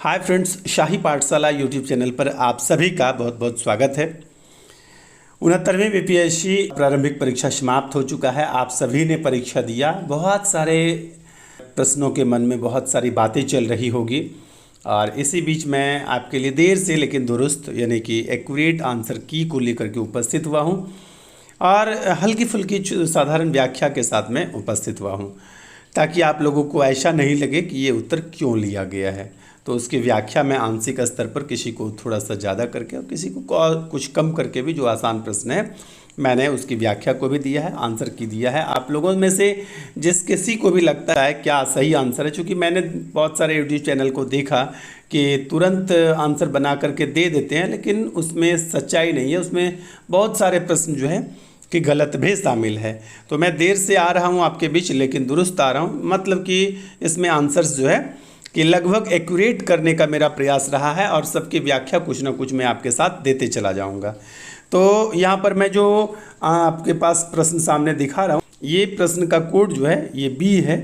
Hi friends, शाही पाठशाला YouTube channel पर आप सभी का बहुत बहुत स्वागत है। 69वीं बीपीएससी प्रारंभिक परीक्षा समाप्त हो चुका है। आप सभी ने परीक्षा दिया। बहुत सारे प्रश्नों के मन में बहुत सारी बातें चल रही होगी और इसी बीच मैं आपके लिए देर से लेकिन दुरुस्त यानी कि एक्यूरेट आंसर की को लेकर के उपस्थित हुआ हूँ और हल्की फुल्की साधारण व्याख्या के साथ में उपस्थित हुआ हूँ, ताकि आप लोगों को ऐसा नहीं लगे कि ये उत्तर क्यों लिया गया है। तो उसकी व्याख्या मैं आंशिक स्तर पर किसी को थोड़ा सा ज़्यादा करके और किसी को कुछ कम करके भी, जो आसान प्रश्न है मैंने उसकी व्याख्या को भी दिया है, आंसर की दिया है। आप लोगों में से जिस किसी को भी लगता है क्या सही आंसर है, चूँकि मैंने बहुत सारे यूट्यूब चैनल को देखा कि तुरंत आंसर बना करके दे देते हैं, लेकिन उसमें सच्चाई नहीं है। उसमें बहुत सारे प्रश्न जो है कि गलत भी शामिल है। तो मैं देर से आ रहा हूँ आपके बीच, लेकिन दुरुस्त आ रहा हूँ। मतलब कि इसमें आंसर्स जो है कि लगभग एक्यूरेट करने का मेरा प्रयास रहा है और सबकी व्याख्या कुछ ना कुछ मैं आपके साथ देते चला जाऊंगा। तो यहाँ पर मैं जो आपके पास प्रश्न सामने दिखा रहा हूँ, ये प्रश्न का कोड जो है ये बी है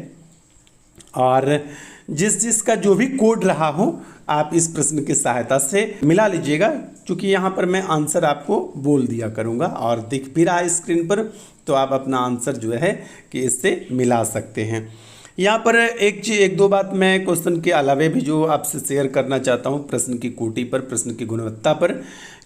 और जिसका जो भी कोड रहा हो आप इस प्रश्न की सहायता से मिला लीजिएगा, क्योंकि यहाँ पर मैं आंसर आपको बोल दिया करूँगा और दिख भी रहा है स्क्रीन पर, तो आप अपना आंसर जो है कि इससे मिला सकते हैं। यहाँ पर एक दो बात मैं क्वेश्चन के अलावे भी जो आपसे शेयर करना चाहता हूँ, प्रश्न की कोटि पर, प्रश्न की गुणवत्ता पर,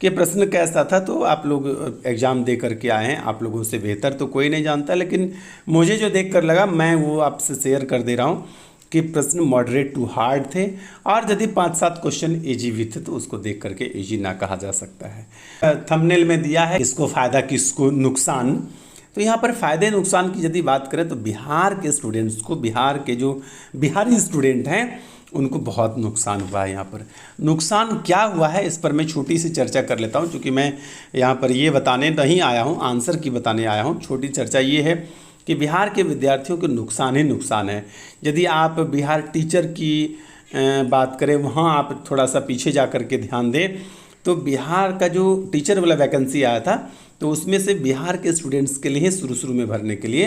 कि प्रश्न कैसा था। तो आप लोग एग्ज़ाम दे करके आए हैं, आप लोगों से बेहतर तो कोई नहीं जानता, लेकिन मुझे जो देख कर लगा मैं वो आपसे शेयर कर दे रहा हूँ कि प्रश्न मॉडरेट टू हार्ड थे और यदि 5-7 क्वेश्चन इजी भी थे तो उसको देख करके इजी ना कहा जा सकता है। थंबनेल में दिया है किसको फ़ायदा किसको नुकसान। तो यहाँ पर फ़ायदे नुकसान की यदि बात करें तो बिहार के स्टूडेंट्स को, बिहार के जो बिहारी स्टूडेंट हैं उनको बहुत नुकसान हुआ है। यहाँ पर नुकसान क्या हुआ है इस पर मैं छोटी सी चर्चा कर लेता हूँ, क्योंकि मैं यहाँ पर ये बताने नहीं आया हूँ, आंसर की बताने आया हूँ। छोटी चर्चा ये है कि बिहार के विद्यार्थियों को नुकसान ही नुकसान है। यदि आप बिहार टीचर की बात करें, वहाँ आप थोड़ा सा पीछे जा कर के ध्यान दें तो बिहार का जो टीचर वाला वैकेंसी आया था तो उसमें से बिहार के स्टूडेंट्स के लिए शुरू में भरने के लिए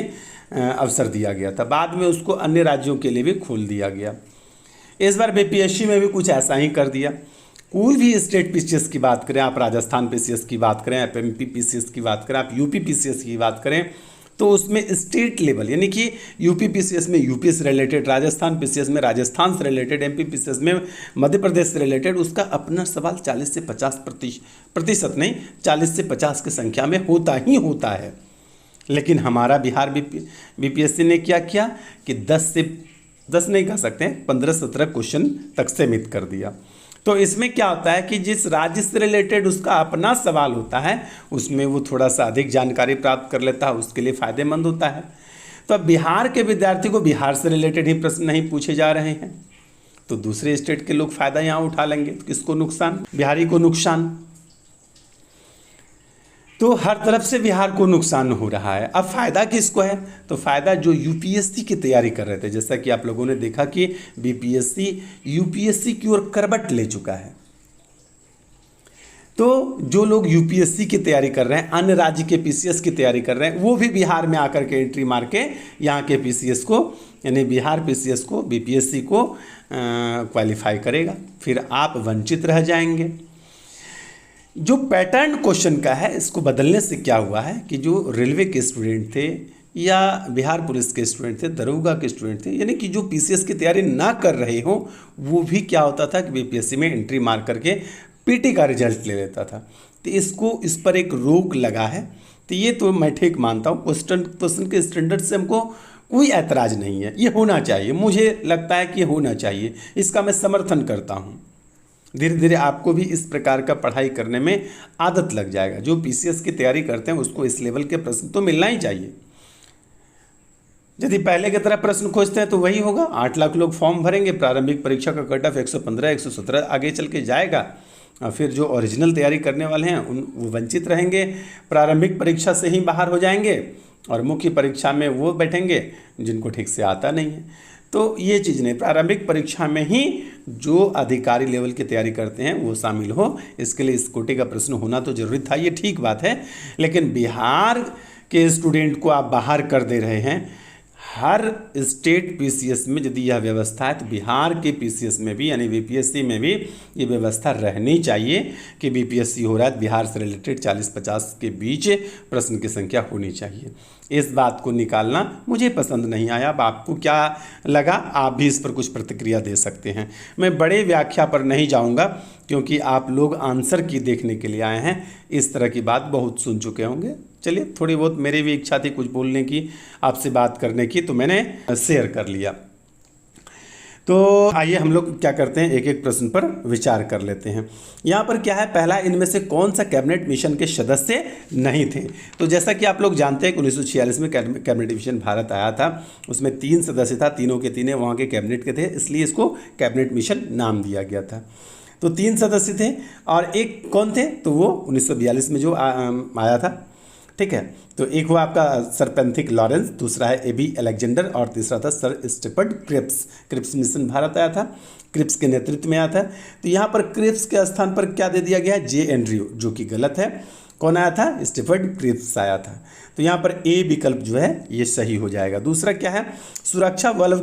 अवसर दिया गया था। बाद में उसको अन्य राज्यों के लिए भी खोल दिया गया। इस बार बीपीएससी में भी कुछ ऐसा ही कर दिया। कोई भी स्टेट पीसीएस की बात करें, आप राजस्थान पीसीएस की बात करें, आप एमपी पीसीएस की बात करें, आप यूपी पीसीएस की बात करें, तो उसमें स्टेट लेवल यानी कि यूपी पीसीएस में यूपी से रिलेटेड, राजस्थान पीसीएस में राजस्थान से रिलेटेड, एमपी पीसीएस में मध्य प्रदेश से रिलेटेड, उसका अपना सवाल 40 से 50% नहीं, 40 से 50 की संख्या में होता ही होता है। लेकिन हमारा बिहार बीपीएससी ने क्या किया कि 10 नहीं कह सकते हैं, 15-17 क्वेश्चन तक सीमित कर दिया। तो इसमें क्या होता है कि जिस राज्य से रिलेटेड उसका अपना सवाल होता है उसमें वो थोड़ा सा अधिक जानकारी प्राप्त कर लेता है, उसके लिए फ़ायदेमंद होता है। तो अब बिहार के विद्यार्थी को बिहार से रिलेटेड ही प्रश्न नहीं पूछे जा रहे हैं, तो दूसरे स्टेट के लोग फ़ायदा यहाँ उठा लेंगे। तो किसको नुकसान? बिहारी को नुकसान। तो हर तरफ से बिहार को नुकसान हो रहा है। अब फ़ायदा किसको है? तो फ़ायदा जो यूपीएससी की तैयारी कर रहे थे, जैसा कि आप लोगों ने देखा कि बीपीएससी यूपीएससी की ओर करवट ले चुका है। तो जो लोग यूपीएससी की तैयारी कर रहे हैं, अन्य राज्य के पीसीएस की तैयारी कर रहे हैं, वो भी बिहार में आकर के एंट्री मार के यहाँ के पीसीएस को, यानी बिहार पीसीएस को, बीपीएससी को क्वालिफाई करेगा। फिर आप वंचित रह जाएंगे। जो पैटर्न क्वेश्चन का है, इसको बदलने से क्या हुआ है कि जो रेलवे के स्टूडेंट थे या बिहार पुलिस के स्टूडेंट थे, दरोगा के स्टूडेंट थे, यानी कि जो पीसीएस की तैयारी ना कर रहे हो, वो भी क्या होता था कि बीपीएससी में एंट्री मार करके पीटी का रिजल्ट ले लेता था। तो इस पर एक रोक लगा है। तो ये तो मैं ठीक मानता हूँ। क्वेश्चन के स्टैंडर्ड से हमको कोई ऐतराज़ नहीं है, ये होना चाहिए, मुझे लगता है कि होना चाहिए, इसका मैं समर्थन करता हूँ। धीरे धीरे आपको भी इस प्रकार का पढ़ाई करने में आदत लग जाएगा। जो पीसीएस की तैयारी करते हैं उसको इस लेवल के प्रश्न तो मिलना ही चाहिए। यदि पहले की तरह प्रश्न खोजते हैं तो वही होगा। 8 लाख लोग फॉर्म भरेंगे, प्रारंभिक परीक्षा का कट ऑफ 115, 117 आगे चल के जाएगा और फिर जो ओरिजिनल तैयारी करने वाले हैं वो वंचित रहेंगे, प्रारंभिक परीक्षा से ही बाहर हो जाएंगे और मुख्य परीक्षा में वो बैठेंगे जिनको ठीक से आता नहीं है। तो ये चीज़ नहीं, प्रारंभिक परीक्षा में ही जो अधिकारी लेवल की तैयारी करते हैं वो शामिल हो। इसके लिए इस कोटि का प्रश्न होना तो जरूरी था, ये ठीक बात है। लेकिन बिहार के स्टूडेंट को आप बाहर कर दे रहे हैं, हर स्टेट पीसीएस में यदि यह व्यवस्था है तो बिहार के पीसीएस में भी यानी बीपीएससी में भी ये व्यवस्था रहनी चाहिए कि बीपीएससी हो रहा है बिहार से रिलेटेड 40-50 के बीच प्रश्न की संख्या होनी चाहिए। इस बात को निकालना मुझे पसंद नहीं आया। अब आपको क्या लगा, आप भी इस पर कुछ प्रतिक्रिया दे सकते हैं। मैं बड़े व्याख्या पर नहीं जाऊंगा क्योंकि आप लोग आंसर की देखने के लिए आए हैं, इस तरह की बात बहुत सुन चुके होंगे। चलिए, थोड़ी बहुत मेरी भी इच्छा थी कुछ बोलने की, आपसे बात करने की, तो मैंने शेयर कर लिया। तो आइए हम लोग क्या करते हैं, एक एक प्रश्न पर विचार कर लेते हैं। यहाँ पर क्या है, पहला, इनमें से कौन सा कैबिनेट मिशन के सदस्य नहीं थे। तो जैसा कि आप लोग जानते हैं कि 1946 में कैबिनेट मिशन भारत आया था, उसमें 3 सदस्य था, तीनों के तीनों वहाँ के कैबिनेट के थे, इसलिए इसको कैबिनेट मिशन नाम दिया गया था। तो 3 सदस्य थे और एक कौन थे, तो वो 1942 में जो आया था, ठीक है। तो एक हुआ आपका सर पेंथिक लॉरेंस, दूसरा है एबी अलेक्जेंडर और तीसरा था sir Stafford Cripps. Cripps mission Bharat आया था, क्रिप्स के नेतृत्व में आया था। तो यहाँ पर क्रिप्स के स्थान पर क्या दे दिया गया है, जे एंड्रयू, जो कि गलत है। कौन आया था, स्टीफर्ड क्रिप्स आया था। तो यहाँ पर ए विकल्प जो है ये सही हो जाएगा। दूसरा क्या है, सुरक्षा बल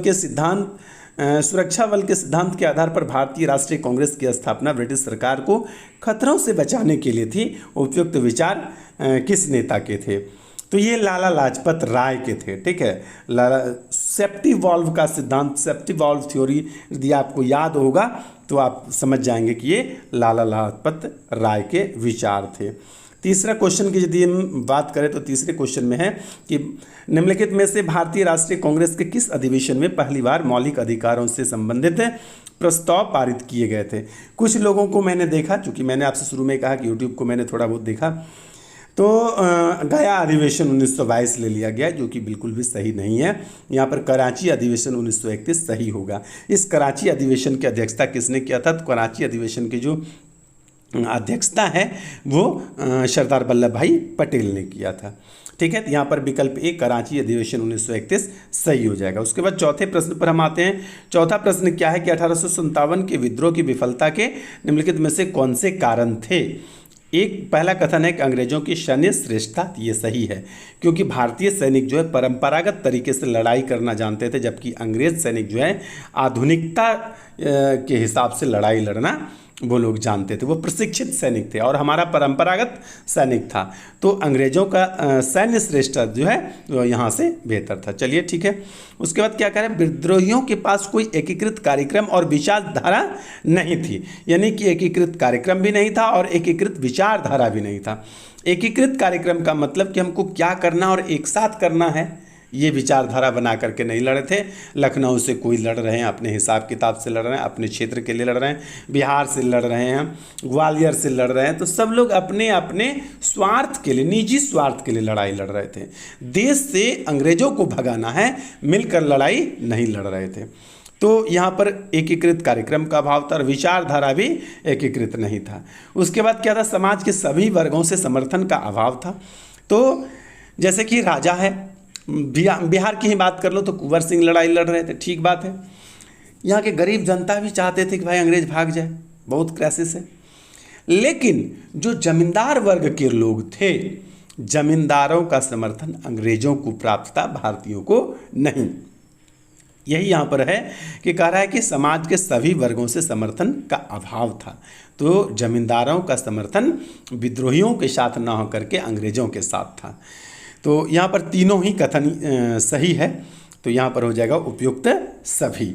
के सिद्धांत के आधार पर भारतीय राष्ट्रीय कांग्रेस की स्थापना ब्रिटिश सरकार को खतरों से बचाने के लिए थी। उपयुक्त विचार किस नेता के थे, तो ये लाला लाजपत राय के थे, ठीक है। लाला सेफ्टी वॉल्व का सिद्धांत, सेफ्टी वॉल्व थ्योरी यदि आपको याद होगा तो आप समझ जाएंगे कि ये लाला लाजपत राय के विचार थे। तीसरा क्वेश्चन की यदि हम बात करें तो तीसरे क्वेश्चन में है कि निम्नलिखित में से भारतीय राष्ट्रीय कांग्रेस के किस अधिवेशन में पहली बार मौलिक अधिकारों से संबंधित प्रस्ताव पारित किए गए थे। कुछ लोगों को मैंने देखा, चूँकि मैंने आपसे शुरू में कहा कि यूट्यूब को मैंने थोड़ा बहुत देखा, तो गया अधिवेशन 1922 ले लिया गया, जो कि बिल्कुल भी सही नहीं है। यहाँ पर कराची अधिवेशन 1931 सही होगा। इस कराची अधिवेशन की अध्यक्षता किसने किया था, तो कराची अधिवेशन की जो अध्यक्षता है वो सरदार वल्लभ भाई पटेल ने किया था, ठीक है। तो यहाँ पर विकल्प ए कराची अधिवेशन 1931 सही हो जाएगा। उसके बाद चौथे प्रश्न पर हम आते हैं। चौथा प्रश्न क्या है कि 1857 के विद्रोह की विफलता के निम्नलिखित में से कौन से कारण थे। एक पहला कथन है कि अंग्रेजों की सैन्य श्रेष्ठता, ये सही है क्योंकि भारतीय सैनिक जो है परंपरागत तरीके से लड़ाई करना जानते थे, जबकि अंग्रेज सैनिक जो है आधुनिकता के हिसाब से लड़ाई लड़ना वो लोग जानते थे, वो प्रशिक्षित सैनिक थे और हमारा परंपरागत सैनिक था। तो अंग्रेजों का सैन्य श्रेष्ठता जो है वो यहाँ से बेहतर था। चलिए ठीक है। उसके बाद क्या करें, विद्रोहियों के पास कोई एकीकृत कार्यक्रम और विचारधारा नहीं थी, यानी कि एकीकृत कार्यक्रम भी नहीं था और एकीकृत विचारधारा भी नहीं था। एकीकृत कार्यक्रम का मतलब कि हमको क्या करना और एक साथ करना है, ये विचारधारा बना करके नहीं लड़े थे। लखनऊ से कोई लड़ रहे हैं, अपने हिसाब किताब से लड़ रहे हैं, अपने क्षेत्र के लिए लड़ रहे हैं, बिहार से लड़ रहे हैं, ग्वालियर से लड़ रहे हैं, तो सब लोग अपने अपने स्वार्थ के लिए, निजी स्वार्थ के लिए लड़ाई लड़ रहे थे। देश से अंग्रेजों को भगाना है, मिलकर लड़ाई नहीं लड़ रहे थे। तो यहाँ पर एकीकृत कार्यक्रम का अभाव था और विचारधारा भी एकीकृत नहीं था। उसके बाद क्या था, समाज के सभी वर्गों से समर्थन का अभाव था। तो जैसे कि राजा है, बिहार की ही बात कर लो तो कुंवर सिंह लड़ाई लड़ रहे थे, ठीक बात है। यहाँ के गरीब जनता भी चाहते थे कि भाई अंग्रेज भाग जाए, बहुत क्राइसिस है। लेकिन जो जमींदार वर्ग के लोग थे, जमींदारों का समर्थन अंग्रेजों को प्राप्त था, भारतीयों को नहीं। यही यहाँ पर है कि कह रहा है कि समाज के सभी वर्गों से समर्थन का अभाव था। तो जमींदारों का समर्थन विद्रोहियों के साथ ना होकर के अंग्रेजों के साथ था। तो यहाँ पर तीनों ही कथन सही है, तो यहाँ पर हो जाएगा उपयुक्त सभी,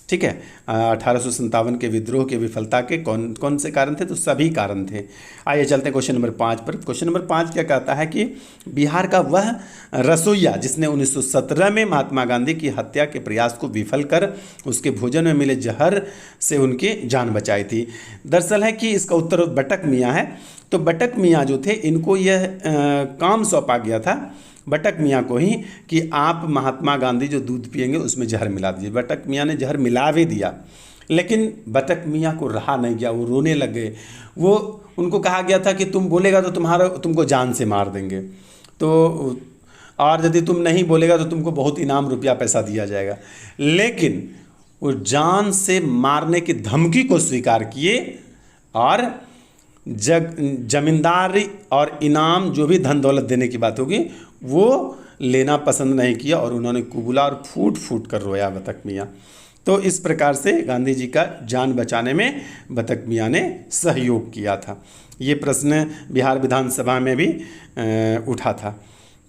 ठीक है। 1857 के विद्रोह के विफलता के कौन कौन से कारण थे, तो सभी कारण थे। आइए चलते हैं क्वेश्चन नंबर 5 पर। क्वेश्चन नंबर 5 क्या कहता है कि बिहार का वह रसोइया जिसने 1917 में महात्मा गांधी की हत्या के प्रयास को विफल कर उसके भोजन में मिले जहर से उनकी जान बचाई थी। दरअसल है कि इसका उत्तर बटक मियाँ है। तो बटक मियाँ जो थे, इनको यह काम सौंपा गया था बटक मियाँ को ही कि आप महात्मा गांधी जो दूध पिएंगे उसमें जहर मिला दीजिए। बटक मियाँ ने जहर मिला भी दिया, लेकिन बटक मियाँ को रहा नहीं गया, वो रोने लग गए। वो उनको कहा गया था कि तुम बोलेगा तो तुमको जान से मार देंगे, तो और यदि तुम नहीं बोलेगा तो तुमको बहुत इनाम रुपया पैसा दिया जाएगा। लेकिन वो जान से मारने की धमकी को स्वीकार किए और जमींदारी और इनाम जो भी धन दौलत देने की बात होगी वो लेना पसंद नहीं किया और उन्होंने कुबुला और फूट फूट कर रोया बतख मियाँ। तो इस प्रकार से गांधी जी का जान बचाने में बतख मियाँ ने सहयोग किया था। ये प्रश्न बिहार विधानसभा में भी उठा था।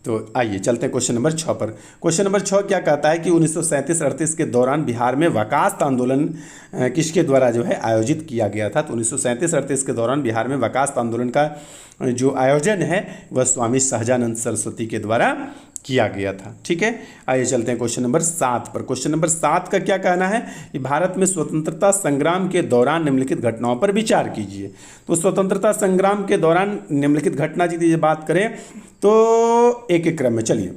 तो आइए चलते हैं क्वेश्चन नंबर 6 पर। क्वेश्चन नंबर 6 क्या कहता है कि 1937-38 के दौरान बिहार में वकास आंदोलन किसके द्वारा जो है आयोजित किया गया था। तो 1937-38 के दौरान बिहार में वकास आंदोलन का जो आयोजन है वह स्वामी सहजानंद सरस्वती के द्वारा किया गया था। ठीक है, आइए चलते हैं क्वेश्चन नंबर 7 पर। क्वेश्चन नंबर 7 का क्या कहना है कि भारत में स्वतंत्रता संग्राम के दौरान निम्नलिखित घटनाओं पर विचार कीजिए। तो स्वतंत्रता संग्राम के दौरान निम्नलिखित घटना यदि बात करें तो एक एक क्रम में चलिए।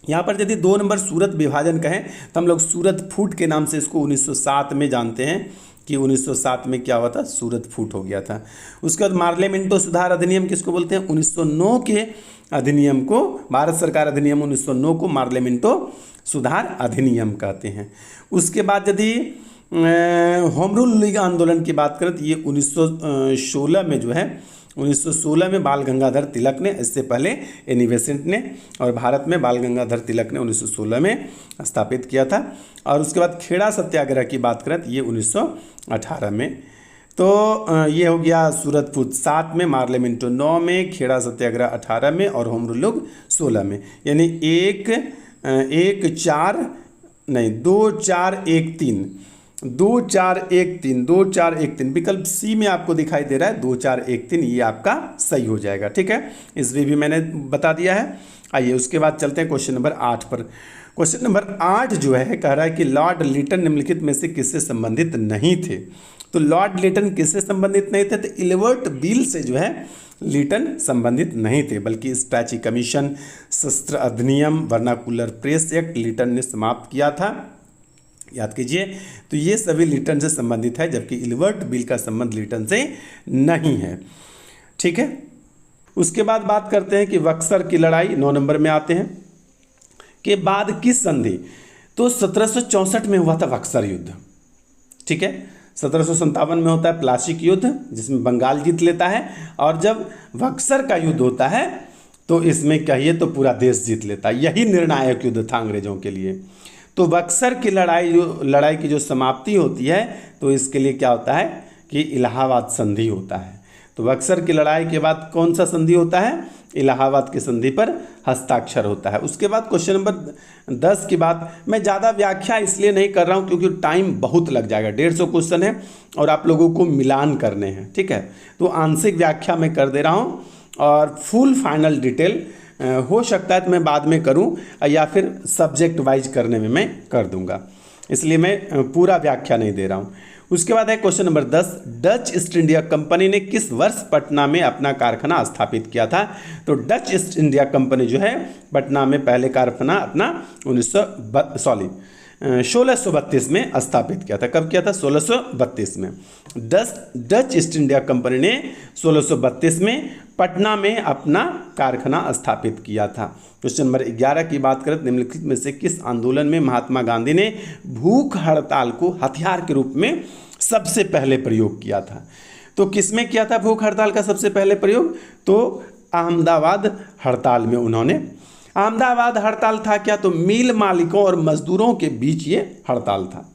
यहाँ पर यदि 2 नंबर सूरत विभाजन कहें तो हम लोग सूरत फूट के नाम से इसको 1907 में जानते हैं कि 1907 में क्या हुआ था, सूरत फूट हो गया था। उसके बाद मार्लेमेंटो सुधार अधिनियम किसको बोलते हैं, 1909 के अधिनियम को, भारत सरकार अधिनियम 1909 को मार्लेमेंटो सुधार अधिनियम कहते हैं। उसके बाद यदि होम रूल लीग आंदोलन की बात करें तो ये 1916 में जो है 1916 में बाल गंगाधर तिलक ने, इससे पहले एनी बेसेंट ने, और भारत में बाल गंगाधर तिलक ने 1916 में स्थापित किया था। और उसके बाद खेड़ा सत्याग्रह की बात करें तो ये 1918 में। तो ये हो गया सूरत फूट 7 में, मार्लेमेंटो 9 में, खेड़ा सत्याग्रह 18 में और होम रूल लीग 16 में। यानी 2-4-1-3 विकल्प सी में आपको दिखाई दे रहा है 2-4-1-3, ये आपका सही हो जाएगा। ठीक है, इसलिए भी मैंने बता दिया है। आइए उसके बाद चलते हैं क्वेश्चन नंबर 8 पर। क्वेश्चन नंबर 8 जो है कह रहा है कि लॉर्ड लिटन निम्नलिखित में से किससे संबंधित नहीं थे। तो लॉर्ड लिटन किससे संबंधित नहीं थे, तो इल्बर्ट बिल से जो है लिटन संबंधित नहीं थे, बल्कि स्ट्रैची कमीशन, शस्त्र अधिनियम, वर्नाकुलर प्रेस एक्ट लिटन ने समाप्त किया था, याद कीजिए। तो ये सभी लिटन से संबंधित है, जबकि इल्बर्ट बिल का संबंध लिटन से नहीं है। ठीक है, उसके बाद बात करते हैं कि बक्सर की लड़ाई 9 नंबर में आते हैं के बाद किस संधि, तो 1764 में हुआ था बक्सर युद्ध। ठीक है, 1757 में होता है प्लासी युद्ध जिसमें बंगाल जीत लेता है, और जब बक्सर का युद्ध होता है तो इसमें कहिए तो पूरा देश जीत लेता है। यही निर्णायक युद्ध था अंग्रेजों के लिए। तो बक्सर की लड़ाई की जो समाप्ति होती है तो इसके लिए क्या होता है कि इलाहाबाद संधि होता है। तो बक्सर की लड़ाई के बाद कौन सा संधि होता है, इलाहाबाद की संधि पर हस्ताक्षर होता है। उसके बाद क्वेश्चन नंबर 10 की बात, मैं ज़्यादा व्याख्या इसलिए नहीं कर रहा हूँ क्योंकि टाइम बहुत लग जाएगा, 150 क्वेश्चन है और आप लोगों को मिलान करने हैं। ठीक है, तो आंशिक व्याख्या मैं कर दे रहा हूँ और फुल फाइनल डिटेल हो सकता है तो मैं बाद में करूं या फिर सब्जेक्ट वाइज करने में मैं कर दूंगा, इसलिए मैं पूरा व्याख्या नहीं दे रहा हूं। उसके बाद है question number 10, Dutch east India company ने किस वर्ष पटना में अपना कारखाना स्थापित किया था। तो डच ईस्ट इंडिया कंपनी जो है पटना में पहले कारखाना अपना 1632 में स्थापित किया था। कब किया था, 1632 में। डच ईस्ट इंडिया कंपनी ने 1632 में पटना में अपना कारखाना स्थापित किया था। क्वेश्चन नंबर 11 की बात करें, निम्नलिखित में से किस आंदोलन में महात्मा गांधी ने भूख हड़ताल को हथियार के रूप में सबसे पहले प्रयोग किया था। तो किसमें किया था भूख हड़ताल का सबसे पहले प्रयोग, तो अहमदाबाद हड़ताल में उन्होंने। अहमदाबाद हड़ताल था क्या, तो मिल मालिकों और मजदूरों के बीच ये हड़ताल था।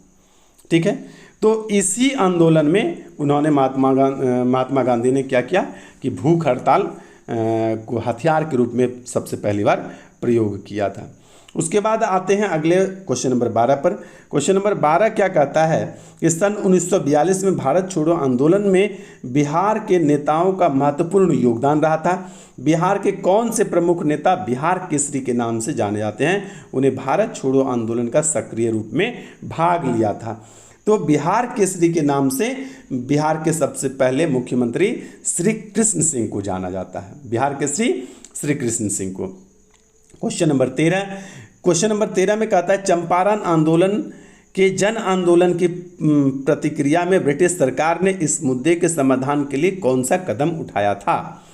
ठीक है, तो इसी आंदोलन में उन्होंने महात्मा गांधी ने क्या किया कि भूख हड़ताल को हथियार के रूप में सबसे पहली बार प्रयोग किया था। उसके बाद आते हैं अगले क्वेश्चन नंबर 12 पर। क्वेश्चन नंबर 12 क्या कहता है कि सन 1942 में भारत छोड़ो आंदोलन में बिहार के नेताओं का महत्वपूर्ण योगदान रहा था। बिहार के कौन से प्रमुख नेता बिहार केसरी के नाम से जाने जाते हैं, उन्हें भारत छोड़ो आंदोलन का सक्रिय रूप में भाग लिया था। तो बिहार केसरी के नाम से बिहार के सबसे पहले मुख्यमंत्री श्री कृष्ण सिंह को जाना जाता है, बिहार केसरी श्री कृष्ण सिंह को। क्वेश्चन नंबर 13 में कहता है चंपारण आंदोलन के जन आंदोलन की प्रतिक्रिया में ब्रिटिश सरकार ने इस मुद्दे के समाधान के लिए कौन सा कदम उठाया था।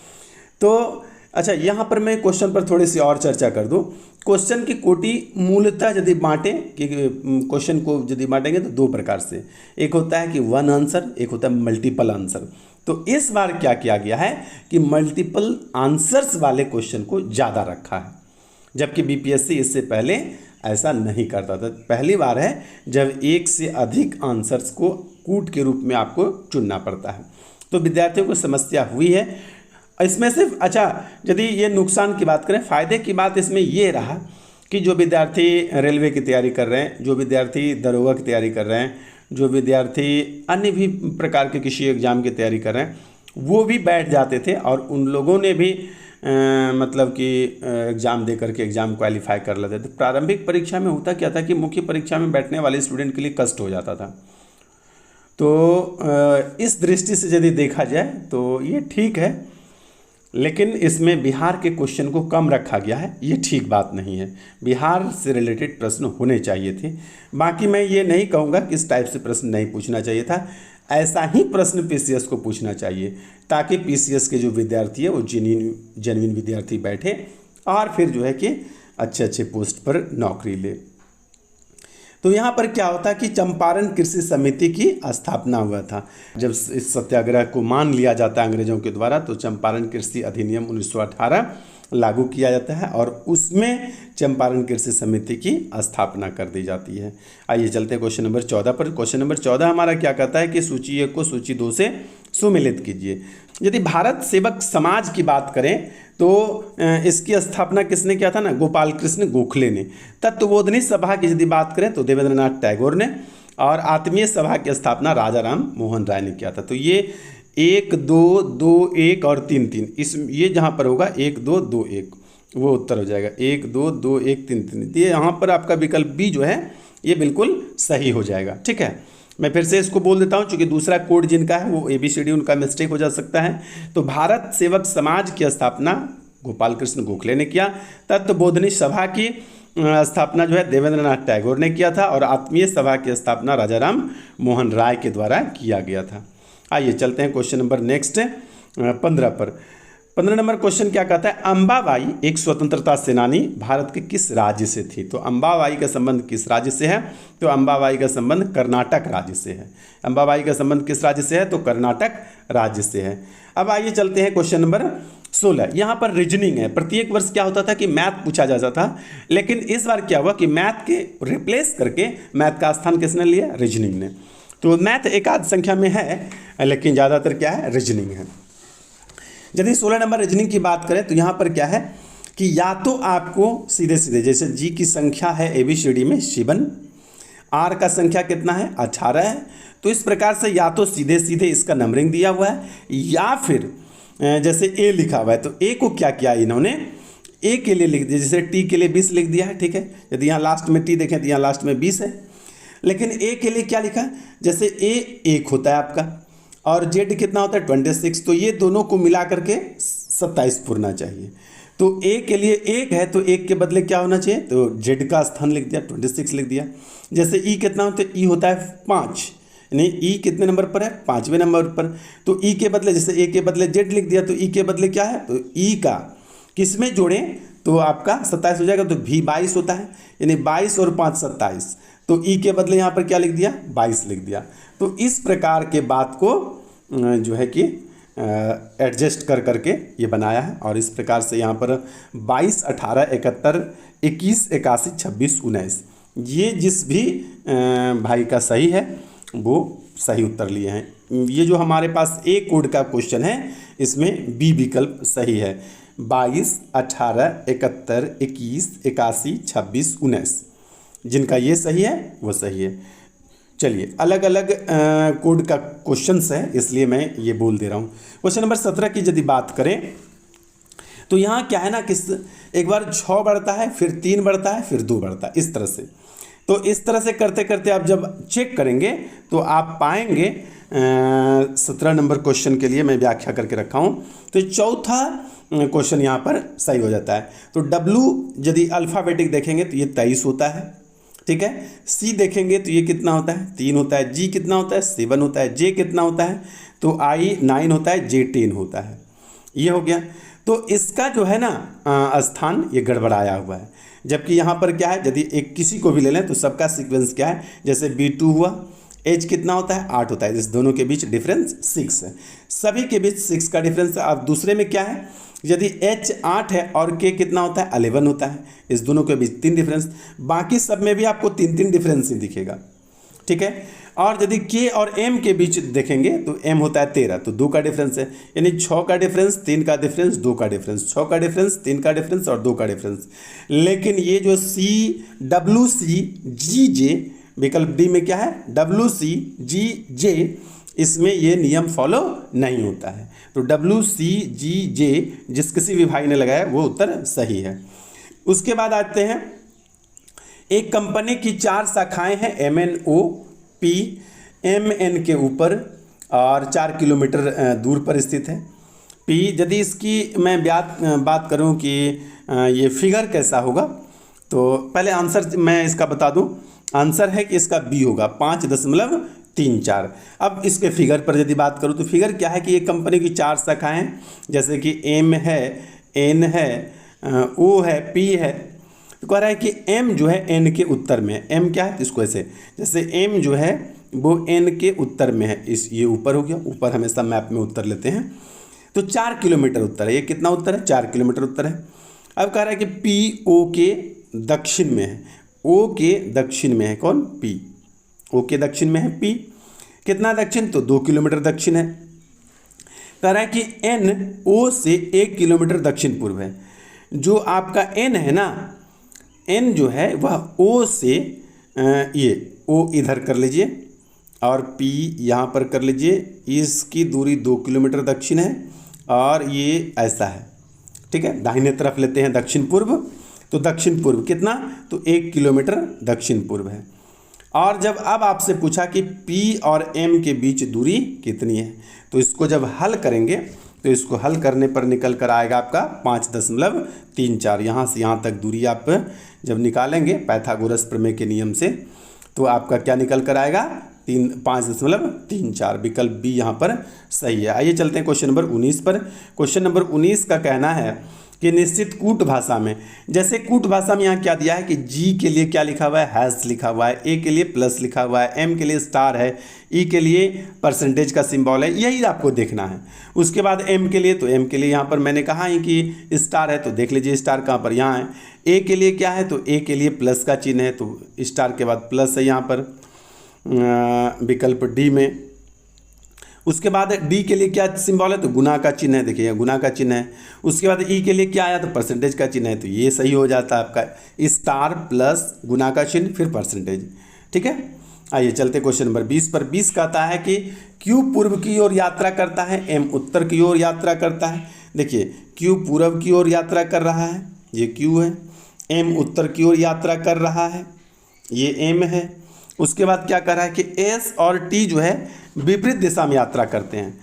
तो अच्छा, यहाँ पर मैं क्वेश्चन पर थोड़ी सी और चर्चा कर दूँ। क्वेश्चन की कोटि मूलतः यदि बांटें कि क्वेश्चन को यदि बांटेंगे तो 2 प्रकार से, एक होता है कि 1 आंसर, एक होता है मल्टीपल आंसर। तो इस बार क्या किया गया है कि मल्टीपल आंसर्स वाले क्वेश्चन को ज़्यादा रखा है। जबकि बीपीएससी इससे पहले ऐसा नहीं करता था। पहली बार है जब एक से अधिक आंसर्स को कूट के रूप में आपको चुनना पड़ता है। तो विद्यार्थियों को समस्या हुई है इसमें से। अच्छा, यदि ये नुकसान की बात करें, फ़ायदे की बात इसमें ये रहा कि जो विद्यार्थी रेलवे की तैयारी कर रहे हैं, जो विद्यार्थी दरोगा की तैयारी कर रहे हैं, जो विद्यार्थी अन्य भी प्रकार के किसी एग्ज़ाम की तैयारी कर रहे हैं, वो भी बैठ जाते थे और उन लोगों ने भी मतलब कि एग्ज़ाम दे करके एग्ज़ाम क्वालिफाई कर लेते थे। प्रारंभिक परीक्षा में होता क्या था कि मुख्य परीक्षा में बैठने वाले स्टूडेंट के लिए कष्ट हो जाता था। तो इस दृष्टि से यदि देखा जाए तो ये ठीक है, लेकिन इसमें बिहार के क्वेश्चन को कम रखा गया है, ये ठीक बात नहीं है। बिहार से रिलेटेड प्रश्न होने चाहिए थे। बाकी मैं ये नहीं कहूँगा कि इस टाइप से प्रश्न नहीं पूछना चाहिए था, ऐसा ही प्रश्न पीसीएस को पूछना चाहिए ताकि पीसीएस के जो विद्यार्थी है वो जेन्युइन विद्यार्थी बैठे और फिर जो है कि अच्छे अच्छे पोस्ट पर नौकरी ले। तो यहाँ पर क्या होता है कि चंपारण कृषि समिति की स्थापना हुआ था। जब इस सत्याग्रह को मान लिया जाता है अंग्रेजों के द्वारा, तो चंपारण कृषि अधिनियम 1918 लागू किया जाता है और उसमें चंपारण कृषि समिति की स्थापना कर दी जाती है। आइए चलते हैं क्वेश्चन नंबर 14 पर। क्वेश्चन नंबर 14 हमारा क्या कहता है कि सूची 1 को सूची 2 से सुमेलित कीजिए। यदि भारत सेवक समाज की बात करें तो इसकी स्थापना किसने किया था ना, गोपाल कृष्ण गोखले ने। तत्वबोधनी सभा की यदि बात करें तो देवेंद्रनाथ टैगोर ने, और आत्मीय सभा की स्थापना राजा राम मोहन राय ने किया था। तो ये 1 2 2 1 और 3 3 इस ये जहाँ पर होगा 1 2 2 1 वो उत्तर हो जाएगा। 1 2 2 1 3 3 ये यहाँ पर आपका विकल्प बी जो है ये बिल्कुल सही हो जाएगा। ठीक है, मैं फिर से इसको बोल देता हूँ क्योंकि दूसरा कोड जिनका है वो ABCD उनका मिस्टेक हो जा सकता है। तो भारत सेवक समाज की स्थापना गोपाल कृष्ण गोखले ने किया। तत्वबोधनी सभा की स्थापना जो है देवेंद्रनाथ टैगोर ने किया था और आत्मीय सभा की स्थापना राजा राम मोहन राय के द्वारा किया गया था। आइए चलते हैं क्वेश्चन नंबर नेक्स्ट 15 पर। 15 नंबर क्वेश्चन क्या कहता है, अंबाबाई एक स्वतंत्रता सेनानी भारत के किस राज्य से थी। तो अंबाबाई का संबंध किस राज्य से है, तो अंबाबाई का संबंध कर्नाटक राज्य से है। अंबाबाई का संबंध किस राज्य से है, तो कर्नाटक राज्य से है। अब आइए चलते हैं क्वेश्चन नंबर 16। यहाँ पर रीजनिंग है। प्रत्येक वर्ष क्या होता था कि मैथ पूछा जाता था, लेकिन इस बार क्या हुआ कि मैथ के रिप्लेस करके मैथ का स्थान किसने लिया, रीजनिंग ने। तो मैथ एक आध संख्या में है लेकिन ज़्यादातर क्या है, रीजनिंग है। यदि 16 नंबर रीजनिंग की बात करें तो यहाँ पर क्या है कि या तो आपको सीधे सीधे जैसे जी की संख्या है ABCD में 7, आर का संख्या कितना है 18 है, तो इस प्रकार से या तो सीधे सीधे इसका नंबरिंग दिया हुआ है या फिर जैसे ए लिखा हुआ है तो ए को क्या किया इन्होंने, ए के लिए लिख दिया, जैसे टी के लिए 20 लिख दिया है। ठीक है, यदि यहाँ लास्ट में टी देखें तो यहाँ लास्ट में 20 है, लेकिन ए के लिए क्या लिखा है, जैसे ए 1 होता है आपका और जेड कितना होता है 26, तो ये दोनों को मिला करके 27 पूरना चाहिए। तो ए के लिए 1 है तो 1 के बदले क्या होना चाहिए, तो जेड का स्थान लिख दिया, 26 लिख दिया। जैसे ई कितना होता है, ई होता है 5, यानी ई कितने नंबर पर है, 5वें नंबर पर। तो ई के बदले जैसे ए के बदले जेड लिख दिया तो ई के बदले क्या है, तो ई का किस में जोड़ें तो आपका 27 हो जाएगा, तो भी 22 होता है, यानी 22 और 5 27। तो ई के बदले यहाँ पर क्या लिख दिया, 22 लिख दिया। तो इस प्रकार के बात को जो है कि एडजस्ट कर करके ये बनाया है और इस प्रकार से यहाँ पर 22 18 71 21 81 26 19 ये जिस भी भाई का सही है वो सही उत्तर लिए हैं। ये जो हमारे पास ए कोड का क्वेश्चन है इसमें बी विकल्प सही है। 22 18 71 21 81 26 19 जिनका ये सही है वो सही है। चलिए अलग अलग कोड का क्वेश्चंस है इसलिए मैं ये बोल दे रहा हूँ। क्वेश्चन नंबर 17 की यदि बात करें तो यहाँ क्या है ना कि एक बार 6 बढ़ता है, फिर 3 बढ़ता है, फिर 2 बढ़ता है, इस तरह से। तो इस तरह से करते करते आप जब चेक करेंगे तो आप पाएंगे 17 नंबर क्वेश्चन के लिए मैं व्याख्या करके रखा हूँ। तो चौथा क्वेश्चन यहाँ पर सही हो जाता है। तो W यदि अल्फ़ाबेटिक देखेंगे तो ये 23 होता है, ठीक है। सी देखेंगे तो ये कितना होता है, 3 होता है। जी कितना होता है, 7 होता है। जे कितना होता है, तो आई 9 होता है। जे 10 होता है। ये हो गया। तो इसका जो है ना स्थान ये गड़बड़ाया हुआ है, जबकि यहाँ पर क्या है, यदि एक किसी को भी ले लें तो सबका सीक्वेंस क्या है, जैसे B2 हुआ, एज कितना होता है 8 होता है, इस दोनों के बीच डिफरेंस 6 है। सभी के बीच 6 का डिफरेंस है। अब दूसरे में क्या है, यदि H 8 है और K कितना होता है 11 होता है, इस दोनों के बीच 3 डिफरेंस। बाकी सब में भी आपको 3 डिफरेंस ही दिखेगा, ठीक है। और यदि K और M के बीच देखेंगे तो M होता है 13, तो 2 का डिफरेंस है, यानी 6 का डिफरेंस, 3 का डिफरेंस, 2 का डिफरेंस, 6 का डिफरेंस, 3 का डिफरेंस और 2 का डिफरेंस। लेकिन ये जो CWCGJ विकल्प डी में क्या है, WCGJ, इसमें ये नियम फॉलो नहीं होता है। तो WCGJ जिस किसी भी भाई ने लगाया वो उत्तर सही है। उसके बाद आते हैं, एक कंपनी की 4 शाखाएं हैं, MNOP, MN के ऊपर और 4 किलोमीटर दूर पर स्थित है। P, यदि इसकी मैं बात करूं कि ये फिगर कैसा होगा, तो पहले आंसर मैं इसका बता दूं। आंसर है कि इसका B होगा 5.34। अब इसके फिगर पर यदि बात करूं तो फिगर क्या है कि ये कंपनी की 4 शाखाएं हैं, जैसे कि M है, N है, O है, P है। तो कह रहा है कि M जो है N के उत्तर में है। M क्या है, इसको ऐसे, जैसे M जो है वो N के उत्तर में है, ये ऊपर हो गया, ऊपर हमेशा मैप में उत्तर लेते हैं। तो 4 किलोमीटर उत्तर है, ये कितना उत्तर है, 4 किलोमीटर उत्तर है। अब कह रहा है कि P O के दक्षिण में है, O के दक्षिण में है कौन, P, O के दक्षिण में है P, कितना दक्षिण, तो 2 किलोमीटर दक्षिण है। कह रहा है कि N O से 1 किलोमीटर दक्षिण पूर्व है। जो आपका N है ना, N जो है वह O से ये O इधर कर लीजिए और P यहाँ पर कर लीजिए, इसकी दूरी 2 किलोमीटर दक्षिण है और ये ऐसा है, ठीक है। दाहिने तरफ लेते हैं दक्षिण पूर्व, तो दक्षिण पूर्व कितना, तो 1 किलोमीटर दक्षिण पूर्व है। और जब अब आपसे पूछा कि P और M के बीच दूरी कितनी है, तो इसको जब हल करेंगे तो इसको हल करने पर निकल कर आएगा आपका 5.34। यहाँ से यहाँ तक दूरी आप जब निकालेंगे पाइथागोरस प्रमेय के नियम से, तो आपका क्या निकल कर आएगा, 5.34। विकल्प बी यहाँ पर सही है। आइए चलते हैं क्वेश्चन नंबर 19 पर। क्वेश्चन नंबर 19 का कहना है कि निश्चित कूट भाषा में, जैसे कूट भाषा में यहाँ क्या दिया है कि G के लिए क्या लिखा हुआ है, हैश लिखा हुआ है, A के लिए प्लस लिखा हुआ है, M के लिए स्टार है, E के लिए परसेंटेज का सिंबल है, यही आपको देखना है। उसके बाद M के लिए, तो M के लिए यहाँ पर मैंने कहा है कि स्टार है, तो देख लीजिए स्टार कहाँ पर, यहाँ है। A के लिए क्या है, तो A के लिए प्लस का चिन्ह है, तो स्टार के बाद प्लस है यहाँ पर विकल्प डी में। उसके बाद डी के लिए क्या सिंबल है, तो गुना का चिन्ह है, देखिए गुना का चिन्ह है। उसके बाद ई के लिए क्या आया, तो परसेंटेज का चिन्ह है, तो ये सही हो जाता है आपका, स्टार प्लस गुना का चिन्ह फिर परसेंटेज, ठीक है। आइए चलते क्वेश्चन नंबर 20 पर। 20 कहता है कि क्यू पूर्व की ओर यात्रा करता है, एम उत्तर की ओर यात्रा करता है। देखिए क्यू पूर्व की ओर यात्रा कर रहा है, ये क्यू है, एम उत्तर की ओर यात्रा कर रहा है, ये एम है। उसके बाद क्या कर रहा है कि एस और टी जो है विपरीत दिशा में यात्रा करते हैं।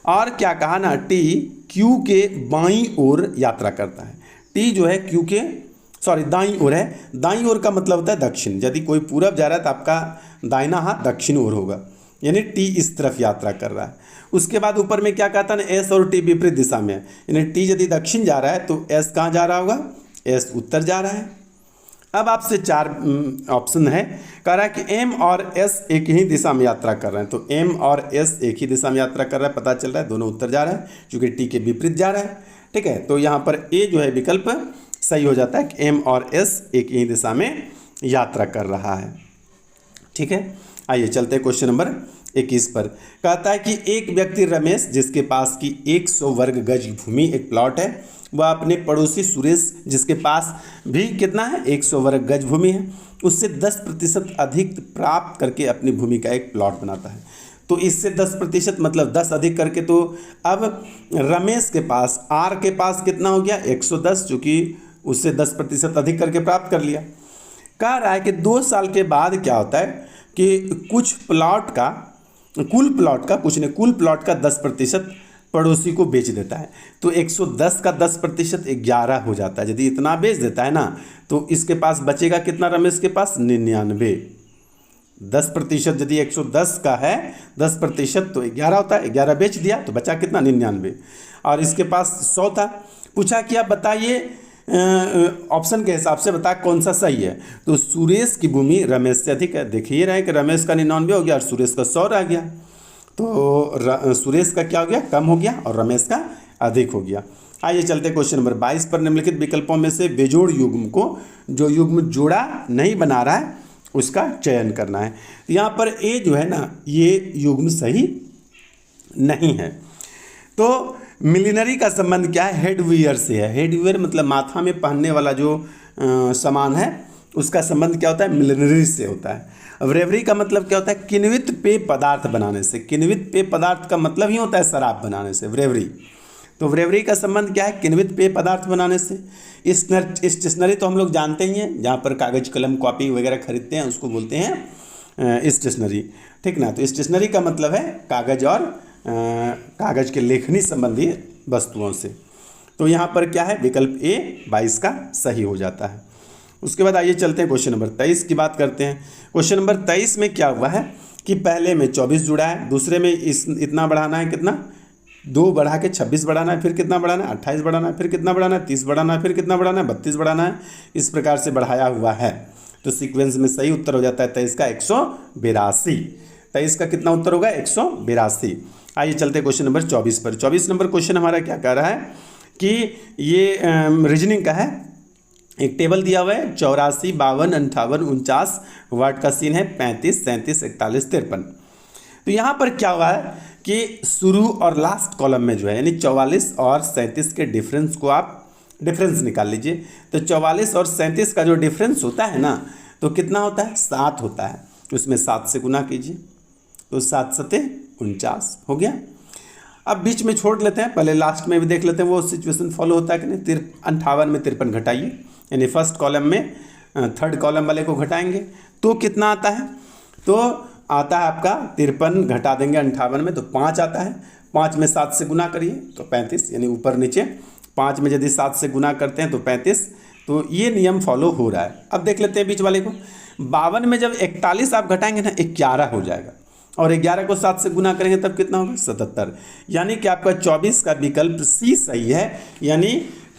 और क्या कहा ना, टी क्यू के बाईं ओर यात्रा करता है। टी जो है क्यू के दाईं ओर है, दाईं ओर का मतलब होता है दक्षिण। यदि कोई पूरब जा रहा है तो आपका दाहिना हाथ दक्षिण ओर होगा, यानी टी इस तरफ यात्रा कर रहा है। उसके बाद ऊपर में क्या कहता है ना, एस और टी विपरीत दिशा में है, यानी टी यदि दक्षिण जा रहा है तो एस कहाँ जा रहा होगा, एस उत्तर जा रहा है। अब आपसे 4 ऑप्शन है, कह रहा है कि एम और एस एक ही दिशा में यात्रा कर रहे हैं, तो एम और एस एक ही दिशा में यात्रा कर रहा है, पता चल रहा है दोनों उत्तर जा रहा है, क्योंकि टी के विपरीत जा रहा है, ठीक है। तो यहाँ पर ए जो है विकल्प सही हो जाता है कि एम और एस एक ही दिशा में यात्रा कर रहा है, ठीक है। आइए चलते हैं क्वेश्चन नंबर 21 पर। कहता है कि एक व्यक्ति रमेश, जिसके पास की 100 वर्ग गज भूमि एक प्लॉट है, वह अपने पड़ोसी सुरेश, जिसके पास भी कितना है 100 वर्ग गज भूमि है, उससे 10% अधिक प्राप्त करके अपनी भूमि का एक प्लॉट बनाता है। तो इससे 10% मतलब 10 अधिक करके, तो अब रमेश के पास, आर के पास कितना हो गया 110, चूँकि उससे 10% अधिक करके प्राप्त कर लिया। कह रहा है कि 2 साल के बाद क्या होता है कि कुल प्लॉट का 10% पड़ोसी को बेच देता है। तो 110 का 10% 11 हो जाता है। यदि इतना बेच देता है ना, तो इसके पास बचेगा कितना, रमेश के पास 99। 10% यदि 110 का है 10% तो 11 होता है, 11 बेच दिया तो बचा कितना 99। और इसके पास 100 था। पूछा कि आप बताइए ऑप्शन के हिसाब से बता कौन सा सही है। तो सुरेश की भूमि रमेश से अधिक है। देखिए रहे कि रमेश का 99 हो गया और सुरेश का 100 रह गया। तो सुरेश का क्या हो गया, कम हो गया, और रमेश का अधिक हो गया। आइए चलते क्वेश्चन नंबर 22 पर। निम्नलिखित विकल्पों में से बेजोड़ युग्म को, जो युग्म जोड़ा नहीं बना रहा है, उसका चयन करना है। तो यहाँ पर ए जो है ना, ये युग्म सही नहीं है। तो मिलिनरी का संबंध क्या है, हेडवियर से है। हेडवियर मतलब माथा में पहनने वाला जो सामान है, उसका संबंध क्या होता है, मिलिनरी से होता है। ब्रेवरी का मतलब क्या होता है, किण्वित पेय पदार्थ बनाने से। किण्वित पेय पदार्थ का मतलब ही होता है शराब बनाने से, ब्रेवरी। तो ब्रेवरी का संबंध क्या है, किण्वित पेय पदार्थ बनाने से। स्टेशनरी तो हम लोग जानते ही हैं, जहाँ पर कागज कलम कॉपी वगैरह खरीदते हैं उसको बोलते हैं स्टेशनरी, ठीक ना। तो स्टेशनरी का मतलब है कागज और कागज के लेखनी संबंधी वस्तुओं से। तो यहाँ पर क्या है, विकल्प ए 22 का सही हो जाता है। उसके बाद आइए चलते हैं क्वेश्चन नंबर 23 की बात करते हैं। क्वेश्चन नंबर 23 में क्या हुआ है कि पहले में 24 जुड़ा है, दूसरे में इतना बढ़ाना है, कितना 2 बढ़ा के 26 बढ़ाना है, फिर कितना बढ़ाना है 28 बढ़ाना है, फिर कितना बढ़ाना है 30 बढ़ाना है, फिर कितना बढ़ाना है 32 बढ़ाना है। इस प्रकार से बढ़ाया हुआ है। तो सीक्वेंस में सही उत्तर हो जाता है 23 का 182। 23 का कितना उत्तर होगा, 182। आइए चलते हैं क्वेश्चन नंबर 24 पर। 24 नंबर क्वेश्चन हमारा क्या कह रहा है कि ये रीजनिंग का है। एक टेबल दिया हुआ है, 84, 52, 58, 49 वार्ड का सीन है, 35, 37, 41, 53। तो यहाँ पर क्या हुआ है कि शुरू और लास्ट कॉलम में जो है, यानी 44 और 37 के डिफरेंस को आप डिफरेंस निकाल लीजिए। तो 44 और 37 का जो डिफरेंस होता है ना, तो कितना होता है, 7 होता है। उसमें 7 से गुना कीजिए, तो 7 सते 49 हो गया। अब बीच में छोड़ लेते हैं, पहले लास्ट में भी देख लेते हैं वो सिचुएशन फॉलो होता है कि नहीं। 58 में 53 घटाइए, यानी फर्स्ट कॉलम में थर्ड कॉलम वाले को घटाएंगे तो कितना आता है, तो आता है आपका 53 घटा देंगे 58 में तो 5 आता है। 5 में 7 से गुना करिए तो 35, यानी ऊपर नीचे 5 में यदि 7 से गुना करते हैं तो 35। तो ये नियम फॉलो हो रहा है। अब देख लेते हैं बीच वाले को। 52 में जब 41 आप घटाएंगे ना, 11 हो जाएगा, और 11 को 7 से गुना करेंगे तब कितना होगा, 77। यानी कि आपका 24 का विकल्प सी सही है। यानी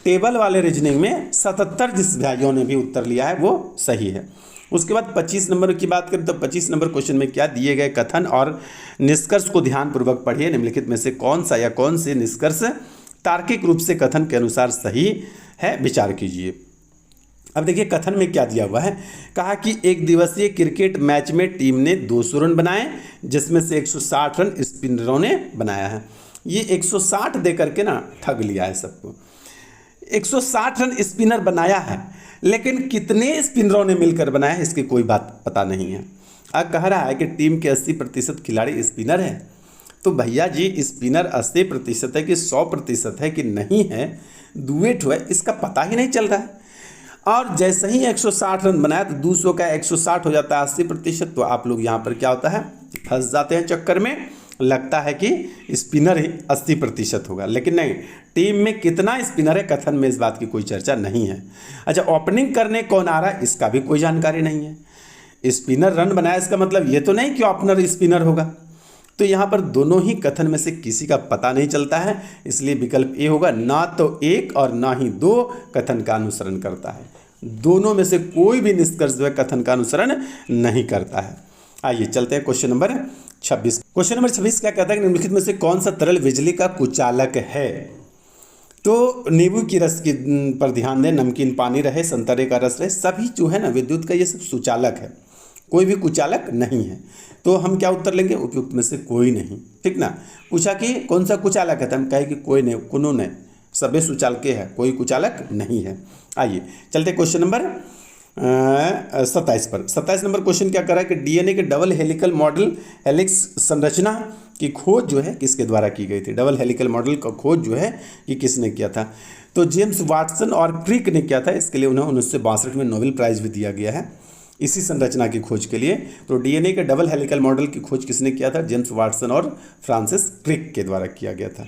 टेबल वाले रीजनिंग में 77 जिस भाइयों ने भी उत्तर लिया है वो सही है। उसके बाद 25 नंबर की बात करें तो 25 नंबर क्वेश्चन में क्या दिए गए कथन और निष्कर्ष को ध्यानपूर्वक पढ़िए। निम्नलिखित में से कौन सा या कौन से निष्कर्ष तार्किक रूप से कथन के अनुसार सही है, विचार कीजिए। अब देखिए कथन में क्या दिया हुआ है, कहा कि एक दिवसीय क्रिकेट मैच में टीम ने 200 रन बनाए, जिसमें से 160 रन स्पिनरों ने बनाया है। ये 160 दे करके ना ठग लिया है सबको। 160 रन स्पिनर बनाया है, लेकिन कितने स्पिनरों ने मिलकर बनाया है इसकी कोई बात पता नहीं है। अब कह रहा है कि टीम के 80% खिलाड़ी स्पिनर हैं। तो भैया जी स्पिनर 80% है कि 100% है कि नहीं है, डुएट है, इसका पता ही नहीं चल रहा है। और जैसे ही 160 रन बनाया तो 200 का 160 हो जाता है 80%। तो आप लोग यहाँ पर क्या होता है, फंस जाते हैं चक्कर में। लगता है कि स्पिनर ही 80% होगा, लेकिन नहीं, टीम में कितना स्पिनर है कथन में इस बात की कोई चर्चा नहीं है। अच्छा, ओपनिंग करने कौन आ रहा है इसका भी कोई जानकारी नहीं है। स्पिनर रन बनाया इसका मतलब ये तो नहीं कि ओपनर स्पिनर होगा। तो यहाँ पर दोनों ही कथन में से किसी का पता नहीं चलता है, इसलिए विकल्प ए होगा। ना तो एक और ना ही 2 कथन का अनुसरण करता है। दोनों में से कोई भी निष्कर्ष जो है कथन का अनुसरण नहीं करता है। आइए चलते हैं क्वेश्चन नंबर 26। क्वेश्चन नंबर 26 क्या कहता है कि निम्नलिखित में से कौन सा तरल बिजली का कुचालक है। तो नींबू की रस की पर ध्यान दें, नमकीन पानी रहे, संतरे का रस रहे, सभी जो है ना विद्युत का ये सब सुचालक है, कोई भी कुचालक नहीं है। तो हम क्या उत्तर लेंगे, उपयुक्त में से कोई नहीं, ठीक ना। पूछा कि कौन सा कुचालक है, तो हम कहे कि कोई नहीं, कोनो नहीं, सबे सुचालके है, कोई कुचालक नहीं है। आइए चलते क्वेश्चन नंबर 27 पर। 27 नंबर क्वेश्चन क्या कर रहा है कि डीएनए के डबल हेलिकल मॉडल हेलिक्स संरचना की खोज जो है किसके द्वारा की गई थी। डबल हेलिकल मॉडल का खोज जो है ये किसने किया था, तो जेम्स वाटसन और क्रिक ने किया था। इसके लिए उन्हें 1962 में नोबेल प्राइज़ भी दिया गया है इसी संरचना की खोज के लिए। तो डीएनए के डबल हेलिकल मॉडल की खोज किसने किया था, जेम्स वाटसन और फ्रांसिस क्रिक के द्वारा किया गया था।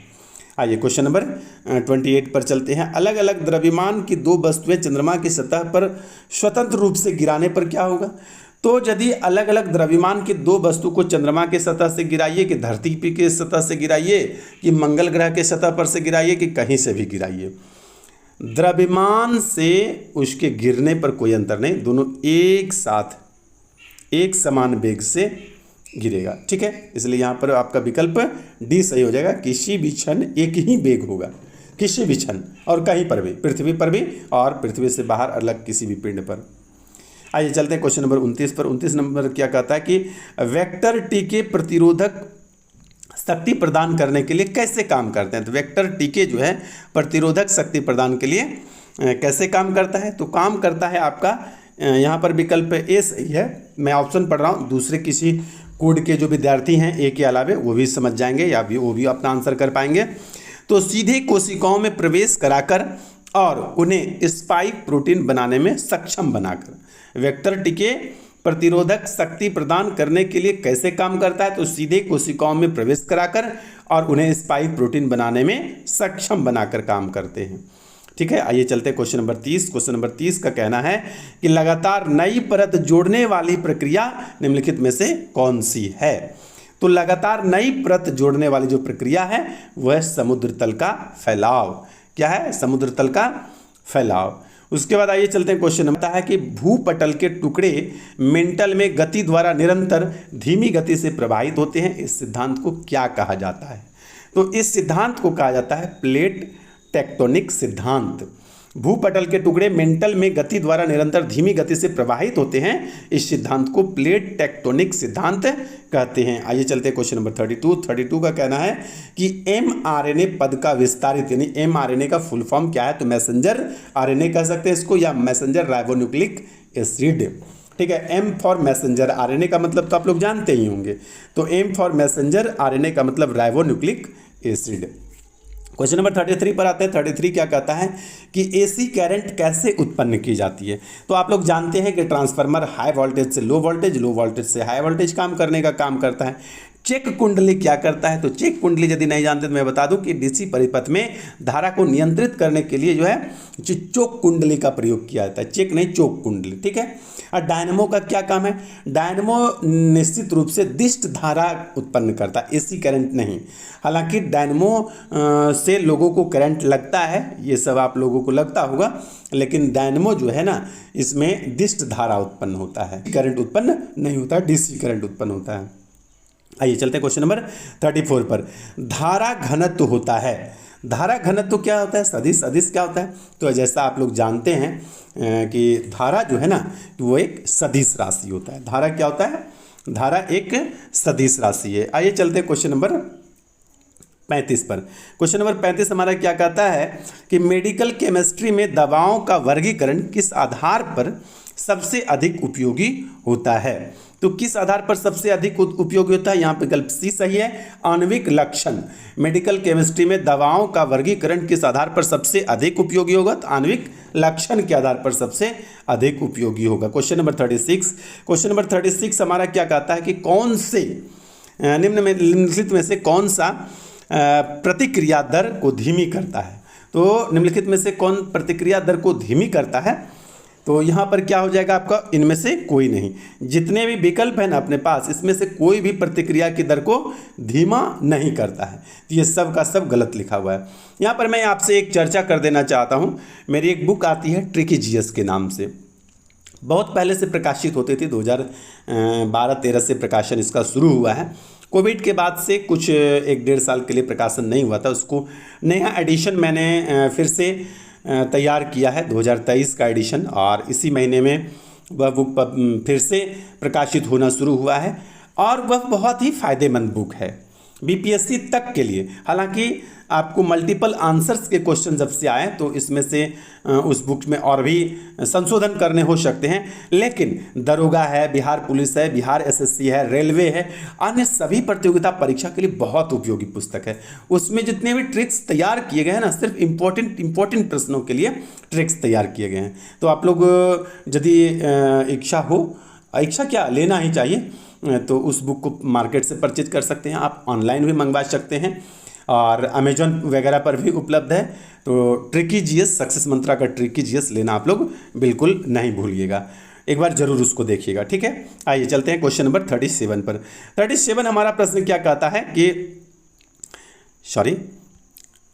आइए क्वेश्चन नंबर 28 पर चलते हैं। अलग अलग द्रव्यमान की 2 वस्तुएं चंद्रमा की सतह पर स्वतंत्र रूप से गिराने पर क्या होगा। तो यदि अलग अलग द्रव्यमान की 2 वस्तु को चंद्रमा के सतह से गिराइए, कि धरती की सतह से गिराइए, कि मंगल ग्रह के सतह पर से गिराइए, कि कहीं से भी गिराइए, द्रव्यमान से उसके गिरने पर कोई अंतर नहीं, दोनों एक साथ एक समान वेग से गिरेगा। ठीक है, इसलिए यहाँ पर आपका विकल्प डी सही हो जाएगा। किसी भी क्षण एक ही वेग होगा, किसी भी क्षण और कहीं पर भी, पृथ्वी पर भी और पृथ्वी से बाहर अलग किसी भी पिंड पर। आइए चलते हैं क्वेश्चन नंबर 29 पर। 29 नंबर क्या कहता है कि वेक्टर टीके प्रतिरोधक शक्ति प्रदान करने के लिए कैसे काम करते हैं। तो वेक्टर टीके जो है प्रतिरोधक शक्ति प्रदान के लिए कैसे काम करता है। तो काम करता है आपका यहाँ पर विकल्प ए सही है। मैं ऑप्शन पढ़ रहा हूँ, दूसरे किसी कोड के जो विद्यार्थी हैं ए के अलावे वो भी समझ जाएंगे या भी वो भी अपना आंसर कर पाएंगे। तो सीधे कोशिकाओं में प्रवेश कराकर और उन्हें स्पाइक प्रोटीन बनाने में सक्षम बनाकर वेक्टर टीके प्रतिरोधक शक्ति प्रदान करने के लिए कैसे काम करता है। तो सीधे कोशिकाओं में प्रवेश कराकर और उन्हें स्पाइक प्रोटीन बनाने में सक्षम बनाकर काम करते हैं। ठीक है, आइए चलते हैं क्वेश्चन नंबर 30। क्वेश्चन नंबर 30 का कहना है कि लगातार नई परत जोड़ने वाली प्रक्रिया निम्नलिखित में से कौन सी है। तो लगातार नई परत जोड़ने वाली जो प्रक्रिया है वह समुद्र तल का फैलाव। क्या है? समुद्र तल का फैलाव। उसके बाद आइए चलते हैं क्वेश्चन नंबर है कि भूपटल के टुकड़े मेंटल में गति द्वारा निरंतर धीमी गति से प्रवाहित होते हैं। इस सिद्धांत को क्या कहा जाता है। तो इस सिद्धांत को कहा जाता है प्लेट टेक्टोनिक सिद्धांत। भूपटल के टुकड़े मेंटल में गति द्वारा निरंतर धीमी गति से प्रवाहित होते हैं। इस सिद्धांत को प्लेट टेक्टोनिक सिद्धांत कहते हैं। आइए चलते हैं क्वेश्चन नंबर 32 का कहना है कि mRNA पद का विस्तारित यानी mRNA का फुल फॉर्म क्या है। तो मैसेंजर RNA कह सकते हैं इसको या मैसेंजर राइबोन्यूक्लिक एसिड। ठीक है, M फॉर मैसेंजर RNA का मतलब तो आप लोग जानते ही होंगे। तो M फॉर मैसेंजर RNA का मतलब राइबोन्यूक्लिक एसिड। क्वेश्चन नंबर 33 पर आते हैं। 33 क्या कहता है कि एसी करंट कैसे उत्पन्न की जाती है। तो आप लोग जानते हैं कि ट्रांसफार्मर हाई वोल्टेज से लो वोल्टेज से हाई वोल्टेज काम करने का काम करता है। चेक कुंडली क्या करता है। तो चेक कुंडली यदि नहीं जानते तो मैं बता दूं कि डीसी परिपथ में धारा को नियंत्रित करने के लिए जो है चोक कुंडली का प्रयोग किया जाता है। चेक नहीं, चोक कुंडली। ठीक है, और डायनमो का क्या काम है। डायनमो निश्चित रूप से दिष्ट धारा उत्पन्न करता है, एसी करंट नहीं। हालांकि डायनमो से लोगों को करंट लगता है, ये सब आप लोगों को लगता होगा, लेकिन डायनमो जो है ना इसमें दिष्ट धारा उत्पन्न होता है, करंट उत्पन्न नहीं होता, डीसी करंट उत्पन्न होता है। आइए चलते हैं क्वेश्चन नंबर 34 पर। धारा घनत्व होता है। धारा घनत्व क्या होता है। सदिश क्या होता है। तो जैसा आप लोग जानते हैं कि धारा जो है ना वो एक सदिश राशि होता है। धारा क्या होता है। धारा एक सदिश राशि है। आइए चलते हैं क्वेश्चन नंबर 35 पर। क्वेश्चन नंबर 35 हमारा क्या कहता है कि मेडिकल केमिस्ट्री में दवाओं का वर्गीकरण किस आधार पर सबसे अधिक उपयोगी होता है। तो किस आधार पर सबसे अधिक उपयोगी होता है। यहाँ पे विकल्प सी सही है, आणविक लक्षण। मेडिकल केमिस्ट्री में दवाओं का वर्गीकरण किस आधार पर सबसे अधिक उपयोगी होगा। तो आणविक लक्षण के आधार पर सबसे अधिक उपयोगी होगा। क्वेश्चन नंबर 36 हमारा क्या कहता है कि कौन से निम्नलिखित में से कौन सा प्रतिक्रिया दर को धीमी करता है। तो निम्नलिखित में से कौन प्रतिक्रिया दर को धीमी करता है। तो यहाँ पर क्या हो जाएगा आपका, इनमें से कोई नहीं। जितने भी विकल्प हैं ना अपने पास, इसमें से कोई भी प्रतिक्रिया की दर को धीमा नहीं करता है। तो ये सब का सब गलत लिखा हुआ है। यहाँ पर मैं आपसे एक चर्चा कर देना चाहता हूँ। मेरी एक बुक आती है ट्रिकी जीएस के नाम से, बहुत पहले से प्रकाशित होती थी। 2012-13 से प्रकाशन इसका शुरू हुआ है। कोविड के बाद से कुछ 1-1.5 साल के लिए प्रकाशन नहीं हुआ था। उसको नया एडिशन मैंने फिर से तैयार किया है, 2023 का एडिशन, और इसी महीने में वह बुक फिर से प्रकाशित होना शुरू हुआ है। और वह बहुत ही फ़ायदेमंद बुक है बीपीएससी तक के लिए। हालांकि आपको मल्टीपल आंसर्स के क्वेश्चन जब से आए तो इसमें से उस बुक में और भी संशोधन करने हो सकते हैं, लेकिन दरोगा है, बिहार पुलिस है, बिहार एसएससी है, रेलवे है, अन्य सभी प्रतियोगिता परीक्षा के लिए बहुत उपयोगी पुस्तक है। उसमें जितने भी ट्रिक्स तैयार किए गए हैं ना, सिर्फ इम्पोर्टेंट प्रश्नों के लिए ट्रिक्स तैयार किए गए हैं। तो आप लोग यदि इच्छा क्या लेना ही चाहिए तो उस बुक को मार्केट से परचेज कर सकते हैं। आप ऑनलाइन भी मंगवा सकते हैं और अमेजॉन वगैरह पर भी उपलब्ध है। तो ट्रिकी जीएस, सक्सेस मंत्रा का ट्रिकी जीएस लेना आप लोग बिल्कुल नहीं भूलिएगा, एक बार जरूर उसको देखिएगा। ठीक है, आइए चलते हैं क्वेश्चन नंबर 37 पर। 37 हमारा प्रश्न क्या कहता है कि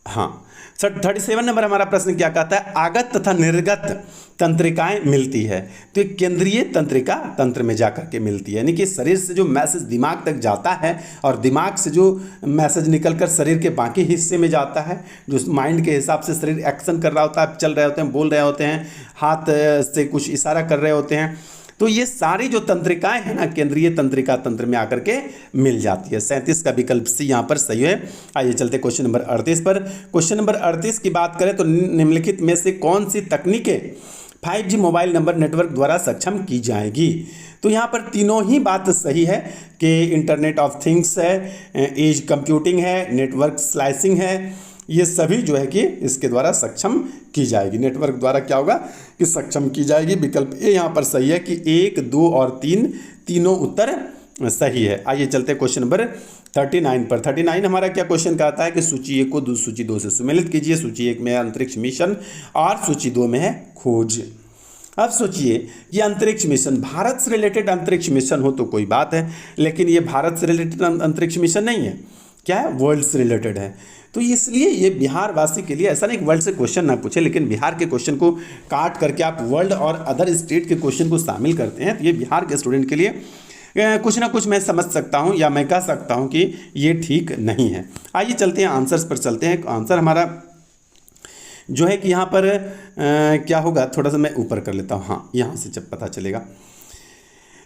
हाँ सर 37 नंबर हमारा प्रश्न क्या कहता है, आगत तथा निर्गत तंत्रिकाएं मिलती है। तो एक केंद्रीय तंत्रिका तंत्र में जाकर के मिलती है, यानी कि शरीर से जो मैसेज दिमाग तक जाता है और दिमाग से जो मैसेज निकलकर शरीर के बाकी हिस्से में जाता है, जो माइंड के हिसाब से शरीर एक्शन कर रहा होता है, चल रहे होते हैं, बोल रहे होते हैं, हाथ से कुछ इशारा कर रहे होते हैं, तो ये सारी जो तंत्रिकाएं हैं ना केंद्रीय तंत्रिका तंत्र में आकर के मिल जाती है। 37 का विकल्प सी यहाँ पर सही है। आइए चलते क्वेश्चन नंबर 38 पर। क्वेश्चन नंबर 38 की बात करें तो निम्नलिखित में से कौन सी तकनीकें 5G मोबाइल नंबर नेटवर्क द्वारा सक्षम की जाएगी। तो यहाँ पर तीनों ही बात सही है कि इंटरनेट ऑफ थिंग्स है, एज कंप्यूटिंग है, नेटवर्क स्लाइसिंग है, ये सभी जो है कि इसके द्वारा सक्षम की जाएगी, नेटवर्क द्वारा क्या होगा कि सक्षम की जाएगी। विकल्प ए यहाँ पर सही है कि 1, 2 और 3 तीनों उत्तर सही है। आइए चलते क्वेश्चन नंबर 39 पर। 39 हमारा क्या क्वेश्चन कहता है कि सूची 1 को सूची 2 से सुमेलित कीजिए। सूची 1 में है अंतरिक्ष मिशन और सूची 2 में है खोज। अब सोचिए कि अंतरिक्ष मिशन, भारत से रिलेटेड अंतरिक्ष मिशन हो तो कोई बात है, लेकिन ये भारत से रिलेटेड अंतरिक्ष मिशन नहीं है, क्या है, वर्ल्ड से रिलेटेड है। तो इसलिए ये बिहार वासी के लिए, ऐसा नहीं कि वर्ल्ड से क्वेश्चन ना पूछे, लेकिन बिहार के क्वेश्चन को काट करके आप वर्ल्ड और अदर स्टेट के क्वेश्चन को शामिल करते हैं, तो ये बिहार के स्टूडेंट के लिए कुछ ना कुछ मैं समझ सकता हूँ या मैं कह सकता हूँ कि ये ठीक नहीं है। आइए चलते हैं आंसर्स पर चलते हैं। आंसर हमारा जो है कि यहाँ पर क्या होगा, थोड़ा सा मैं ऊपर कर लेता हूँ, हाँ यहाँ से जब पता चलेगा।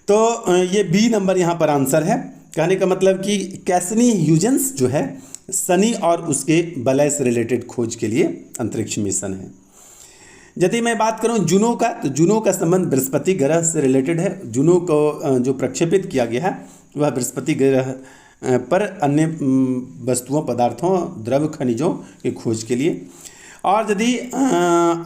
तो ये बी नंबर यहाँ पर आंसर है। कहने का मतलब कि कैसनी ह्यूजेंस जो है शनि और उसके वलय से रिलेटेड खोज के लिए अंतरिक्ष मिशन है। यदि मैं बात करूं जुनो का, तो जुनो का संबंध बृहस्पति ग्रह से रिलेटेड है। जुनो को जो प्रक्षेपित किया गया है वह बृहस्पति ग्रह पर अन्य वस्तुओं, पदार्थों, द्रव, खनिजों की खोज के लिए। और यदि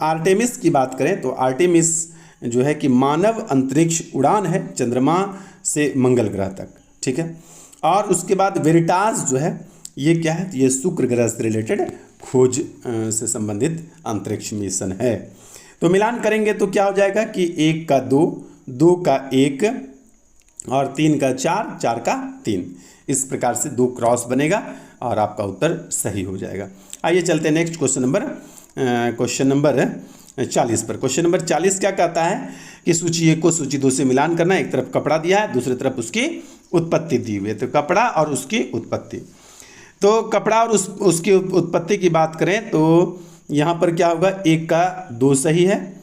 आर्टेमिस की बात करें तो आर्टेमिस जो है कि मानव अंतरिक्ष उड़ान है चंद्रमा से मंगल ग्रह तक, ठीक है। और उसके बाद वेरिटास जो है ये क्या है, ये शुक्र ग्रह से रिलेटेड खोज से संबंधित अंतरिक्ष मिशन है। तो मिलान करेंगे तो क्या हो जाएगा कि 1 का 2, 2 का 1 और 3 का 4, 4 का 3, इस प्रकार से 2 क्रॉस बनेगा और आपका उत्तर सही हो जाएगा। आइए चलते हैं नेक्स्ट क्वेश्चन नंबर 40 पर। क्वेश्चन नंबर 40 क्या कहता है कि सूची 1 को सूची 2 से मिलान करना। एक तरफ कपड़ा दिया है, दूसरी तरफ उसकी उत्पत्ति दी हुई है। तो कपड़ा और उसकी उत्पत्ति, तो कपड़ा और उसकी उत्पत्ति की बात करें तो यहाँ पर क्या होगा, 1 का 2 सही है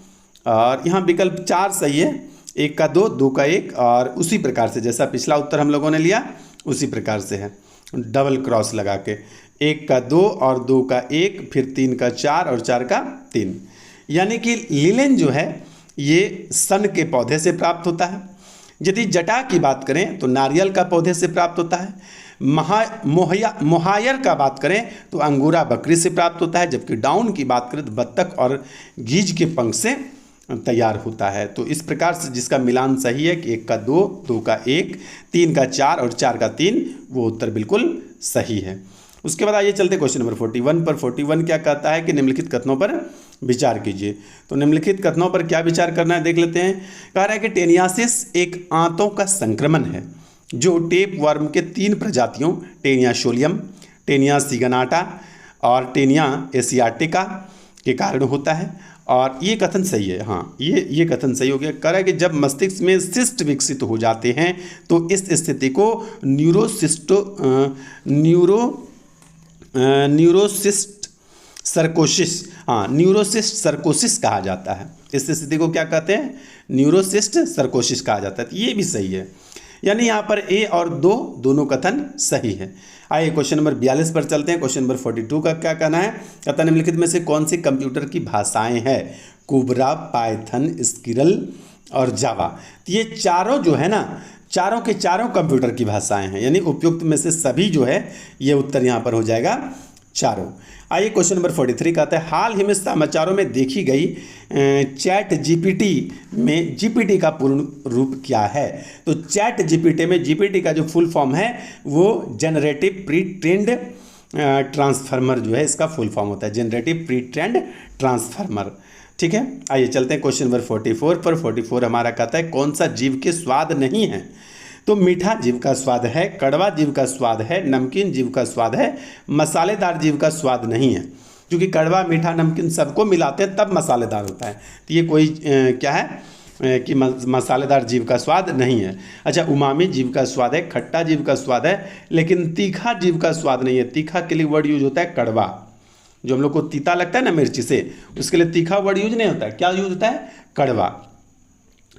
और यहाँ विकल्प 4 सही है। 1 का 2, 2 का 1 और उसी प्रकार से जैसा पिछला उत्तर हम लोगों ने लिया उसी प्रकार से है, डबल क्रॉस लगा के 1 का 2 और 2 का 1, फिर 3 का 4 और 4 का 3। यानी कि लिलेन जो है ये सन के पौधे से प्राप्त होता है। यदि जटा की बात करें तो नारियल का पौधे से प्राप्त होता है। मोहायर का बात करें तो अंगूरा बकरी से प्राप्त होता है। जबकि डाउन की बात करें तो बत्तख और गीज के पंख से तैयार होता है। तो इस प्रकार से जिसका मिलान सही है कि 1 का 2, 2 का 1, 3 का 4 और 4 का 3, वो उत्तर बिल्कुल सही है। उसके बाद आइए चलते क्वेश्चन नंबर 41 पर। 41 क्या कहता है कि निम्नलिखित कथनों पर विचार कीजिए। तो निम्नलिखित कथनों पर क्या विचार करना है देख लेते हैं। कह रहा है कि टेनियासिस एक आंतों का संक्रमण है जो टेप वर्म के 3 प्रजातियों टेनिया सोलियम, टेनिया सिगनाटा और टेनिया एशियाटिका के कारण होता है। और ये कथन सही है, हाँ ये कथन सही हो गया। कह रहा है कि जब मस्तिष्क में सिस्ट विकसित हो जाते हैं तो इस स्थिति को न्यूरोसिस्ट सर्कोसिस कहा जाता है। इस स्थिति को क्या कहते हैं, न्यूरोसिस्ट सर्कोसिस कहा जाता है। तो ये भी सही है, यानी यहाँ पर ए और 2 दोनों कथन सही है। आइए क्वेश्चन नंबर 42 पर चलते हैं। क्वेश्चन नंबर 42 का क्या कहना है, कहता है निम्नलिखित में से कौन सी कंप्यूटर की भाषाएं हैं, कोबरा, पाइथन, स्किरल और जावा। तो ये चारों जो है ना, चारों के चारों कंप्यूटर की भाषाएं हैं, यानी उपयुक्त में से सभी जो है ये उत्तर यहाँ पर हो जाएगा चारों। आइए क्वेश्चन नंबर 43 कहता है हाल ही में समाचारों में देखी गई चैट जीपीटी में जीपीटी का पूर्ण रूप क्या है। तो चैट जीपीटी में जीपीटी का जो फुल फॉर्म है वो जनरेटिव प्री ट्रेंड ट्रांसफार्मर जो है इसका फुल फॉर्म होता है, जनरेटिव प्री ट्रेंड ट्रांसफार्मर। ठीक है, आइए चलते हैं क्वेश्चन नंबर 44 पर। 44 हमारा कहता है कौन सा जीव के स्वाद नहीं है। तो मीठा जीव का स्वाद है, कड़वा जीव का स्वाद है, नमकीन जीव का स्वाद है, मसालेदार जीव का स्वाद नहीं है। क्योंकि कड़वा मीठा नमकीन सबको मिलाते हैं तब मसालेदार होता है, तो ये कोई क्या है कि मसालेदार जीव का स्वाद नहीं है। अच्छा, उमामी जीव का स्वाद है, खट्टा जीव का स्वाद है, लेकिन तीखा जीव का स्वाद नहीं है। तीखा के लिए वर्ड यूज होता है कड़वा। जो हम लोग को तीता लगता है ना मिर्ची से, उसके लिए तीखा वर्ड यूज नहीं होता है, क्या यूज होता है? कड़वा।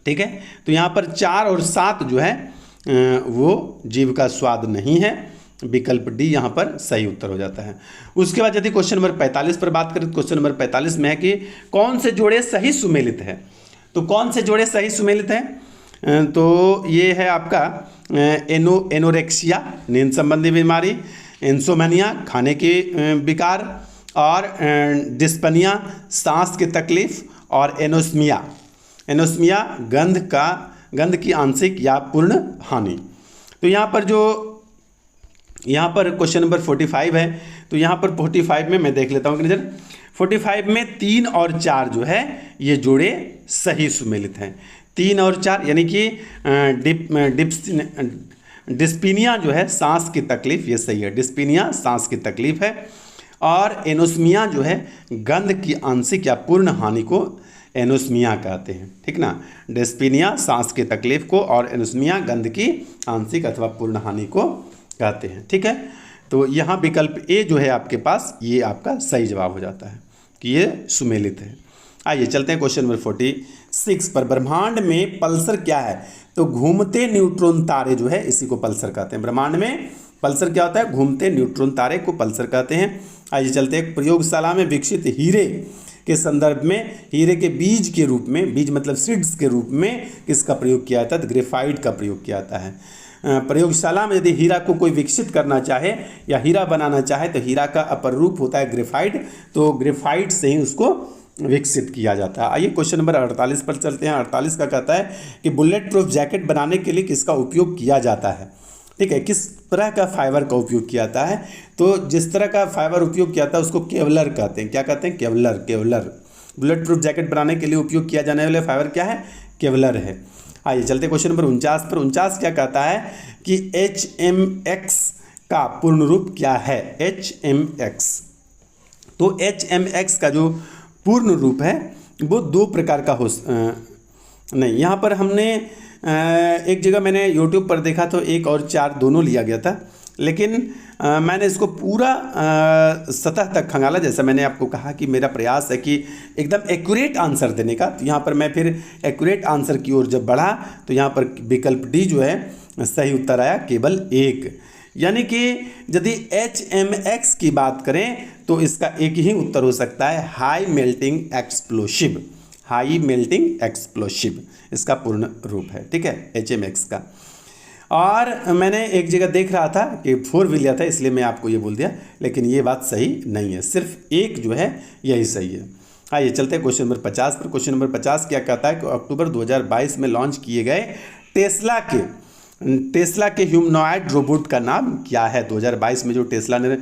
ठीक है, तो यहाँ पर 4 और 7 जो है वो जीव का स्वाद नहीं है। विकल्प डी यहाँ पर सही उत्तर हो जाता है। उसके बाद यदि क्वेश्चन नंबर 45 पर बात करें तो क्वेश्चन नंबर 45 में है कि कौन से जोड़े सही सुमेलित है। तो कौन से जोड़े सही सुमेलित हैं? तो ये है आपका एनोरेक्सिया, नींद संबंधी बीमारी, इंसोमेनिया, खाने के विकार, और डिस्पनिया, सांस की तकलीफ, और एनोस्मिया, एनोस्मिया गंध की आंशिक या पूर्ण हानि। तो यहाँ पर क्वेश्चन नंबर 45 है। तो यहाँ पर 45 में मैं देख लेता हूँ कि नजर 45 में 3 और 4 जो है ये जोड़े सही सुमेलित हैं। 3 और 4 यानी कि डिस्पीनिया जो है सांस की तकलीफ, ये सही है, डिस्पीनिया सांस की तकलीफ है। और एनोस्मिया जो है गंध की आंशिक या पूर्ण हानि को एनोस्मिया कहते हैं। ठीक ना, डिस्पीनिया सांस की तकलीफ को और एनोस्मिया गंध की आंशिक अथवा पूर्ण हानि को कहते हैं। ठीक है, तो यहाँ विकल्प ए जो है आपके पास, ये आपका सही जवाब हो जाता है कि ये सुमेलित है। आइए चलते हैं क्वेश्चन नंबर 46 पर। ब्रह्मांड में पल्सर क्या है? तो घूमते न्यूट्रॉन तारे जो है इसी को पल्सर कहते हैं। ब्रह्मांड में पल्सर क्या होता है? घूमते न्यूट्रॉन तारे को पल्सर कहते हैं। आइए चलते हैं, प्रयोगशाला में विकसित हीरे के संदर्भ में हीरे के बीज के रूप में, बीज मतलब सीड्स के रूप में किसका प्रयोग किया जाता है? ग्रेफाइट का प्रयोग किया जाता है। प्रयोगशाला में यदि हीरा को कोई विकसित करना चाहे या हीरा बनाना चाहे तो हीरा का अपर रूप होता है ग्रेफाइट, तो ग्रेफाइट से ही उसको विकसित किया जाता है। आइए क्वेश्चन नंबर 48 पर चलते हैं। 48 का कहता है कि बुलेट प्रूफ जैकेट बनाने के लिए किसका उपयोग किया जाता है? ठीक है, किस तरह का फाइबर का उपयोग किया जाता है? तो जिस तरह का फाइबर उपयोग किया जाता है उसको केवलर कहते हैं। क्या कहते हैं? केवलर। बुलेट प्रूफ जैकेट बनाने के लिए उपयोग किया जाने वाले फाइबर क्या है? केवलर है। आइए चलते क्वेश्चन नंबर 49 पर। 49 क्या कहता है कि HMX का पूर्ण रूप क्या है? HMX, तो HMX का जो पूर्ण रूप है वो 2 प्रकार का नहीं, यहाँ पर हमने एक जगह मैंने YouTube पर देखा तो 1 और 4 दोनों लिया गया था, लेकिन मैंने इसको पूरा सतह तक खंगाला। जैसा मैंने आपको कहा कि मेरा प्रयास है कि एकदम एक्यूरेट आंसर देने का, तो यहाँ पर मैं फिर एक्यूरेट आंसर की ओर जब बढ़ा तो यहाँ पर विकल्प डी जो है सही उत्तर आया, केवल 1। यानी कि यदि HMX की बात करें तो इसका एक ही उत्तर हो सकता है, high melting explosive. High melting explosive इसका पूर्ण रूप है। ठीक है, HMX का। और मैंने एक जगह देख रहा था कि 4 भी लिया था, इसलिए मैं आपको ये बोल दिया, लेकिन ये बात सही नहीं है, सिर्फ 1 जो है यही सही है। आइए चलते हैं क्वेश्चन नंबर 50 पर। क्वेश्चन नंबर 50 क्या कहता है कि अक्टूबर 2022 में लॉन्च किए गए टेस्ला के ह्यूमनॉइड रोबोट का नाम क्या है? 2022 में जो टेस्ला ने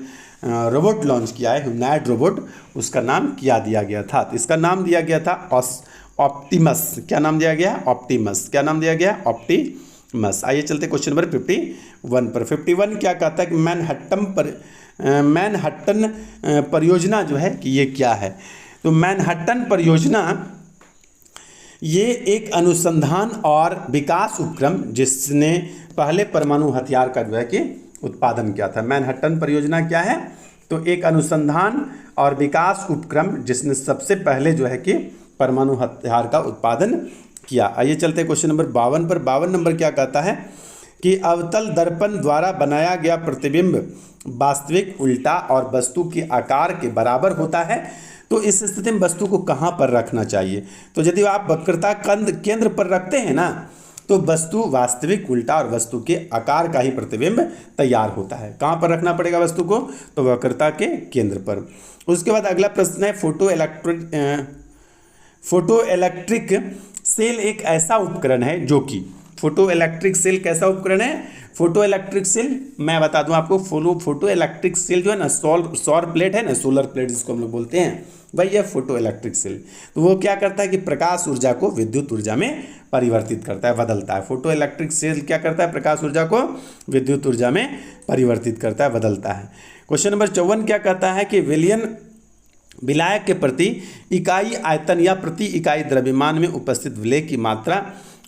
रोबोट लॉन्च किया है, ह्यूमनॉइड रोबोट, उसका नाम क्या दिया गया था? तो इसका नाम दिया गया था ऑप्टिमस। क्या नाम दिया गया? ऑप्टिमस। क्या नाम दिया गया? ऑप्टिमस। आइए चलते क्वेश्चन नंबर 51 पर। 51 क्या कहता है कि मैनहट्टन परियोजना जो है कि ये क्या है? तो मैनहट्टन परियोजना ये एक अनुसंधान और विकास उपक्रम जिसने पहले परमाणु हथियार का जो है कि उत्पादन किया था। मैनहट्टन परियोजना क्या है? तो एक अनुसंधान और विकास उपक्रम जिसने सबसे पहले जो है कि परमाणु हथियार का उत्पादन किया। आइए चलते क्वेश्चन नंबर 52 पर। 52 नंबर क्या कहता है कि अवतल दर्पण द्वारा बनाया गया प्रतिबिंब वास्तविक, उल्टा और वस्तु के आकार के बराबर होता है, तो इस स्थिति में वस्तु को कहाँ पर रखना चाहिए? तो यदि आप वक्रता केंद्र पर रखते हैं ना, तो वस्तु वास्तविक, उल्टा और वस्तु के आकार का ही प्रतिबिंब तैयार होता है। कहाँ पर रखना पड़ेगा वस्तु को? तो वक्रता के केंद्र पर। उसके बाद अगला प्रश्न है, फोटो इलेक्ट्रिक सेल एक ऐसा उपकरण है जो कि, फोटो इलेक्ट्रिक सेल कैसा उपकरण है? फोटो इलेक्ट्रिक सेल मैं बता दूं आपको, फोटो इलेक्ट्रिक सेल जो है ना, सौर प्लेट है ना, सोलर प्लेट जिसको हम लोग बोलते हैं, वही है फोटो इलेक्ट्रिक सेल। तो वो क्या करता है कि प्रकाश ऊर्जा को विद्युत ऊर्जा में परिवर्तित करता है, बदलता है। फोटो इलेक्ट्रिक सेल क्या करता है, प्रकाश ऊर्जा को विद्युत ऊर्जा में परिवर्तित करता है, बदलता है। क्वेश्चन नंबर 54 क्या कहता है कि विलायक के प्रति इकाई आयतन या प्रति इकाई द्रव्यमान में उपस्थित विलेय की मात्रा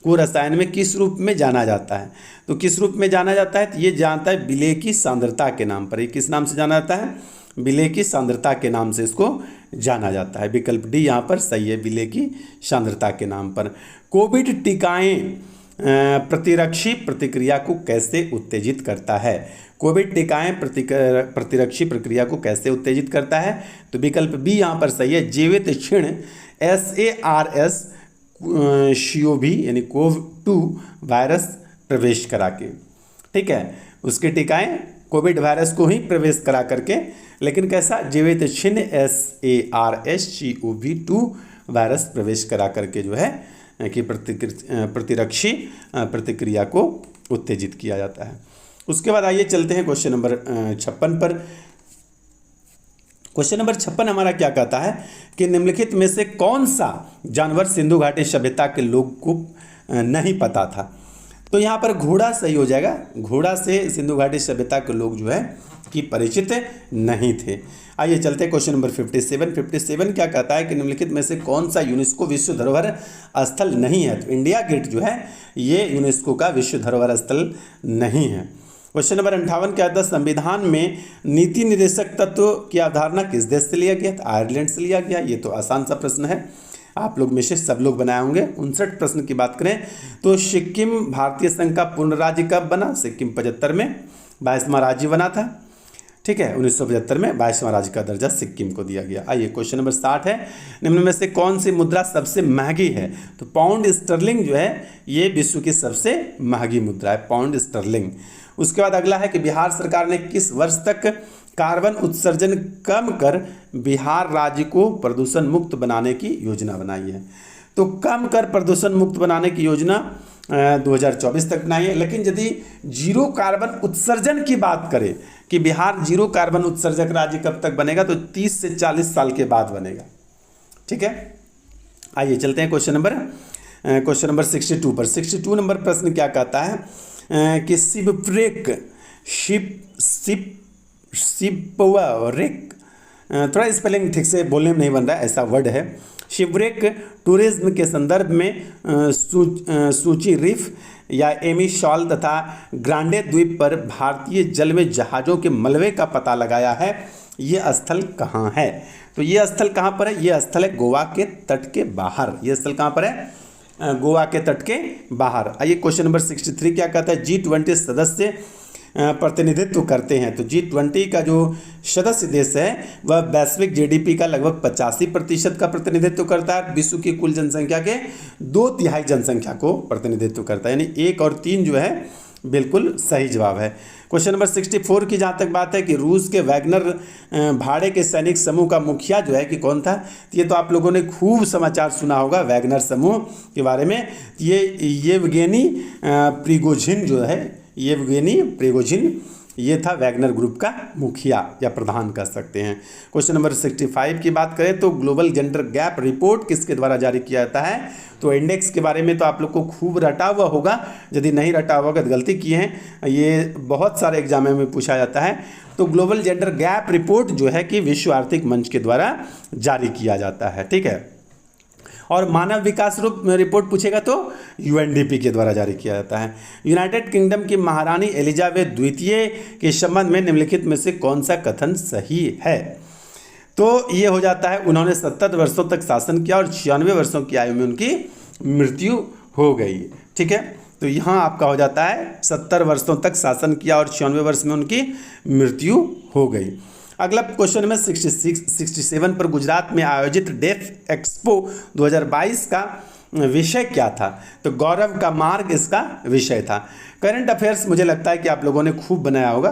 को रसायन में किस रूप में जाना जाता है। तो किस रूप में जाना जाता है, तो ये जानता है विलेय की सांद्रता के नाम पर। ये किस नाम से जाना जाता है, विलेय की सांद्रता के नाम से इसको जाना जाता है। विकल्प डी यहाँ पर सही है, विलेय की सांद्रता के नाम पर। कोविड टीकाएं प्रतिरक्षी प्रतिक्रिया को कैसे उत्तेजित करता है। कोविड टीकाएं प्रतिरक्षी प्रक्रिया को कैसे उत्तेजित करता है, तो विकल्प बी यहाँ पर सही है, जीवित क्षीण SARS CoV यानी CoV-2 वायरस प्रवेश करा के। ठीक है, उसके टीकाएं कोविड वायरस को ही प्रवेश करा करके, लेकिन कैसा, जीवित क्षीण SARS CoV-2 वायरस प्रवेश करा करके जो है कि प्रतिरक्षी प्रतिक्रिया को उत्तेजित किया जाता है। उसके बाद आइए चलते हैं क्वेश्चन नंबर 56 पर। क्वेश्चन नंबर 56 हमारा क्या कहता है कि निम्नलिखित में से कौन सा जानवर सिंधु घाटी सभ्यता के लोग को नहीं पता था। तो यहाँ पर घोड़ा सही हो जाएगा, घोड़ा से सिंधु घाटी सभ्यता के लोग जो है कि परिचित नहीं थे। आइए चलते हैं क्वेश्चन नंबर 57 क्या कहता है कि निम्नलिखित में से कौन सा यूनेस्को विश्व धरोहर स्थल नहीं है। तो इंडिया गेट जो है ये यूनेस्को का विश्व धरोहर स्थल नहीं है। क्वेश्चन नंबर 58 क्या था, संविधान में नीति निर्देशक तत्व की अवधारणा किस देश से लिया गया। तो आयरलैंड से लिया गया। ये तो आसान सा प्रश्न है, आप लोग में से सब लोग बनाए होंगे। 59 प्रश्न की बात करें तो सिक्किम भारतीय संघ का पूर्ण राज्य कब बना। सिक्किम 75 में 22वां राज्य बना था। ठीक है, 1975 में 22वां राज्य का दर्जा सिक्किम को दिया गया। आइए क्वेश्चन नंबर 60 है, निम्न में से कौन सी मुद्रा सबसे महंगी है। तो पाउंड स्टर्लिंग जो है ये विश्व की सबसे महंगी मुद्रा है, पाउंड स्टर्लिंग। उसके बाद अगला है कि बिहार सरकार ने किस वर्ष तक कार्बन उत्सर्जन कम कर बिहार राज्य को प्रदूषण मुक्त बनाने की योजना बनाई है। तो कम कर प्रदूषण मुक्त बनाने की योजना 2024 तक बनाई है। लेकिन यदि जीरो कार्बन उत्सर्जन की बात करें कि बिहार जीरो कार्बन उत्सर्जक राज्य कब तक बनेगा, तो 30 से 40 साल के बाद बनेगा। ठीक है, आइए चलते हैं क्वेश्चन नंबर 62 पर। 62 नंबर प्रश्न क्या कहता है कि शिवरेक, थोड़ा स्पेलिंग ठीक से बोलने में नहीं बन रहा है, ऐसा वर्ड है। शिवरेक टूरिज्म के संदर्भ में सूची रिफ या एमी शॉल तथा ग्रांडे द्वीप पर भारतीय जल में जहाज़ों के मलबे का पता लगाया है। ये स्थल कहाँ है। तो ये स्थल कहाँ पर है, ये स्थल है गोवा के तट के बाहर। ये स्थल कहाँ पर है, गोवा के तट के बाहर। आइए क्वेश्चन नंबर 63 क्या कहता है, G20 सदस्य प्रतिनिधित्व करते हैं। तो G20 का जो सदस्य देश है वह वैश्विक GDP का लगभग 85% का प्रतिनिधित्व करता है। विश्व की कुल जनसंख्या के 2/3 जनसंख्या को प्रतिनिधित्व करता है, यानी 1 और 3 जो है बिल्कुल सही जवाब है। क्वेश्चन नंबर 64 की जहाँ तक बात है कि रूस के वैगनर भाड़े के सैनिक समूह का मुखिया जो है कि कौन था। ये तो आप लोगों ने खूब समाचार सुना होगा वैगनर समूह के बारे में। ये येवगेनी प्रिगोजिन जो है, येवगेनी प्रिगोजिन ये था वैगनर ग्रुप का मुखिया या प्रधान कह सकते हैं। क्वेश्चन नंबर 65 की बात करें तो ग्लोबल जेंडर गैप रिपोर्ट किसके द्वारा जारी किया जाता है। तो इंडेक्स के बारे में तो आप लोग को खूब रटा हुआ होगा, यदि नहीं रटा हुआ तो गलती की है, ये बहुत सारे एग्जाम में पूछा जाता है। तो ग्लोबल जेंडर गैप रिपोर्ट जो है कि विश्व आर्थिक मंच के द्वारा जारी किया जाता है। ठीक है, और मानव विकास रिपोर्ट पूछेगा तो UNDP के द्वारा जारी किया जाता है। यूनाइटेड किंगडम की महारानी एलिजाबेथ द्वितीय के संबंध में निम्नलिखित में से कौन सा कथन सही है। तो ये हो जाता है, उन्होंने 70 वर्षों तक शासन किया और 96 वर्षों की आयु में उनकी मृत्यु हो गई। ठीक है, तो यहाँ आपका हो जाता है 70 वर्षों तक शासन किया और 96 वर्ष में उनकी मृत्यु हो गई। अगला क्वेश्चन में 67 पर गुजरात में आयोजित डेफ एक्सपो 2022 का विषय क्या था। तो गौरव का मार्ग इसका विषय था। करंट अफेयर्स मुझे लगता है कि आप लोगों ने खूब बनाया होगा,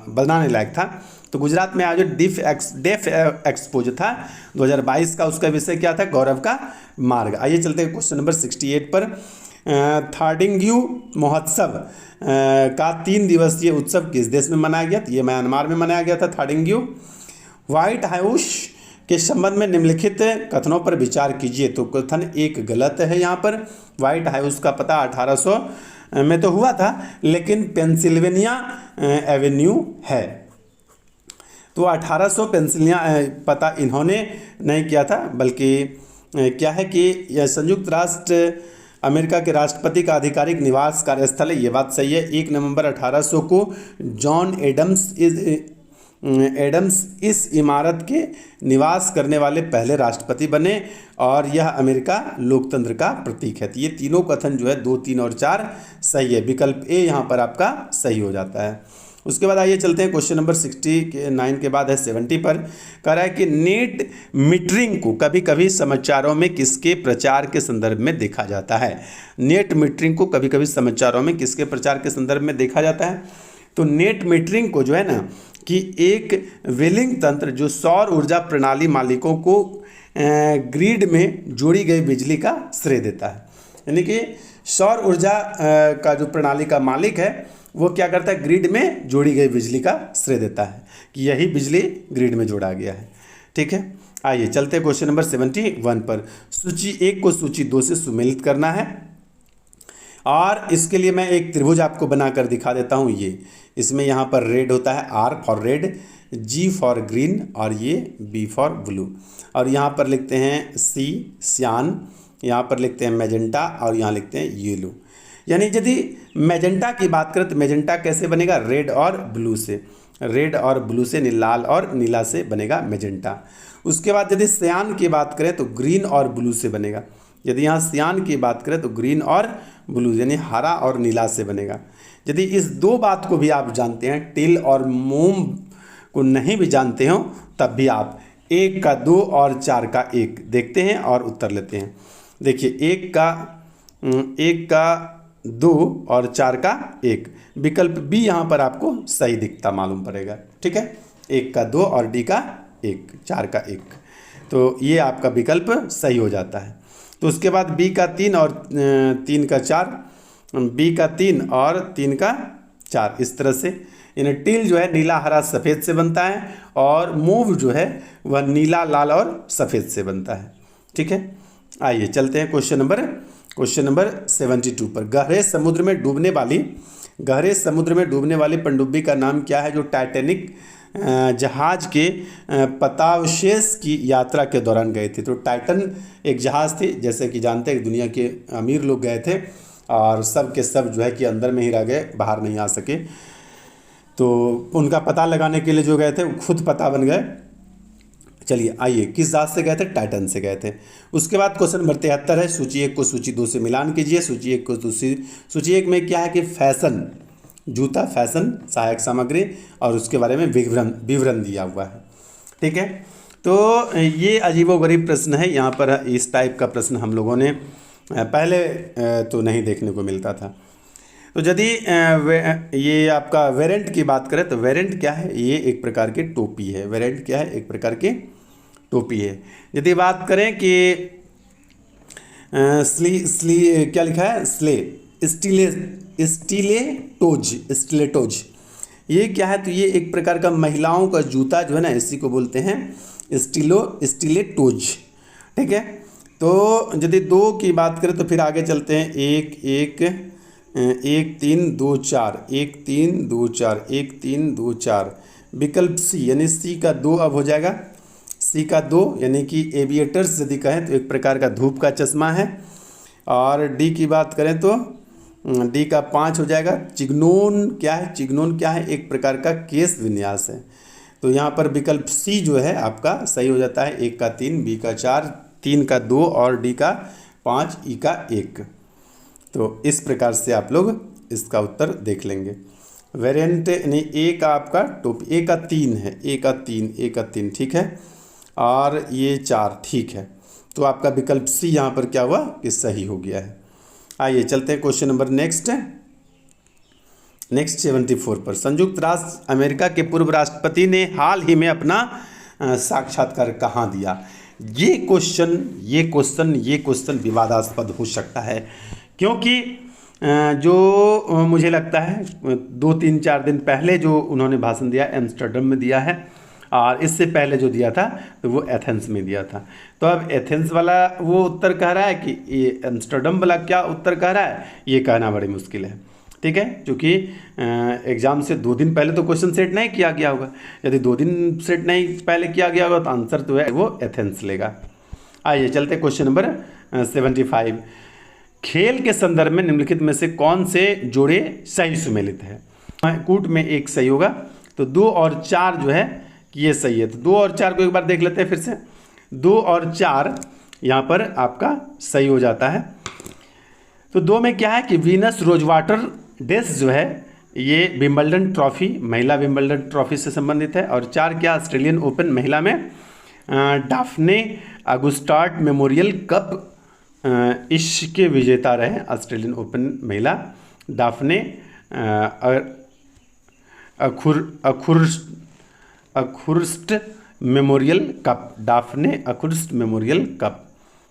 बनाने लायक था। तो गुजरात में आयोजित डेफ एक्सपो जो था 2022 का, उसका विषय क्या था, गौरव का मार्ग। आइए चलते हैं क्वेश्चन नंबर 68 पर। थार्डिंग्यू महोत्सव का 3 दिवसीय उत्सव किस देश में मनाया गया। तो ये म्यांमार में मनाया गया था थार्डिंग्यू। व्हाइट हाउस के संबंध में निम्नलिखित कथनों पर विचार कीजिए। तो कथन एक गलत है यहाँ पर। व्हाइट हाउस का पता 1800 में तो हुआ था, लेकिन पेंसिल्वेनिया एवेन्यू है। तो 1800 पेंसिल्वेनिया पता इन्होंने नहीं किया था, बल्कि क्या है कि यह संयुक्त राष्ट्र अमेरिका के राष्ट्रपति का आधिकारिक निवास कार्यस्थल है। ये बात सही है। 1 नवंबर 1800 को जॉन एडम्स इस इमारत के निवास करने वाले पहले राष्ट्रपति बने और यह अमेरिका लोकतंत्र का प्रतीक है। तो ये तीनों कथन जो है 2, 3 और 4 सही है। विकल्प ए यहाँ पर आपका सही हो जाता है। उसके बाद आइए चलते हैं क्वेश्चन नंबर 69 के बाद है 70 पर। कह रहा है कि नेट मीटरिंग को कभी कभी समाचारों में किसके प्रचार के संदर्भ में देखा जाता है। नेट मीटरिंग को कभी कभी समाचारों में किसके प्रचार के संदर्भ में देखा जाता है। तो नेट मीटरिंग को जो है ना कि एक वेलिंग तंत्र जो सौर ऊर्जा प्रणाली मालिकों को ग्रिड में जोड़ी गई बिजली का श्रेय देता है। यानी कि सौर ऊर्जा का जो प्रणाली का मालिक है वो क्या करता है, ग्रिड में जोड़ी गई बिजली का श्रेय देता है कि यही बिजली ग्रिड में जोड़ा गया है। ठीक है, आइए चलते हैं क्वेश्चन नंबर 71 पर। सूची 1 को सूची 2 से सुमेलित करना है और इसके लिए मैं एक त्रिभुज आपको बनाकर दिखा देता हूँ। ये इसमें यहाँ पर रेड होता है, R for red, G for green और ये B फॉर ब्लू। और यहाँ पर लिखते हैं C सियान, यहाँ पर लिखते हैं मैजेंटा और यहाँ लिखते हैं येलो। यानी यदि मैजेंटा की बात करें तो मैजेंटा कैसे बनेगा, रेड और ब्लू से। रेड और ब्लू से लाल और नीला से बनेगा मैजेंटा। उसके बाद यदि सियान की बात करें तो ग्रीन और ब्लू से बनेगा। यदि यहाँ सियान की बात करें तो ग्रीन और ब्लू यानी हरा और नीला से बनेगा। यदि इस दो बात को भी आप जानते हैं, टिल और मोम को नहीं भी जानते हो, तब भी आप 1 का 2 और 4 का 1 देखते हैं और उत्तर लेते हैं। देखिए 1 का 2 और 4 का 1, विकल्प बी यहाँ पर आपको सही दिखता मालूम पड़ेगा। ठीक है, 1 का 2 और डी का 1, 4 का 1, तो ये आपका विकल्प सही हो जाता है। तो उसके बाद बी का 3 और 3 का 4, बी का 3 और 3 का 4, इस तरह से। यानी टिल जो है नीला हरा सफ़ेद से बनता है और मूव जो है वह नीला लाल और सफ़ेद से बनता है। ठीक है, आइए चलते हैं क्वेश्चन नंबर 72 पर। गहरे समुद्र में डूबने वाली पनडुब्बी का नाम क्या है जो टाइटैनिक जहाज के पतावशेष की यात्रा के दौरान गए थे। तो टाइटन एक जहाज़ थी, जैसे कि जानते हैं दुनिया के अमीर लोग गए थे और सब के सब जो है कि अंदर में ही रह गए, बाहर नहीं आ सके। तो उनका पता लगाने के लिए जो गए थे वो खुद पता बन गए। चलिए आइए, किस जहाज से गए थे, टाइटन से गए थे। उसके बाद क्वेश्चन नंबर 73 है। सूची 1 को सूची 2 से मिलान कीजिए। सूची 1 को सूची 1 में क्या है कि फैशन, जूता, फैशन, सहायक सामग्री और उसके बारे में विवरण दिया हुआ है। ठीक है, तो ये अजीबोगरीब प्रश्न है। यहाँ पर इस टाइप का प्रश्न हम लोगों ने पहले तो नहीं देखने को मिलता था। तो यदि ये आपका वेरेंट की बात करें तो वेरेंट क्या है, ये एक प्रकार की टोपी है। वेरेंट क्या है, एक प्रकार की टोपी है। यदि बात करें कि क्या लिखा है, स्टिलेटोज, ये क्या है, तो ये एक प्रकार का महिलाओं का जूता जो है ना, इसी को बोलते हैं स्टिलेटोज। ठीक है, तो यदि 2 की बात करें तो फिर आगे चलते हैं। 1 3 2 4, 1 3 2 4, 1 3 2 4, विकल्प सी यानी सी का 2 अब हो जाएगा। सी का 2 यानी कि एविएटर्स यदि कहें तो एक प्रकार का धूप का चश्मा है। और डी की बात करें तो डी का 5 हो जाएगा। चिग्नोन क्या है, एक प्रकार का केस विन्यास है। तो यहाँ पर विकल्प सी जो है आपका सही हो जाता है। 1 का 3, बी का 4, 3 का 2 और डी का 5, ई का 1। तो इस प्रकार से आप लोग इसका उत्तर देख लेंगे। वेरिएंट यानी ए का आपका टोपी, ए का 3 है, ए का 3 ठीक है, और ये 4 ठीक है। तो आपका विकल्प सी यहाँ पर क्या हुआ कि सही हो गया है। आइए चलते हैं क्वेश्चन नंबर नेक्स्ट 74 पर। संयुक्त राष्ट्र अमेरिका के पूर्व राष्ट्रपति ने हाल ही में अपना साक्षात्कार कहाँ दिया। ये क्वेश्चन विवादास्पद हो सकता है, क्योंकि जो मुझे लगता है 2-3-4 दिन पहले जो उन्होंने भाषण दिया एम्स्टर्डम में दिया है और इससे पहले जो दिया था तो वो एथेंस में दिया था। तो अब एथेंस वाला वो उत्तर कह रहा है कि ये एम्स्टर्डम वाला क्या उत्तर कह रहा है, ये कहना बड़ी मुश्किल है। ठीक है, क्योंकि एग्जाम से 2 दिन पहले तो क्वेश्चन सेट नहीं किया गया होगा। यदि 2 दिन सेट नहीं पहले किया गया होगा तो आंसर जो है वो एथेंस लेगा। आइए चलते क्वेश्चन नंबर 75। खेल के संदर्भ में निम्नलिखित में से कौन से जोड़े सही सुमेलित है। कूट में एक सही होगा, तो 2 और 4 जो है कि ये सही है। तो 2 और 4 को एक बार देख लेते हैं फिर से। 2 और 4 यहाँ पर आपका सही हो जाता है। तो 2 में क्या है कि वीनस रोजवाटर डेस जो है ये विंबलडन ट्रॉफी, महिला विंबलडन ट्रॉफी से संबंधित है। और 4 क्या, ऑस्ट्रेलियन ओपन महिला में डाफने अगुस्टाट मेमोरियल कप इसके विजेता रहे। ऑस्ट्रेलियन ओपन महिला डाफने अखुर्स्ट मेमोरियल कप, डाफने अखुर्स्ट मेमोरियल कप।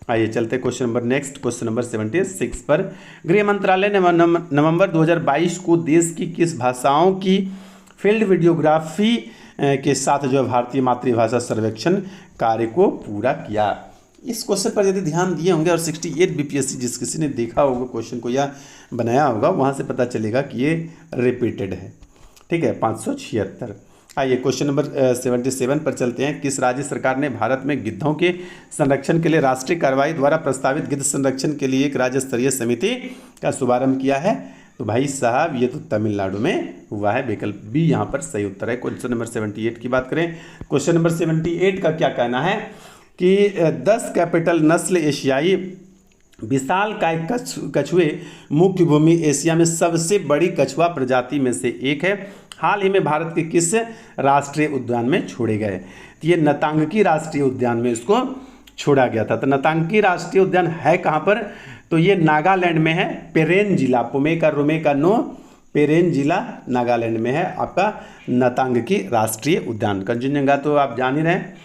आइए चलते question number next, question number 76 पर। गृह मंत्रालय ने नवंबर 2022 को देश की किस भाषाओं की फील्ड वीडियोग्राफी के साथ जो है भारतीय मातृभाषा सर्वेक्षण कार्य को पूरा किया। इस क्वेश्चन पर यदि ध्यान दिए होंगे और 68 बीपीएससी जिस किसी ने देखा होगा क्वेश्चन को या बनाया होगा, वहाँ से पता चलेगा कि ये रिपीटेड है। ठीक है, 576। आइए क्वेश्चन नंबर 77 पर चलते हैं। किस राज्य सरकार ने भारत में गिद्धों के संरक्षण के लिए राष्ट्रीय कार्रवाई द्वारा प्रस्तावित गिद्ध संरक्षण के लिए एक राज्य स्तरीय समिति का शुभारंभ किया है। तो भाई साहब ये तो तमिलनाडु में हुआ है। विकल्प बी यहाँ पर सही उत्तर है। क्वेश्चन नंबर 78 की बात करें। क्वेश्चन नंबर 78 का क्या कहना है कि 10 कैपिटल नस्ल एशियाई विशालकाय कछुए मुख्य भूमि एशिया में सबसे बड़ी कछुआ प्रजाति में से एक है। हाल ही में भारत के किस राष्ट्रीय उद्यान में छोड़े गए। तो ये नतांगकी राष्ट्रीय उद्यान में इसको छोड़ा गया था। तो नतांगकी राष्ट्रीय उद्यान है कहाँ पर, तो ये नागालैंड में है, पेरेन जिला, पुमेका रोमेका नो पेरेन जिला नागालैंड में है आपका नतांगकी राष्ट्रीय उद्यान। कंचनजंगा तो आप जान ही रहे हैं।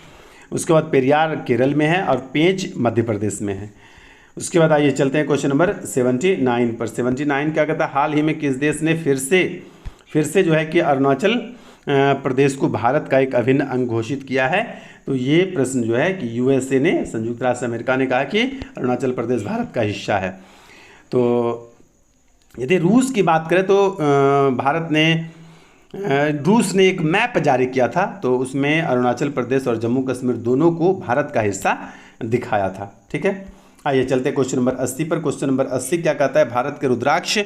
उसके बाद पेरियार केरल में है और पेंच मध्य प्रदेश में है। उसके बाद आइए चलते हैं क्वेश्चन नंबर 79 पर। 79 क्या कहता है, हाल ही में किस देश ने फिर से जो है कि अरुणाचल प्रदेश को भारत का एक अभिन्न अंग घोषित किया है। तो ये प्रश्न जो है कि यूएसए ने, संयुक्त राष्ट्र अमेरिका ने कहा कि अरुणाचल प्रदेश भारत का हिस्सा है। तो यदि रूस की बात करें तो रूस ने एक मैप जारी किया था, तो उसमें अरुणाचल प्रदेश और जम्मू कश्मीर दोनों को भारत का हिस्सा दिखाया था। ठीक है, आइए चलते क्वेश्चन नंबर 80 पर। क्वेश्चन नंबर 80 क्या कहता है, भारत के रुद्राक्ष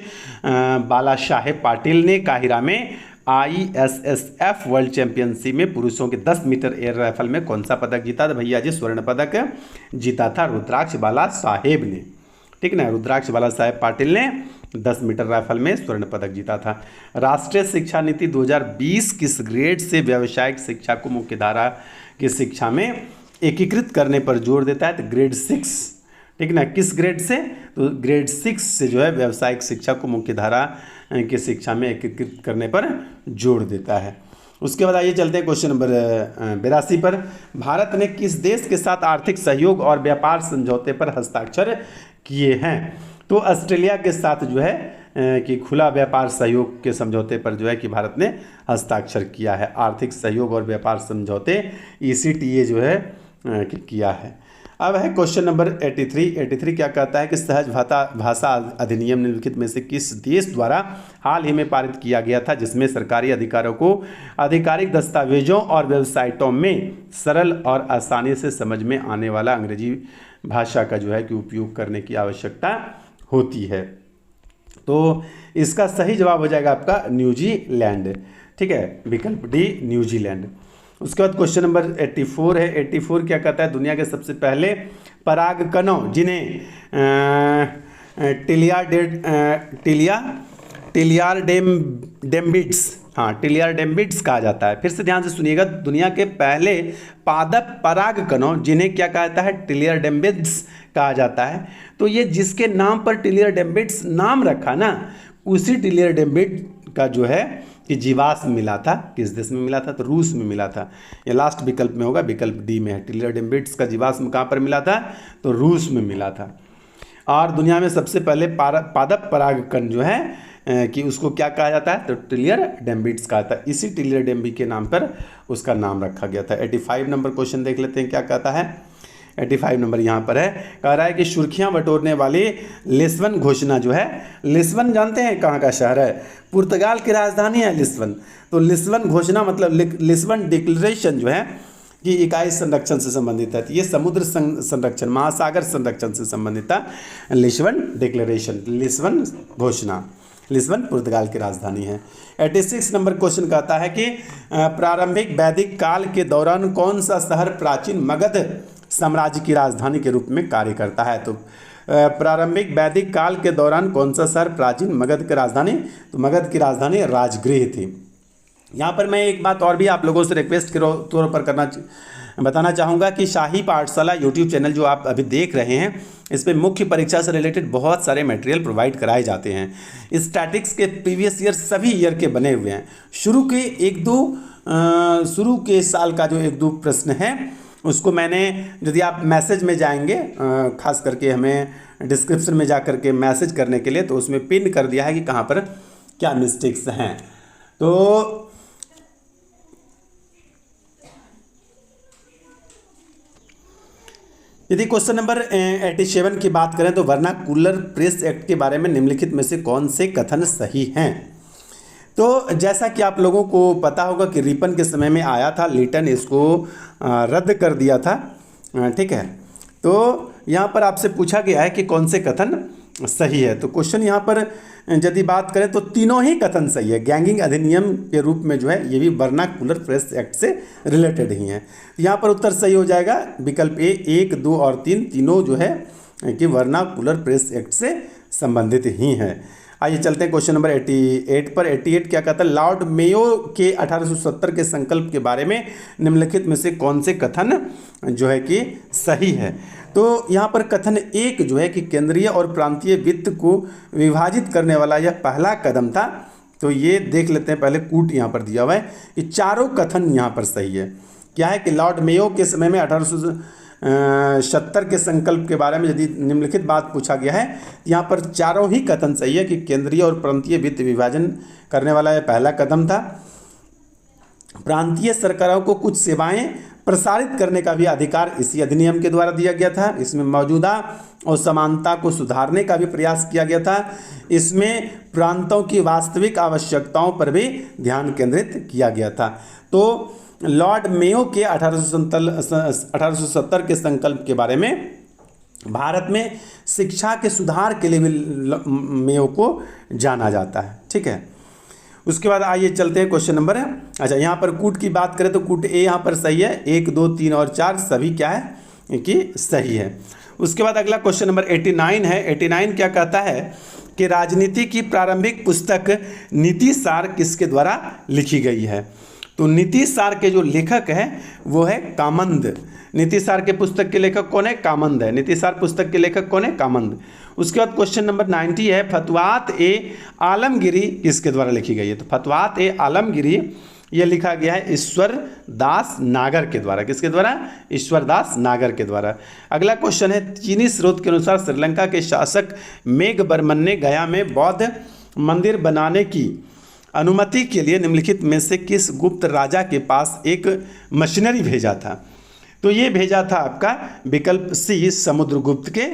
बालासाहेब पाटिल ने काहिरा में ISSF वर्ल्ड चैंपियनशिप में पुरुषों के 10 मीटर एयर राइफल में कौन सा पदक जीता था। भैया जी स्वर्ण पदक जीता था रुद्राक्ष बालासाहेब ने। ठीक ना, रुद्राक्ष बालासाहेब पाटिल ने 10 मीटर राइफल में स्वर्ण पदक जीता था। राष्ट्रीय शिक्षा नीति 2020 किस ग्रेड से व्यावसायिक शिक्षा को मुख्यधारा की शिक्षा में एकीकृत करने पर जोर देता है। तो ग्रेड 6। ठीक ना, किस ग्रेड से, तो ग्रेड 6 से जो है व्यावसायिक शिक्षा को मुख्यधारा की शिक्षा में एकीकृत करने पर जोर देता है। उसके बाद आइए चलते हैं क्वेश्चन नंबर 82 पर। भारत ने किस देश के साथ आर्थिक सहयोग और व्यापार समझौते पर हस्ताक्षर किए हैं। तो ऑस्ट्रेलिया के साथ जो है कि खुला व्यापार सहयोग के समझौते पर जो है कि भारत ने हस्ताक्षर किया है। आर्थिक सहयोग और व्यापार समझौते ECTA जो है कि किया है। अब है क्वेश्चन नंबर 83 क्या कहता है कि सहज भाषा अधिनियम निम्नलिखित में से किस देश द्वारा हाल ही में पारित किया गया था, जिसमें सरकारी अधिकारों को आधिकारिक दस्तावेजों और वेबसाइटों में सरल और आसानी से समझ में आने वाला अंग्रेजी भाषा का जो है कि उपयोग करने की आवश्यकता होती है। तो इसका सही जवाब हो जाएगा आपका न्यूजीलैंड। ठीक है, विकल्प डी न्यूजीलैंड। उसके बाद क्वेश्चन नंबर 84 है। 84 क्या कहता है, दुनिया के सबसे पहले परागकणों जिन्हें टिलियारडेम्बिड्स कहा जाता है। फिर से ध्यान से सुनिएगा, दुनिया के पहले पादप परागकणों जिन्हें क्या कहता है, टिलियारडेम्बिड्स कहा जाता है। तो ये जिसके नाम पर टिलियारडेम्बिड्स नाम रखा ना, उसी टिलियारडेम्बिड का जो है कि जीवाश्म मिला था। किस देश में मिला था, तो रूस में मिला था। ये लास्ट विकल्प में होगा, विकल्प डी में है। टिलियारडेम्बिड्स का जीवाश्म कहाँ पर मिला था, तो रूस में मिला था। और दुनिया में सबसे पहले पादप परागकण जो है कि उसको क्या कहा जाता है, तो टिलियर डैम्बिट्स कहा जाता है। इसी टिलियर डैम्बी के नाम पर उसका नाम रखा गया था। 85 नंबर क्वेश्चन देख लेते हैं क्या कहता है। 85 नंबर यहाँ पर है, कह रहा है कि सुर्खियाँ बटोरने वाली लिस्बन घोषणा जो है, लिस्बन जानते हैं कहाँ का शहर है, पुर्तगाल की राजधानी है लिस्बन। तो लिस्बन घोषणा मतलब लिस्बन डिक्लेरेशन जो है कि इकाई संरक्षण से संबंधित है। तो ये समुद्र संरक्षण, महासागर संरक्षण से संबंधित था लिस्बन डिक्लेरेशन, लिस्बन घोषणा। लिस्बन पुर्तगाल की राजधानी है। 86 नंबर क्वेश्चन कहता है कि प्रारंभिक वैदिक काल के दौरान कौन सा शहर प्राचीन मगध साम्राज्य की राजधानी के रूप में कार्य करता है। तो प्रारंभिक वैदिक काल के दौरान कौन सा शहर प्राचीन मगध की राजधानी, तो मगध की राजधानी राजगृह थी। यहाँ पर मैं एक बात और भी आप लोगों से रिक्वेस्ट के तौर पर बताना चाहूँगा कि शाही पाठशाला यूट्यूब चैनल जो आप अभी देख रहे हैं, इस पर मुख्य परीक्षा से रिलेटेड बहुत सारे मटेरियल प्रोवाइड कराए जाते हैं। स्टैटिक्स के प्रीवियस ईयर सभी ईयर के बने हुए हैं। शुरू के साल का जो 1-2 प्रश्न है उसको मैंने, यदि आप मैसेज में जाएंगे, खास करके हमें डिस्क्रिप्शन में जा करके मैसेज करने के लिए, तो उसमें पिन कर दिया है कि कहाँ पर क्या मिस्टेक्स हैं। तो यदि क्वेश्चन नंबर 87 की बात करें तो वर्नाकुलर प्रेस एक्ट के बारे में निम्नलिखित में से कौन से कथन सही हैं। तो जैसा कि आप लोगों को पता होगा कि रिपन के समय में आया था, लिटन इसको रद्द कर दिया था, ठीक है। तो यहाँ पर आपसे पूछा गया है कि कौन से कथन सही है। तो क्वेश्चन यहाँ पर यदि बात करें तो तीनों ही कथन सही है। गैंगिंग अधिनियम के रूप में जो है ये भी वर्नाकुलर प्रेस एक्ट से रिलेटेड ही हैं। यहाँ पर उत्तर सही हो जाएगा विकल्प ए, 1, 2 और 3 तीनों जो है कि वर्नाकुलर प्रेस एक्ट से संबंधित ही हैं। आइए चलते हैं क्वेश्चन नंबर 88 पर। 88 क्या कहता है, लॉर्ड मेयो के 1870 के संकल्प के बारे में निम्नलिखित में से कौन से कथन जो है कि सही है। तो यहाँ पर कथन 1 जो है कि केंद्रीय और प्रांतीय वित्त को विभाजित करने वाला यह पहला कदम था। तो ये देख लेते हैं, पहले कूट यहाँ पर दिया हुआ है कि चारों कथन यहाँ पर सही है। क्या है कि लॉर्ड मेयो के समय में 1870 के संकल्प के बारे में यदि निम्नलिखित बात पूछा गया है, यहाँ पर चारों ही कथन सही है कि केंद्रीय और प्रांतीय वित्त विभाजन करने वाला यह पहला कदम था। प्रांतीय सरकारों को कुछ सेवाएं प्रसारित करने का भी अधिकार इसी अधिनियम के द्वारा दिया गया था। इसमें मौजूदा असमानता को सुधारने का भी प्रयास किया गया था। इसमें प्रांतों की वास्तविक आवश्यकताओं पर भी ध्यान केंद्रित किया गया था। तो लॉर्ड मेयो के 1870 के संकल्प के बारे में भारत में शिक्षा के सुधार के लिए भी मेयो को जाना जाता है, ठीक है। उसके बाद आइए चलते हैं क्वेश्चन नंबर, अच्छा यहाँ पर कूट की बात करें तो कूट ए यहाँ पर सही है। 1, 2, 3 और 4 सभी क्या है कि सही है। उसके बाद अगला क्वेश्चन नंबर 89 है। 89 क्या कहता है कि राजनीति की प्रारंभिक पुस्तक नीति सार किसके द्वारा लिखी गई है। तो नीति सार के जो लेखक हैं वो है कामंद। नीति सार के पुस्तक के लेखक कौन है, कामंद है। नीति सार पुस्तक के लेखक कौन है, कामंद। उसके बाद क्वेश्चन नंबर 90 है, फतवात ए आलमगिरी किसके द्वारा लिखी गई है। तो फतवात ए आलमगिरी ये लिखा गया है ईश्वर दास नागर के द्वारा। किसके द्वारा, ईश्वर दास नागर के द्वारा। अगला क्वेश्चन है, चीनी स्रोत के अनुसार श्रीलंका के शासक मेघवर्मन ने गया में बौद्ध मंदिर बनाने की अनुमति के लिए निम्नलिखित में से किस गुप्त राजा के पास एक मशीनरी भेजा था। तो ये भेजा था आपका विकल्प सी, समुद्रगुप्त के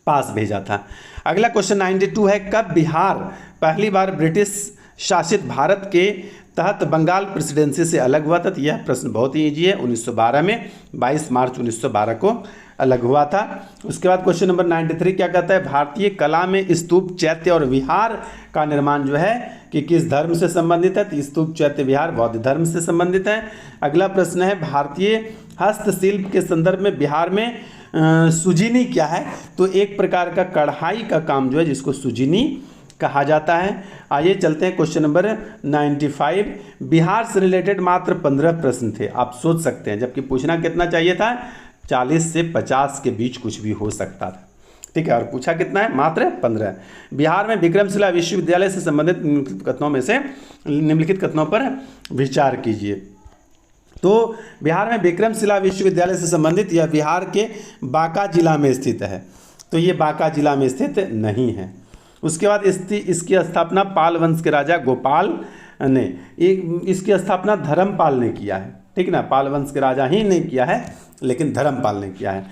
पास भेजा था। अगला क्वेश्चन 92 है, कब बिहार पहली बार ब्रिटिश शासित भारत के तहत बंगाल प्रेसिडेंसी से अलग हुआ था। तो यह प्रश्न बहुत ही ईजी है, 1912 में 22 मार्च 1912 को अलग हुआ था। उसके बाद क्वेश्चन नंबर 93 क्या कहता है, भारतीय कला में स्तूप, चैत्य और विहार का निर्माण जो है कि किस धर्म से संबंधित है। तो स्तूप, चैत्य, विहार बौद्ध धर्म से संबंधित है। अगला प्रश्न है, भारतीय हस्तशिल्प के संदर्भ में बिहार में सुजीनी क्या है। तो एक प्रकार का कढ़ाई का काम जो है जिसको सुजीनी कहा जाता है। आइए चलते हैं क्वेश्चन नंबर 95। बिहार से रिलेटेड मात्र 15 प्रश्न थे, आप सोच सकते हैं, जबकि पूछना कितना चाहिए था, 40 से 50 के बीच कुछ भी हो सकता था, ठीक है। और पूछा कितना है, मात्र 15। बिहार में विक्रमशिला विश्वविद्यालय से संबंधित निम्नलिखित कथनों में से निम्नलिखित कथनों पर विचार कीजिए। तो बिहार में विक्रमशिला विश्वविद्यालय से संबंधित यह बिहार के बांका जिला में स्थित है। तो ये बांका जिला में स्थित नहीं है। उसके बाद इसकी स्थापना पाल वंश के राजा गोपाल ने, इसकी स्थापना धर्मपाल ने किया है, ठीक ना। पाल वंश के राजा ही ने किया है लेकिन धर्मपाल ने किया है।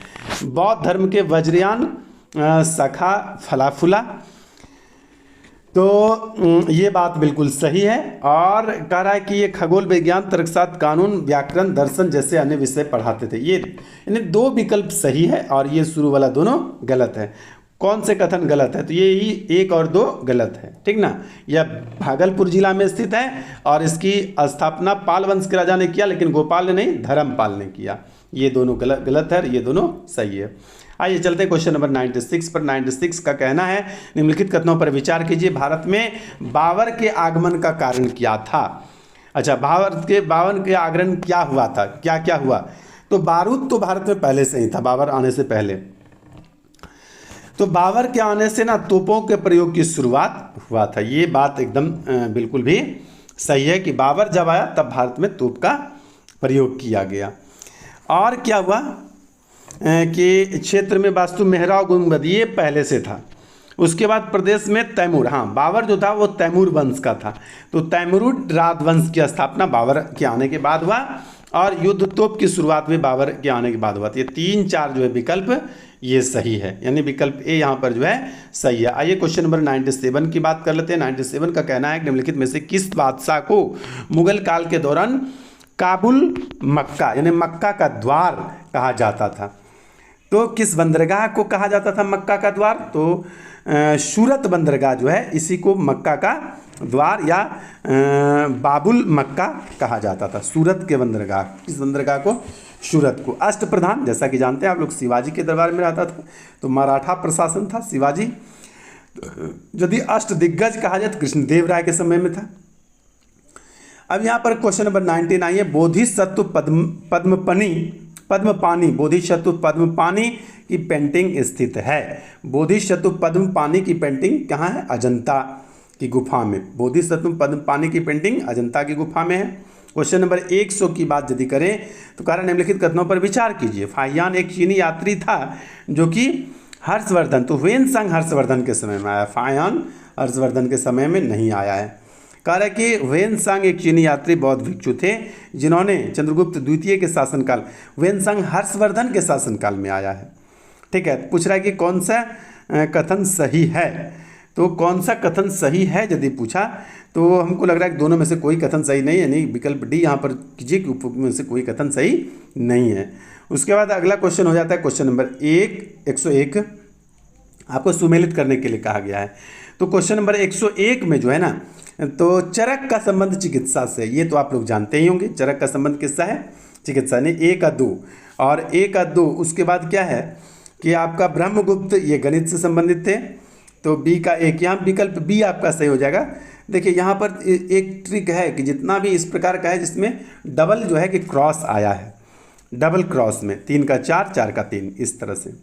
बौद्ध धर्म के वज्रयान सखा फलाफुला, तो ये बात बिल्कुल सही है। और कह रहा है कि ये खगोल विज्ञान, तर्कशास्त्र, कानून, व्याकरण, दर्शन जैसे अन्य विषय पढ़ाते थे। ये यानी 2 विकल्प सही है और ये शुरू वाला दोनों गलत है। कौन से कथन गलत है? तो ये ही 1 और 2 गलत है, ठीक ना। यह भागलपुर जिला में स्थित है और इसकी स्थापना पाल वंश के राजा ने किया लेकिन गोपाल ने नहीं, धर्मपाल ने किया। ये दोनों गलत है, ये दोनों सही है। आइए चलते हैं क्वेश्चन नंबर 96 पर। 96 का कहना है निम्नलिखित कथनों पर विचार कीजिए। भारत में बाबर के आगमन का कारण क्या था? अच्छा, बाबर के आगमन क्या हुआ था, क्या क्या हुआ? तो बारूद तो भारत में पहले से ही था, बाबर आने से पहले। तो बाबर के आने से ना तोपों के प्रयोग की शुरुआत हुआ था। ये बात एकदम बिल्कुल भी सही है कि बाबर जब आया तब भारत में तोप का प्रयोग किया गया। और क्या हुआ कि क्षेत्र में वास्तु मेहराव गुंबद, ये पहले से था। उसके बाद प्रदेश में तैमूर, हाँ बाबर जो था वो तैमूर वंश का था, तो तैमूरिड राजवंश की स्थापना बाबर के आने के बाद हुआ और युद्ध तोप की शुरुआत भी बाबर के आने के बाद हुआ। तो ये 3-4 जो है विकल्प ये सही है, यानी विकल्प ए यहाँ पर जो है सही है। आइए क्वेश्चन नंबर 97 की बात कर लेते हैं। 97 का कहना है निम्नलिखित में से किस बादशाह को मुगल काल के दौरान काबुल मक्का यानी मक्का का द्वार कहा जाता था? तो किस बंदरगाह को कहा जाता था मक्का का द्वार? तो सूरत बंदरगाह जो है इसी को मक्का का द्वार या बाबुल मक्का कहा जाता था। सूरत के बंदरगाह, किस बंदरगाह को? सूरत को। अष्टप्रधान, जैसा कि जानते हैं आप लोग, शिवाजी के दरबार में रहता था, तो मराठा प्रशासन था शिवाजी। यदि अष्ट दिग्गज कहा जाए तो कृष्णदेव राय के समय में था। अब यहाँ पर क्वेश्चन नंबर 99 है, बोधिसत्व पद्मपानी बोधिसत्व पद्मपानी की पेंटिंग स्थित है। बोधिसत्व पद्मपानी की पेंटिंग कहाँ है? अजंता की गुफा में। बोधिसत्व पद्मपानी की पेंटिंग अजंता की गुफा में है। क्वेश्चन नंबर 100 की बात यदि करें तो कारण निम्नलिखित कथनों पर विचार कीजिए। फाहियान एक चीनी यात्री था जो कि हर्षवर्धन, तो ह्वेनसांग हर्षवर्धन के समय में आया, फाहियान हर्षवर्धन के समय में नहीं आया है। कह कि ह्वेनसांग एक चीनी यात्री बौद्ध भिक्षु थे जिन्होंने चंद्रगुप्त द्वितीय के शासनकाल, ह्वेनसांग हर्षवर्धन के शासनकाल में आया है, ठीक है। पूछ रहा है कि कौन सा कथन सही है? तो कौन सा कथन सही है यदि पूछा तो हमको लग रहा है कि दोनों में से कोई कथन सही नहीं है, यानी विकल्प डी यहाँ पर कीजिए कि में से कोई कथन सही नहीं है। उसके बाद अगला क्वेश्चन हो जाता है क्वेश्चन नंबर 101, आपको सुमेलित करने के लिए कहा गया है। तो क्वेश्चन नंबर 101 में जो है ना, तो चरक का संबंध चिकित्सा से, ये तो आप लोग जानते ही होंगे, चरक का संबंध किससा है? चिकित्सा ने। 1 का 2 और 1 का 2। उसके बाद क्या है कि आपका ब्रह्मगुप्त ये गणित से संबंधित थे, तो बी का 1, यहाँ विकल्प बी आपका सही हो जाएगा। देखिए यहाँ पर एक ट्रिक है कि जितना भी इस प्रकार का है जिसमें डबल जो है कि क्रॉस आया है, डबल क्रॉस में 3 का 4, 4 का 3, इस तरह से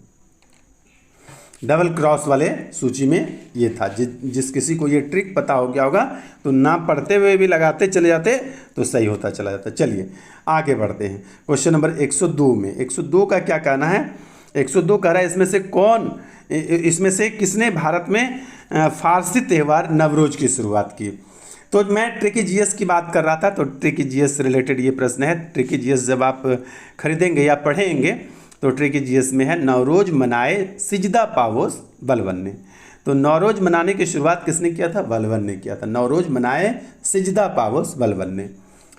डबल क्रॉस वाले सूची में ये था। जिस किसी को ये ट्रिक पता हो गया होगा तो ना पढ़ते हुए भी लगाते चले जाते तो सही होता चला जाता। चलिए आगे बढ़ते हैं। क्वेश्चन नंबर 102 में 102 का क्या कहना है? 102 कह रहा है इसमें से किसने भारत में फारसी त्यौहार नवरोज की शुरुआत की? तो मैं ट्रिकी जीएस की बात कर रहा था, तो ट्रिकी जीएस से रिलेटेड ये प्रश्न है। ट्रिकी जीएस जब आप खरीदेंगे या पढ़ेंगे तो ट्रिकी जीएस में है नवरोज मनाए सिजदा पावोस बलबन ने। तो नवरोज मनाने की शुरुआत किसने किया था? बलबन ने किया था। नवरोज मनाए सिजदा पावोस बलबन ने,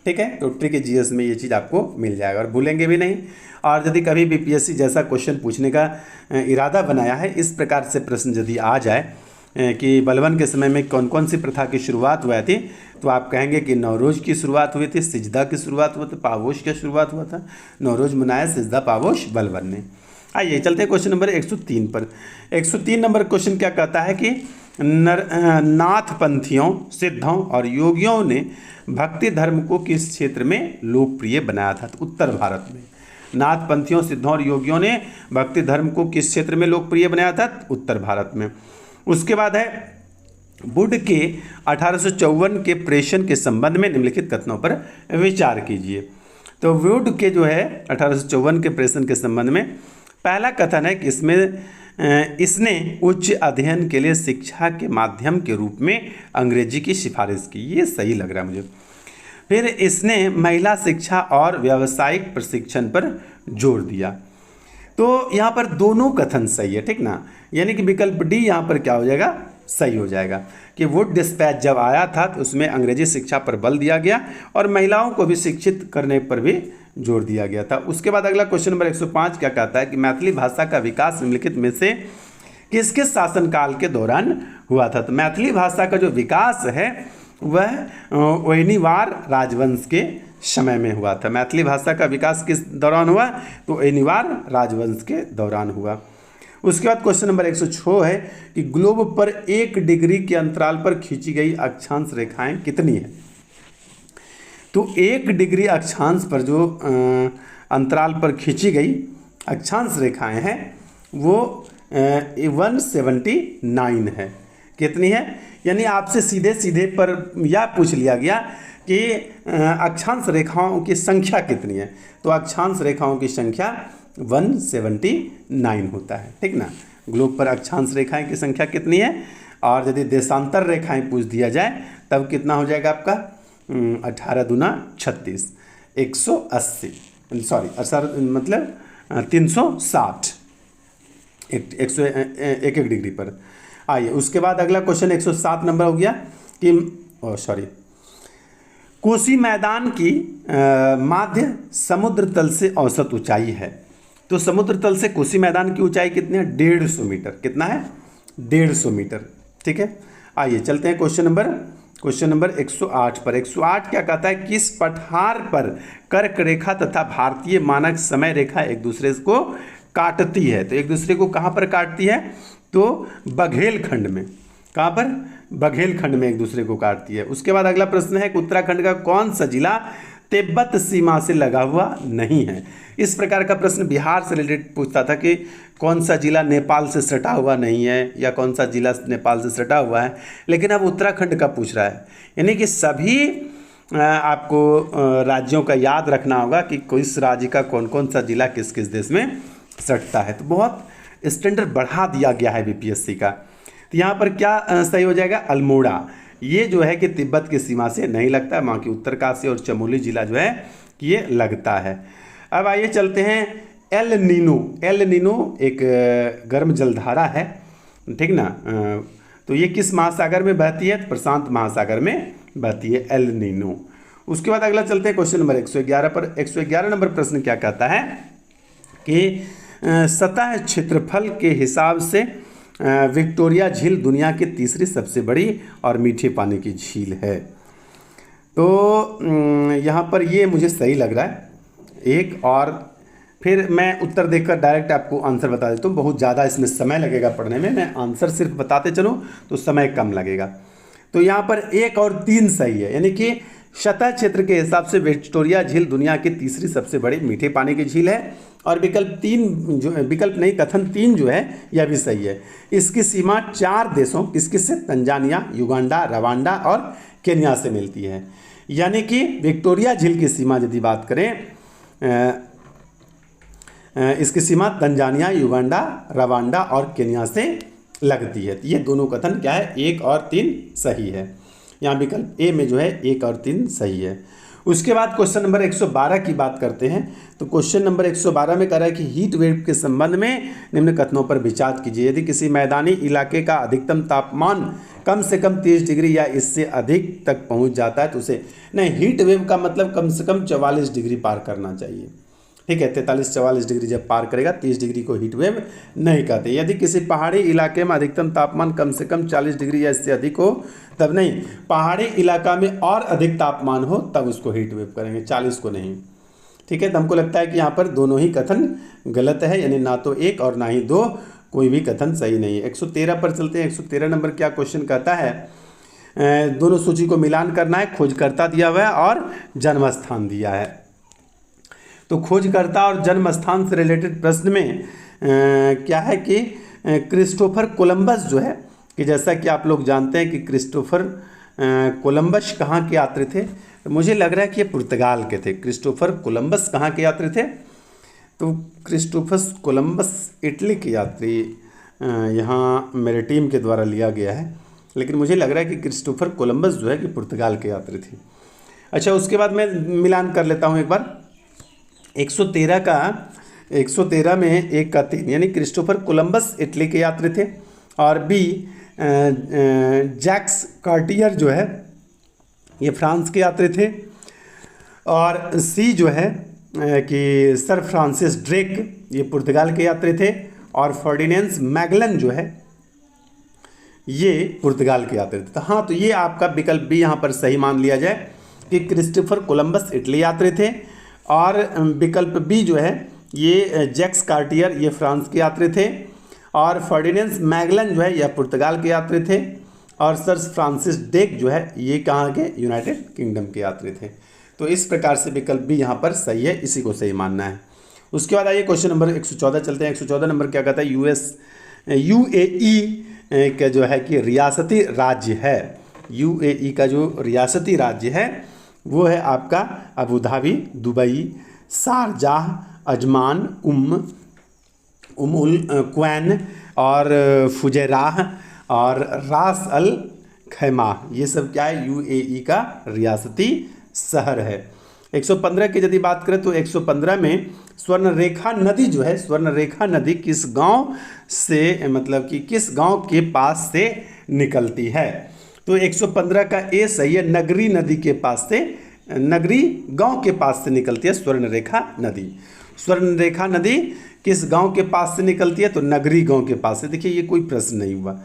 ठीक है। तो ट्रिकी जीएस में ये चीज़ आपको मिल जाएगा और भूलेंगे भी नहीं। और यदि कभी भी पीएससी जैसा क्वेश्चन पूछने का इरादा बनाया है, इस प्रकार से प्रश्न यदि आ जाए कि बलबन के समय में कौन कौन सी प्रथा की शुरुआत हुई थी, तो आप कहेंगे कि नवरोज की शुरुआत हुई थी, सिजदा की शुरुआत हुआ था, पावोश की शुरुआत हुआ था, नवरोज मनाया सिजदा पावोश बलबन ने। आइए चलते हैं क्वेश्चन नंबर 103 पर। 103 नंबर क्वेश्चन क्या कहता है कि नाथपंथियों, सिद्धों और योगियों ने भक्ति धर्म को किस क्षेत्र में लोकप्रिय बनाया था? तो उत्तर भारत में। नाथपंथियों, सिद्धों और योगियों ने भक्ति धर्म को किस क्षेत्र में लोकप्रिय बनाया था? उत्तर भारत में। उसके बाद है बुद्ध के 1854 के प्रेषण के संबंध में निम्नलिखित कथनों पर विचार कीजिए। तो बुद्ध के जो है 1854 के प्रेषण के संबंध में पहला कथन है कि इसमें इसने उच्च अध्ययन के लिए शिक्षा के माध्यम के रूप में अंग्रेजी की सिफारिश की। ये सही लग रहा है मुझे। फिर इसने महिला शिक्षा और व्यावसायिक प्रशिक्षण पर जोर दिया। तो यहाँ पर दोनों कथन सही है, ठीक ना। यानी कि विकल्प डी यहाँ पर क्या हो जाएगा, सही हो जाएगा कि वुड डिस्पैच जब आया था तो उसमें अंग्रेजी शिक्षा पर बल दिया गया और महिलाओं को भी शिक्षित करने पर भी जोर दिया गया था। उसके बाद अगला क्वेश्चन नंबर 105 क्या कहता है कि मैथिली भाषा का विकास निम्नलिखित में से किसके शासनकाल के दौरान हुआ था। तो मैथिली भाषा का जो विकास है वह ओहनीवार राजवंश के समय में हुआ था। मैथिली भाषा का विकास किस दौरान हुआ, तो ओहनीवार राजवंश के दौरान हुआ। उसके बाद क्वेश्चन नंबर 106 है कि ग्लोब पर 1 डिग्री के अंतराल पर खींची गई अक्षांश रेखाएं कितनी है। तो 1 डिग्री अक्षांश पर जो अंतराल पर खींची गई अक्षांश रेखाएं हैं वो 179 है। कितनी है, यानी आपसे सीधे सीधे पर यह पूछ लिया गया कि अक्षांश रेखाओं की संख्या कितनी है। तो अक्षांश रेखाओं की संख्या 179 होता है, ठीक ना। ग्लोब पर अक्षांश रेखाएं की संख्या कितनी है, और यदि देशांतर रेखाएं पूछ दिया जाए तब कितना हो जाएगा आपका 18 दूना 36, 180 सॉरी मतलब 360 एक डिग्री पर। आइए उसके बाद अगला क्वेश्चन 107 नंबर हो गया कि कोसी मैदान की माध्य समुद्र तल से औसत ऊंचाई है। तो समुद्र तल से कोसी मैदान की ऊंचाई कितनी है, 150 मीटर। कितना है, 150 मीटर, ठीक है। आइए चलते हैं क्वेश्चन नंबर 108 पर। 108 क्या कहता है, किस पठार पर कर्क रेखा तथा भारतीय मानक समय रेखा एक दूसरे को काटती है। तो एक दूसरे को कहाँ पर काटती है, तो बघेलखंड में। कहाँ पर, बघेलखंड में एक दूसरे को काटती है। उसके बाद अगला प्रश्न है कि उत्तराखंड का कौन सा जिला तिब्बत सीमा से लगा हुआ नहीं है। इस प्रकार का प्रश्न बिहार से रिलेटेड पूछता था कि कौन सा जिला नेपाल से सटा हुआ नहीं है या कौन सा जिला नेपाल से सटा हुआ है, लेकिन अब उत्तराखंड का पूछ रहा है। यानी कि सभी आपको राज्यों का याद रखना होगा कि किस राज्य का कौन कौन सा जिला किस किस देश में सटता है। तो बहुत स्टैंडर्ड बढ़ा दिया गया है बीपीएससी का। तो यहाँ पर क्या सही हो जाएगा, अल्मोड़ा। ये जो है कि तिब्बत की सीमा से नहीं लगता, वहाँ की उत्तरकाशी और चमोली जिला जो है ये लगता है। अब आइए चलते हैं एल नीनो एक गर्म जलधारा है, ठीक ना। तो ये किस महासागर में बहती है, प्रशांत महासागर में बहती है एल नीनो। उसके बाद अगला चलते हैं क्वेश्चन नंबर 111 पर। 111 नंबर प्रश्न क्या कहता है कि सतह क्षेत्रफल के हिसाब से विक्टोरिया झील दुनिया की तीसरी सबसे बड़ी और मीठे पानी की झील है। तो यहाँ पर ये मुझे सही लग रहा है एक, और फिर मैं उत्तर देखकर डायरेक्ट आपको आंसर बता देता हूँ। बहुत ज़्यादा इसमें समय लगेगा पढ़ने में, मैं आंसर सिर्फ बताते चलूँ तो समय कम लगेगा। तो यहाँ पर 1 और 3 सही है, यानी कि सतह क्षेत्र के हिसाब से विक्टोरिया झील दुनिया की तीसरी सबसे बड़ी मीठे पानी की झील है। और कथन 3 जो है यह भी सही है। इसकी सीमा 4 देशों किस से, तंजानिया, युगांडा, रवांडा और केन्या से मिलती है। यानी कि विक्टोरिया झील की सीमा यदि बात करें, इसकी सीमा तंजानिया, युगांडा, रवांडा और केन्या से लगती है। ये दोनों कथन क्या है, 1 और 3 सही है। यहाँ विकल्प ए में जो है 1 और 3 सही है। उसके बाद क्वेश्चन नंबर 112 की बात करते हैं। तो क्वेश्चन नंबर 112 में कह रहा है कि हीट वेव के संबंध में निम्न कथनों पर विचार कीजिए। यदि किसी मैदानी इलाके का अधिकतम तापमान कम से कम 30 डिग्री या इससे अधिक तक पहुंच जाता है तो उसे नहीं, हीट वेव का मतलब कम से कम 44 डिग्री पार करना चाहिए, ठीक है। 43-44 डिग्री जब पार करेगा, 30 डिग्री को हीट वेव नहीं कहते। यदि किसी पहाड़ी इलाके में अधिकतम तापमान कम से कम 40 डिग्री या इससे अधिक हो तब नहीं, पहाड़ी इलाका में और अधिक तापमान हो तब उसको हीट वेव करेंगे, 40 को नहीं, ठीक है। तो हमको लगता है कि यहाँ पर दोनों ही कथन गलत है, यानी ना तो 1 और ना ही 2, कोई भी कथन सही नहीं है। 113 पर चलते हैं। 113 नंबर क्या क्वेश्चन कहता है, दोनों सूची को मिलान करना है, खोजकर्ता दिया हुआ है और जन्म स्थान दिया है। तो खोजकर्ता और जन्म स्थान से रिलेटेड प्रश्न में क्या है कि क्रिस्टोफर कोलंबस जो है, कि जैसा कि आप लोग जानते हैं कि क्रिस्टोफर कोलंबस कहाँ के यात्री थे, तो मुझे लग रहा है कि ये पुर्तगाल के थे। क्रिस्टोफर कोलंबस कहाँ के यात्री थे, तो क्रिस्टोफर कोलंबस इटली के यात्री यहाँ मेरे टीम के द्वारा लिया गया है, लेकिन मुझे लग रहा है कि क्रिस्टोफर कोलंबस जो है कि पुर्तगाल के यात्री थे। अच्छा, उसके बाद मैं मिलान कर लेता हूँ एक बार। 113 में 1 का 3, यानी क्रिस्टोफर कोलंबस इटली के यात्री थे, और बी जैक्स कार्टियर जो है ये फ्रांस के यात्री थे, और सी जो है कि सर फ्रांसिस ड्रेक ये पुर्तगाल के यात्री थे, और फर्डिनेंड मैगलन जो है ये पुर्तगाल के यात्री थे। तो हाँ, तो ये आपका विकल्प बी यहाँ पर सही मान लिया जाए कि क्रिस्टोफर कोलंबस इटली यात्री थे, और विकल्प बी जो है ये जैक्स कार्टियर ये फ्रांस के यात्री थे, और फर्डिनेंड मैगलन जो है यह पुर्तगाल के यात्री थे, और सर फ्रांसिस ड्रेक जो है ये कहाँ के, यूनाइटेड किंगडम के यात्री थे। तो इस प्रकार से विकल्प भी यहाँ पर सही है, इसी को सही मानना है। उसके बाद आइए क्वेश्चन नंबर 114 चलते हैं। 114 नंबर क्या कहता है, यूएई का जो है कि रियासती राज्य है, यूएई का जो रियासती राज्य है वो है आपका Abu Dhabi, Dubai, Sharjah, Ajman, Umm al Quwain और फुजैराह और रास अल खैमा, ये सब क्या है, यूएई का रियासती शहर है। 115 की यदि बात करें तो 115 में स्वर्णरेखा नदी जो है, स्वर्णरेखा नदी किस गांव से, मतलब कि किस गांव के पास से निकलती है। तो 115 का ए सही है, नगरी नदी के पास से, नगरी गांव के पास से निकलती है स्वर्णरेखा नदी। स्वर्णरेखा नदी किस गांव के पास से निकलती है, तो नगरी गांव के पास से। देखिए ये कोई प्रश्न नहीं हुआ।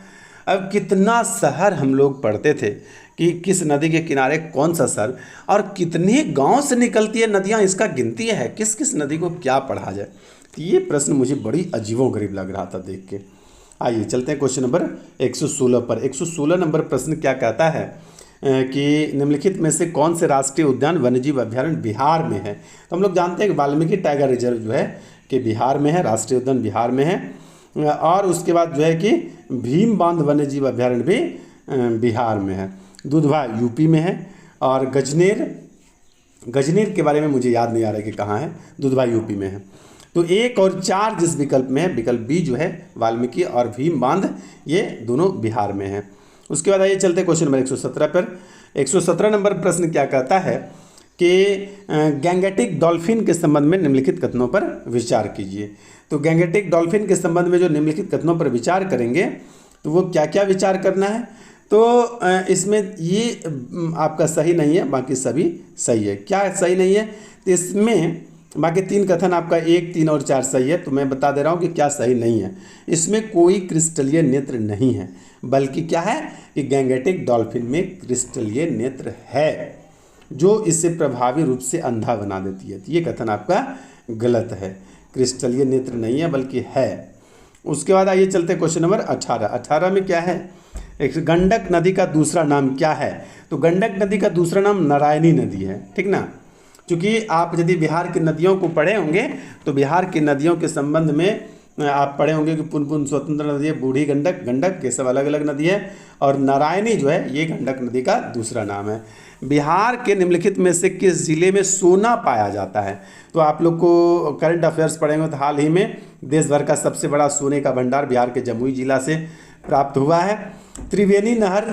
अब कितना शहर हम लोग पढ़ते थे कि किस नदी के किनारे कौन सा शहर, और कितने गांव से निकलती है नदियां, इसका गिनती है, किस किस नदी को क्या पढ़ा जाए। तो ये प्रश्न मुझे बड़ी अजीबोगरीब लग रहा था देख के। आइए चलते हैं क्वेश्चन नंबर 116 पर। 116 नंबर प्रश्न क्या कहता है कि निम्नलिखित में से कौन से राष्ट्रीय उद्यान वन्यजीव अभ्यारण्य बिहार में है। तो हम लोग जानते हैं कि वाल्मीकि टाइगर रिजर्व जो है कि बिहार में है, राष्ट्रीय उद्यान बिहार में है, और उसके बाद जो है कि भीम बांध वन्यजीव अभ्यारण्य भी बिहार में है। दुधवा यूपी में है, और गजनेर के बारे में मुझे याद नहीं आ रहा है कि कहाँ है, दुधवा यूपी में है। तो 1 और 4 जिस विकल्प में है, विकल्प बी जो है वाल्मीकि और भीम बांध, ये दोनों बिहार में है। उसके बाद आइए चलते क्वेश्चन नंबर 117 पर। 117 नंबर प्रश्न क्या कहता है कि गैंगेटिक डॉल्फिन के संबंध में निम्नलिखित कथनों पर विचार कीजिए। तो गैंगेटिक डॉल्फिन के संबंध में जो निम्नलिखित कथनों पर विचार करेंगे तो वो क्या क्या विचार करना है। तो इसमें ये आपका सही नहीं है, बाकी सभी सही है। क्या सही नहीं है, तो इसमें बाकी 3 कथन आपका 1, 3 और 4 सही है। तो मैं बता दे रहा हूँ कि क्या सही नहीं है। इसमें कोई क्रिस्टलीय नेत्र नहीं है, बल्कि क्या है कि गैंगेटिक डॉल्फिन में क्रिस्टलीय नेत्र है जो इसे प्रभावी रूप से अंधा बना देती है। तो ये कथन आपका गलत है, क्रिस्टलीय नेत्र नहीं है बल्कि है। उसके बाद आइए चलते क्वेश्चन नंबर 18। 18 में क्या है, गंडक नदी का दूसरा नाम क्या है। तो गंडक नदी का दूसरा नाम नारायणी नदी है, ठीक ना। क्योंकि आप यदि बिहार की नदियों को पढ़े होंगे तो बिहार की नदियों के संबंध में आप पढ़े होंगे कि पुनपुन स्वतंत्र नदी है, बूढ़ी गंडक, गंडक ये सब अलग अलग नदी है, और नारायणी जो है ये गंडक नदी का दूसरा नाम है। बिहार के निम्नलिखित में से किस जिले में सोना पाया जाता है। तो आप लोग को करंट अफेयर्स पढ़ेंगे तो हाल ही में देश भर का सबसे बड़ा सोने का भंडार बिहार के जमुई जिला से प्राप्त हुआ है। त्रिवेणी नहर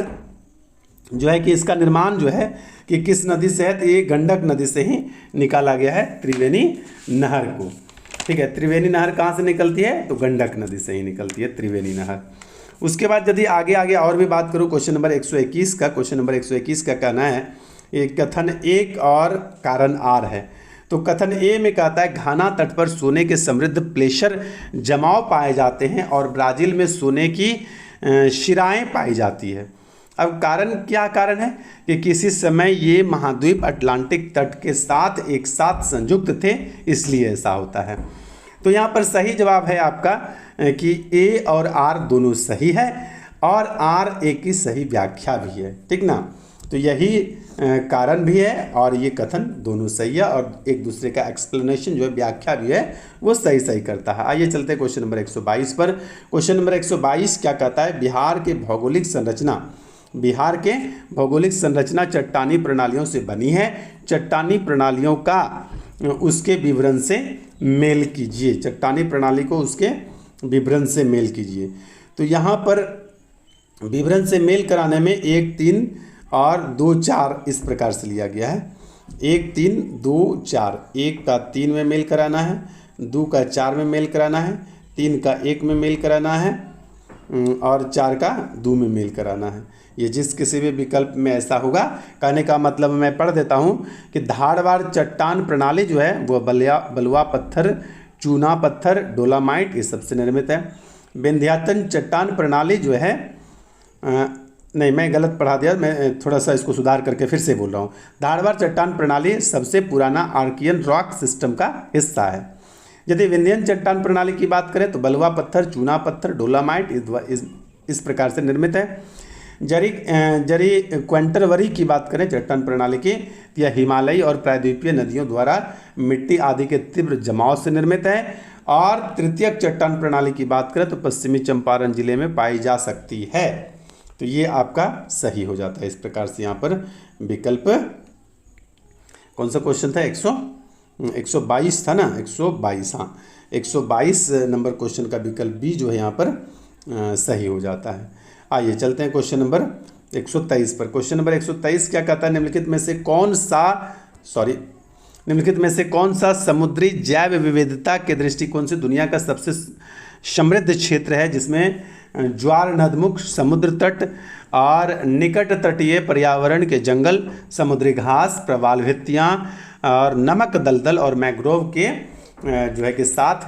जो है कि इसका निर्माण जो है कि किस नदी से है, तो ये गंडक नदी से ही निकाला गया है त्रिवेणी नहर को, ठीक है। त्रिवेणी नहर कहाँ से निकलती है, तो गंडक नदी से ही निकलती है त्रिवेणी नहर। उसके बाद यदि आगे आगे और भी बात करूँ क्वेश्चन नंबर 121 का, क्वेश्चन नंबर 121 का कहना है ये कथन 1 और कारण आर है। तो कथन ए में कहता है घाना तट पर सोने के समृद्ध प्लेशर जमाव पाए जाते हैं और ब्राज़ील में सोने की शिराएं पाई जाती है। अब कारण क्या कारण है कि किसी समय ये महाद्वीप अटलांटिक तट के साथ एक साथ संयुक्त थे, इसलिए ऐसा होता है। तो यहाँ पर सही जवाब है आपका कि ए और आर दोनों सही है, और आर ए की सही व्याख्या भी है, ठीक ना। तो यही कारण भी है और ये कथन दोनों सही है, और एक दूसरे का एक्सप्लेनेशन जो है व्याख्या भी है वो सही सही करता है। आइए चलते हैं क्वेश्चन नंबर 122 पर। क्वेश्चन नंबर 122 क्या कहता है, बिहार के भौगोलिक संरचना चट्टानी प्रणालियों से बनी है। चट्टानी प्रणालियों का उसके विवरण से मेल कीजिए। चट्टानी प्रणाली को उसके विवरण से मेल कीजिए। तो यहाँ पर विवरण से मेल कराने में 1, 3 और 2, 4 इस प्रकार से लिया गया है। 1, 3, 2, 4, 1 का 3 में मेल कराना है, 2 का 4 में मेल कराना है, 3 का 1 में मेल कराना है और 4 का 2 में मेल कराना है। ये जिस किसी भी विकल्प में ऐसा होगा। कहने का मतलब मैं पढ़ देता हूँ कि धारवाड़ चट्टान प्रणाली जो है वो बलुआ पत्थर, चूना पत्थर, डोलामाइट ये सबसे निर्मित है। विंध्याचल चट्टान प्रणाली जो है नहीं, मैं गलत पढ़ा दिया, मैं थोड़ा सा इसको सुधार करके फिर से बोल रहा हूँ। धारवाड़ चट्टान प्रणाली सबसे पुराना आर्कियन रॉक सिस्टम का हिस्सा है। यदि विंध्यन चट्टान प्रणाली की बात करें तो बलुआ पत्थर, चूना पत्थर, डोलामाइट इस प्रकार से निर्मित है। जरी क्वेंटरवरी की बात करें चट्टान प्रणाली की, यह हिमालयी और प्रायद्वीपीय नदियों द्वारा मिट्टी आदि के तीव्र जमाव से निर्मित है। और तृतीयक चट्टान प्रणाली की बात करें तो पश्चिमी चंपारण जिले में पाई जा सकती है। तो ये आपका सही हो जाता है। इस प्रकार से यहाँ पर विकल्प कौन सा क्वेश्चन था, 122 था ना, 122, हाँ 122 नंबर क्वेश्चन का विकल्प बी जो है यहाँ पर सही हो जाता है। आइए चलते हैं क्वेश्चन नंबर 123 पर। क्वेश्चन नंबर 123 क्या कहता है, निम्नलिखित में से कौन सा समुद्री जैव विविधता के दृष्टिकोण से दुनिया का सबसे समृद्ध क्षेत्र है, जिसमें ज्वार नदमुख, समुद्र तट और निकट तटीय पर्यावरण के जंगल, समुद्री घास, प्रवाल भित्तियाँ और नमक दलदल और मैंग्रोव के जो है के साथ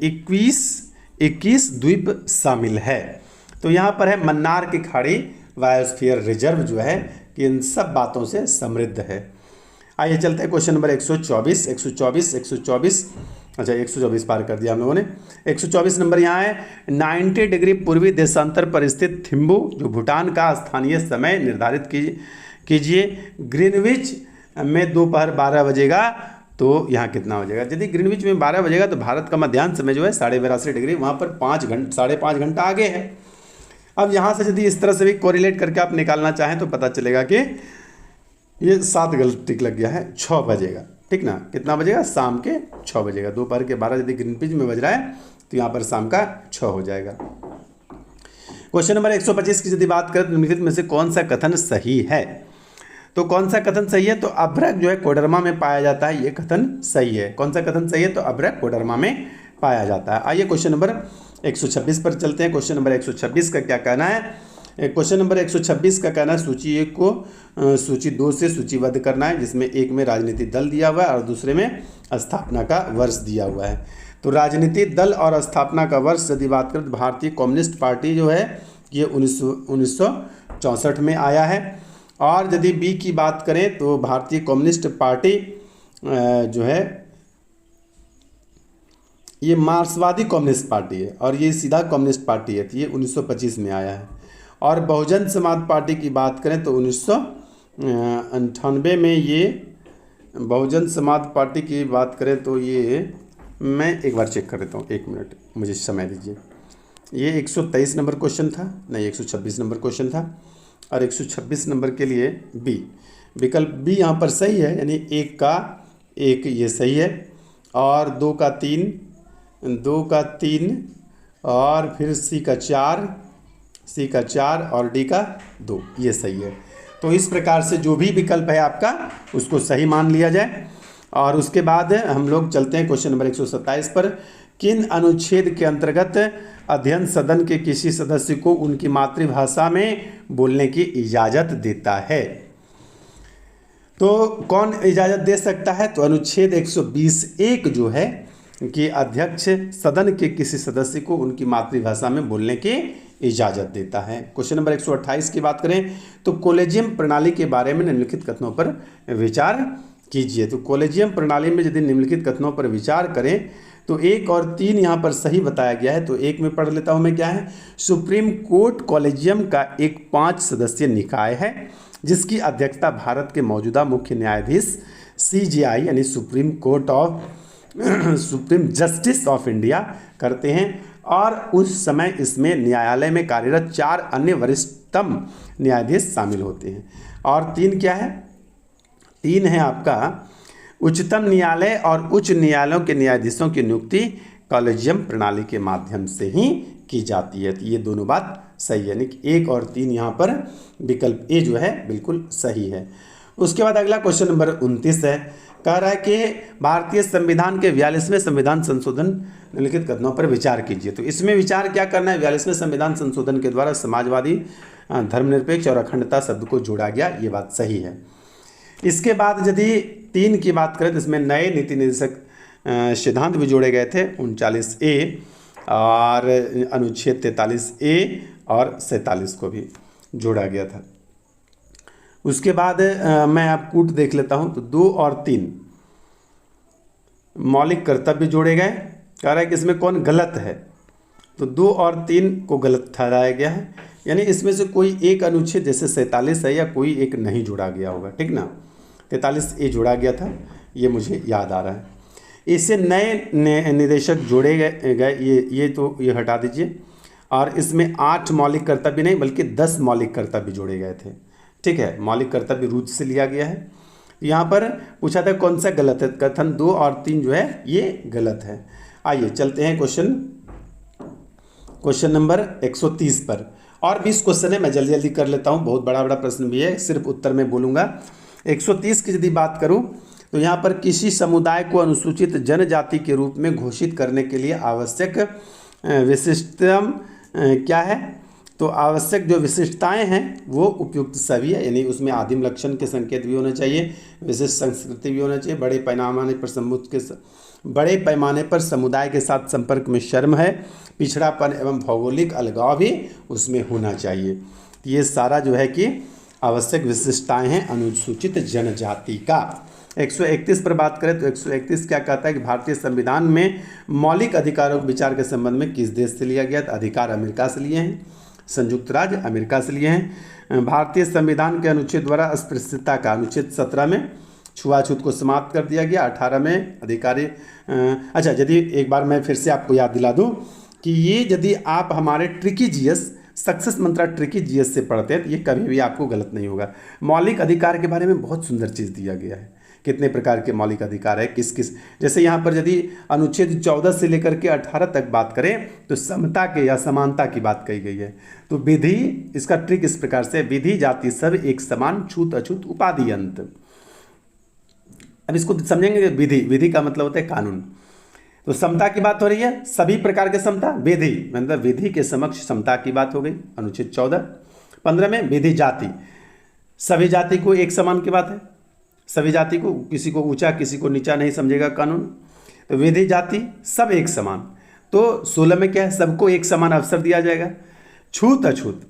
21 द्वीप शामिल है। तो यहाँ पर है मन्नार की खाड़ी बायोस्फीयर रिजर्व जो है कि इन सब बातों से समृद्ध है। आइए चलते हैं क्वेश्चन नंबर 124। अच्छा 124 पार कर दिया हम लोगों ने। 124 नंबर यहाँ है, 90 डिग्री पूर्वी देशांतर पर स्थित थिम्पू जो भूटान का स्थानीय समय निर्धारित कीजिए। ग्रीनविच में दोपहर 12 बजेगा तो यहाँ कितना हो जाएगा। यदि ग्रीनविच में 12 बजेगा तो भारत का मध्याह्न समय जो है 82.5 डिग्री, वहाँ पर 5.5 घंटा आगे है। अब यहाँ से यदि इस तरह से भी कोरिलेट करके आप निकालना चाहें तो पता चलेगा कि ये 7 गलत टिक लग गया है, 6 बजेगा, ठीक ना। कितना बजेगा, शाम के 6 बजेगा। दोपहर के 12 यदि ग्रीनविच में बज रहा है तो यहाँ पर शाम का 6 हो जाएगा। क्वेश्चन नंबर 125 की यदि बात करें तो निम्नलिखित में से कौन सा कथन सही है। तो कौन सा कथन सही है, तो अभ्रक जो है कोडरमा में पाया जाता है, ये कथन सही है। कौन सा कथन सही है, तो अभ्रक कोडरमा में पाया जाता है। आइए क्वेश्चन नंबर 126 पर चलते हैं। क्वेश्चन नंबर 126 का क्या कहना है। क्वेश्चन नंबर 126 का कहना है सूची 1 को सूची 2 से सूचीबद्ध करना है, जिसमें एक में राजनीतिक दल दिया हुआ है और दूसरे में स्थापना का वर्ष दिया हुआ है। तो राजनीतिक दल और स्थापना का वर्ष यदि बात करें तो भारतीय कम्युनिस्ट पार्टी जो है ये 1964 में आया है। और यदि बी की बात करें तो भारतीय कम्युनिस्ट पार्टी जो है ये मार्क्सवादी कम्युनिस्ट पार्टी है और ये सीधा कम्युनिस्ट पार्टी है, तो ये 1925 में आया है। और बहुजन समाज पार्टी की बात करें तो 1998 में ये बहुजन समाज पार्टी की बात करें तो ये मैं एक बार चेक कर लेता हूँ, 1 मिनट मुझे समय दीजिए। ये 123 नंबर क्वेश्चन था, नहीं 126 नंबर क्वेश्चन था और 126 नंबर के लिए बी विकल्प बी यहाँ पर सही है, यानी 1 का 1 ये सही है और 2 का 3 और फिर सी का 4 और डी का 2 ये सही है। तो इस प्रकार से जो भी विकल्प है आपका उसको सही मान लिया जाए। और उसके बाद हम लोग चलते हैं क्वेश्चन नंबर 127 पर। किन अनुच्छेद के अंतर्गत अध्ययन सदन के किसी सदस्य को उनकी मातृभाषा में बोलने की इजाज़त देता है। तो कौन इजाज़त दे सकता है, तो अनुच्छेद 120(1) जो है कि अध्यक्ष सदन के किसी सदस्य को उनकी मातृभाषा में बोलने की इजाज़त देता है। क्वेश्चन नंबर 128 की बात करें तो कॉलेजियम प्रणाली के बारे में निम्नलिखित कथनों पर विचार कीजिए। तो कॉलेजियम प्रणाली में यदि निम्नलिखित कथनों पर विचार करें तो 1 और 3 यहाँ पर सही बताया गया है। तो 1 में पढ़ लेता हूँ मैं, क्या है, सुप्रीम कोर्ट कॉलेजियम का एक 5 सदस्यीय निकाय है जिसकी अध्यक्षता भारत के मौजूदा मुख्य न्यायाधीश CJI यानी सुप्रीम जस्टिस ऑफ इंडिया करते हैं। और उस समय इसमें न्यायालय में कार्यरत 4 अन्य वरिष्ठतम न्यायाधीश शामिल होते हैं। और 3 क्या है, 3 है आपका उच्चतम न्यायालय और उच्च न्यायालयों के न्यायाधीशों की नियुक्ति कॉलेजियम प्रणाली के माध्यम से ही की जाती है। तो ये दोनों बात सही है, यानी कि 1 और 3 यहाँ पर विकल्प ए जो है बिल्कुल सही है। उसके बाद अगला क्वेश्चन नंबर 29 है, कह रहा है कि भारतीय संविधान के 42वें संविधान संशोधन निम्नलिखित कथनों पर विचार कीजिए। तो इसमें विचार क्या करना है, 42वें संविधान संशोधन के द्वारा समाजवादी, धर्मनिरपेक्ष और अखंडता शब्द को जोड़ा गया, ये बात सही है। इसके बाद यदि 3 की बात करें तो इसमें नए नीति निर्देशक सिद्धांत भी जोड़े गए थे, 39A और अनुच्छेद 43A और 47 को भी जोड़ा गया था। उसके बाद मैं आप कूट देख लेता हूं, तो 2 और 3 मौलिक कर्तव्य जोड़े गए। कह रहा है कि इसमें कौन गलत है, तो 2 और 3 को गलत ठहराया गया है, यानी इसमें से कोई एक अनुच्छेद जैसे 47 है या कोई एक नहीं जोड़ा गया होगा, ठीक ना। 43A जोड़ा गया था, ये मुझे याद आ रहा है। इससे नए निदेशक जोड़े गए, ये हटा दीजिए। और इसमें 8 मौलिक कर्तव्य नहीं बल्कि 10 मौलिक कर्तव्य जोड़े गए थे, ठीक है। मौलिक कर्तव्य रूट से लिया गया है। यहाँ पर पूछा था कौन सा गलत है, कथन 2 और 3 जो है ये गलत है। आइए चलते हैं क्वेश्चन नंबर 130 पर। और 20 क्वेश्चन है, मैं जल्दी जल्दी कर लेता हूँ, बहुत बड़ा बड़ा प्रश्न भी है, सिर्फ उत्तर में बोलूँगा। 130 की यदि बात करूँ तो यहाँ पर किसी समुदाय को अनुसूचित जनजाति के रूप में घोषित करने के लिए आवश्यक विशिष्टतम क्या है, तो आवश्यक जो विशिष्टताएं हैं वो उपयुक्त सभी है, यानी उसमें आदिम लक्षण के संकेत भी होने चाहिए, विशिष्ट संस्कृति भी होना चाहिए, बड़े पैमाने पर समुदाय के साथ संपर्क में शर्म है, पिछड़ापन एवं भौगोलिक अलगाव भी उसमें होना चाहिए। ये सारा जो है कि आवश्यक विशिष्टताएं हैं अनुसूचित जनजाति का। 131 पर बात करें तो 131 क्या कहता है कि भारतीय संविधान में मौलिक अधिकारों के विचार के संबंध में किस देश से लिया गया, तो अधिकार अमेरिका से लिए हैं, संयुक्त राज्य अमेरिका से लिए हैं। भारतीय संविधान के अनुच्छेद द्वारा अस्पृश्यता का अनुच्छेद 17 में छुआछूत को समाप्त कर दिया गया, 18 में अधिकारी अच्छा यदि एक बार मैं फिर से आपको याद दिला दूं कि ये यदि आप हमारे ट्रिकी जीएस सक्सेस मंत्रा ट्रिकी जीएस से पढ़ते हैं तो ये कभी भी आपको गलत नहीं होगा। मौलिक अधिकार के बारे में बहुत सुंदर चीज़ दिया गया है, कितने प्रकार के मौलिक अधिकार है, किस किस, जैसे यहाँ पर यदि अनुच्छेद 14 से लेकर के 18 तक बात करें तो समता के या समानता की बात कही गई है। तो विधि, इसका ट्रिक इस प्रकार से, विधि जाति सब एक समान, छूत अछूत उपाधि अंत। अब इसको समझेंगे, विधि का मतलब होता है कानून। तो समता की बात हो रही है, सभी प्रकार के समता, विधि मतलब विधि के समक्ष समता की बात हो गई, अनुच्छेद 14। 15 में विधि जाति, सभी जाति को एक समान की बात है, सभी जाति को, किसी को ऊंचा किसी को नीचा नहीं समझेगा कानून। तो विधि जाति सब एक समान। तो 16 में क्या है, सबको एक समान अवसर दिया जाएगा। छूत अछूत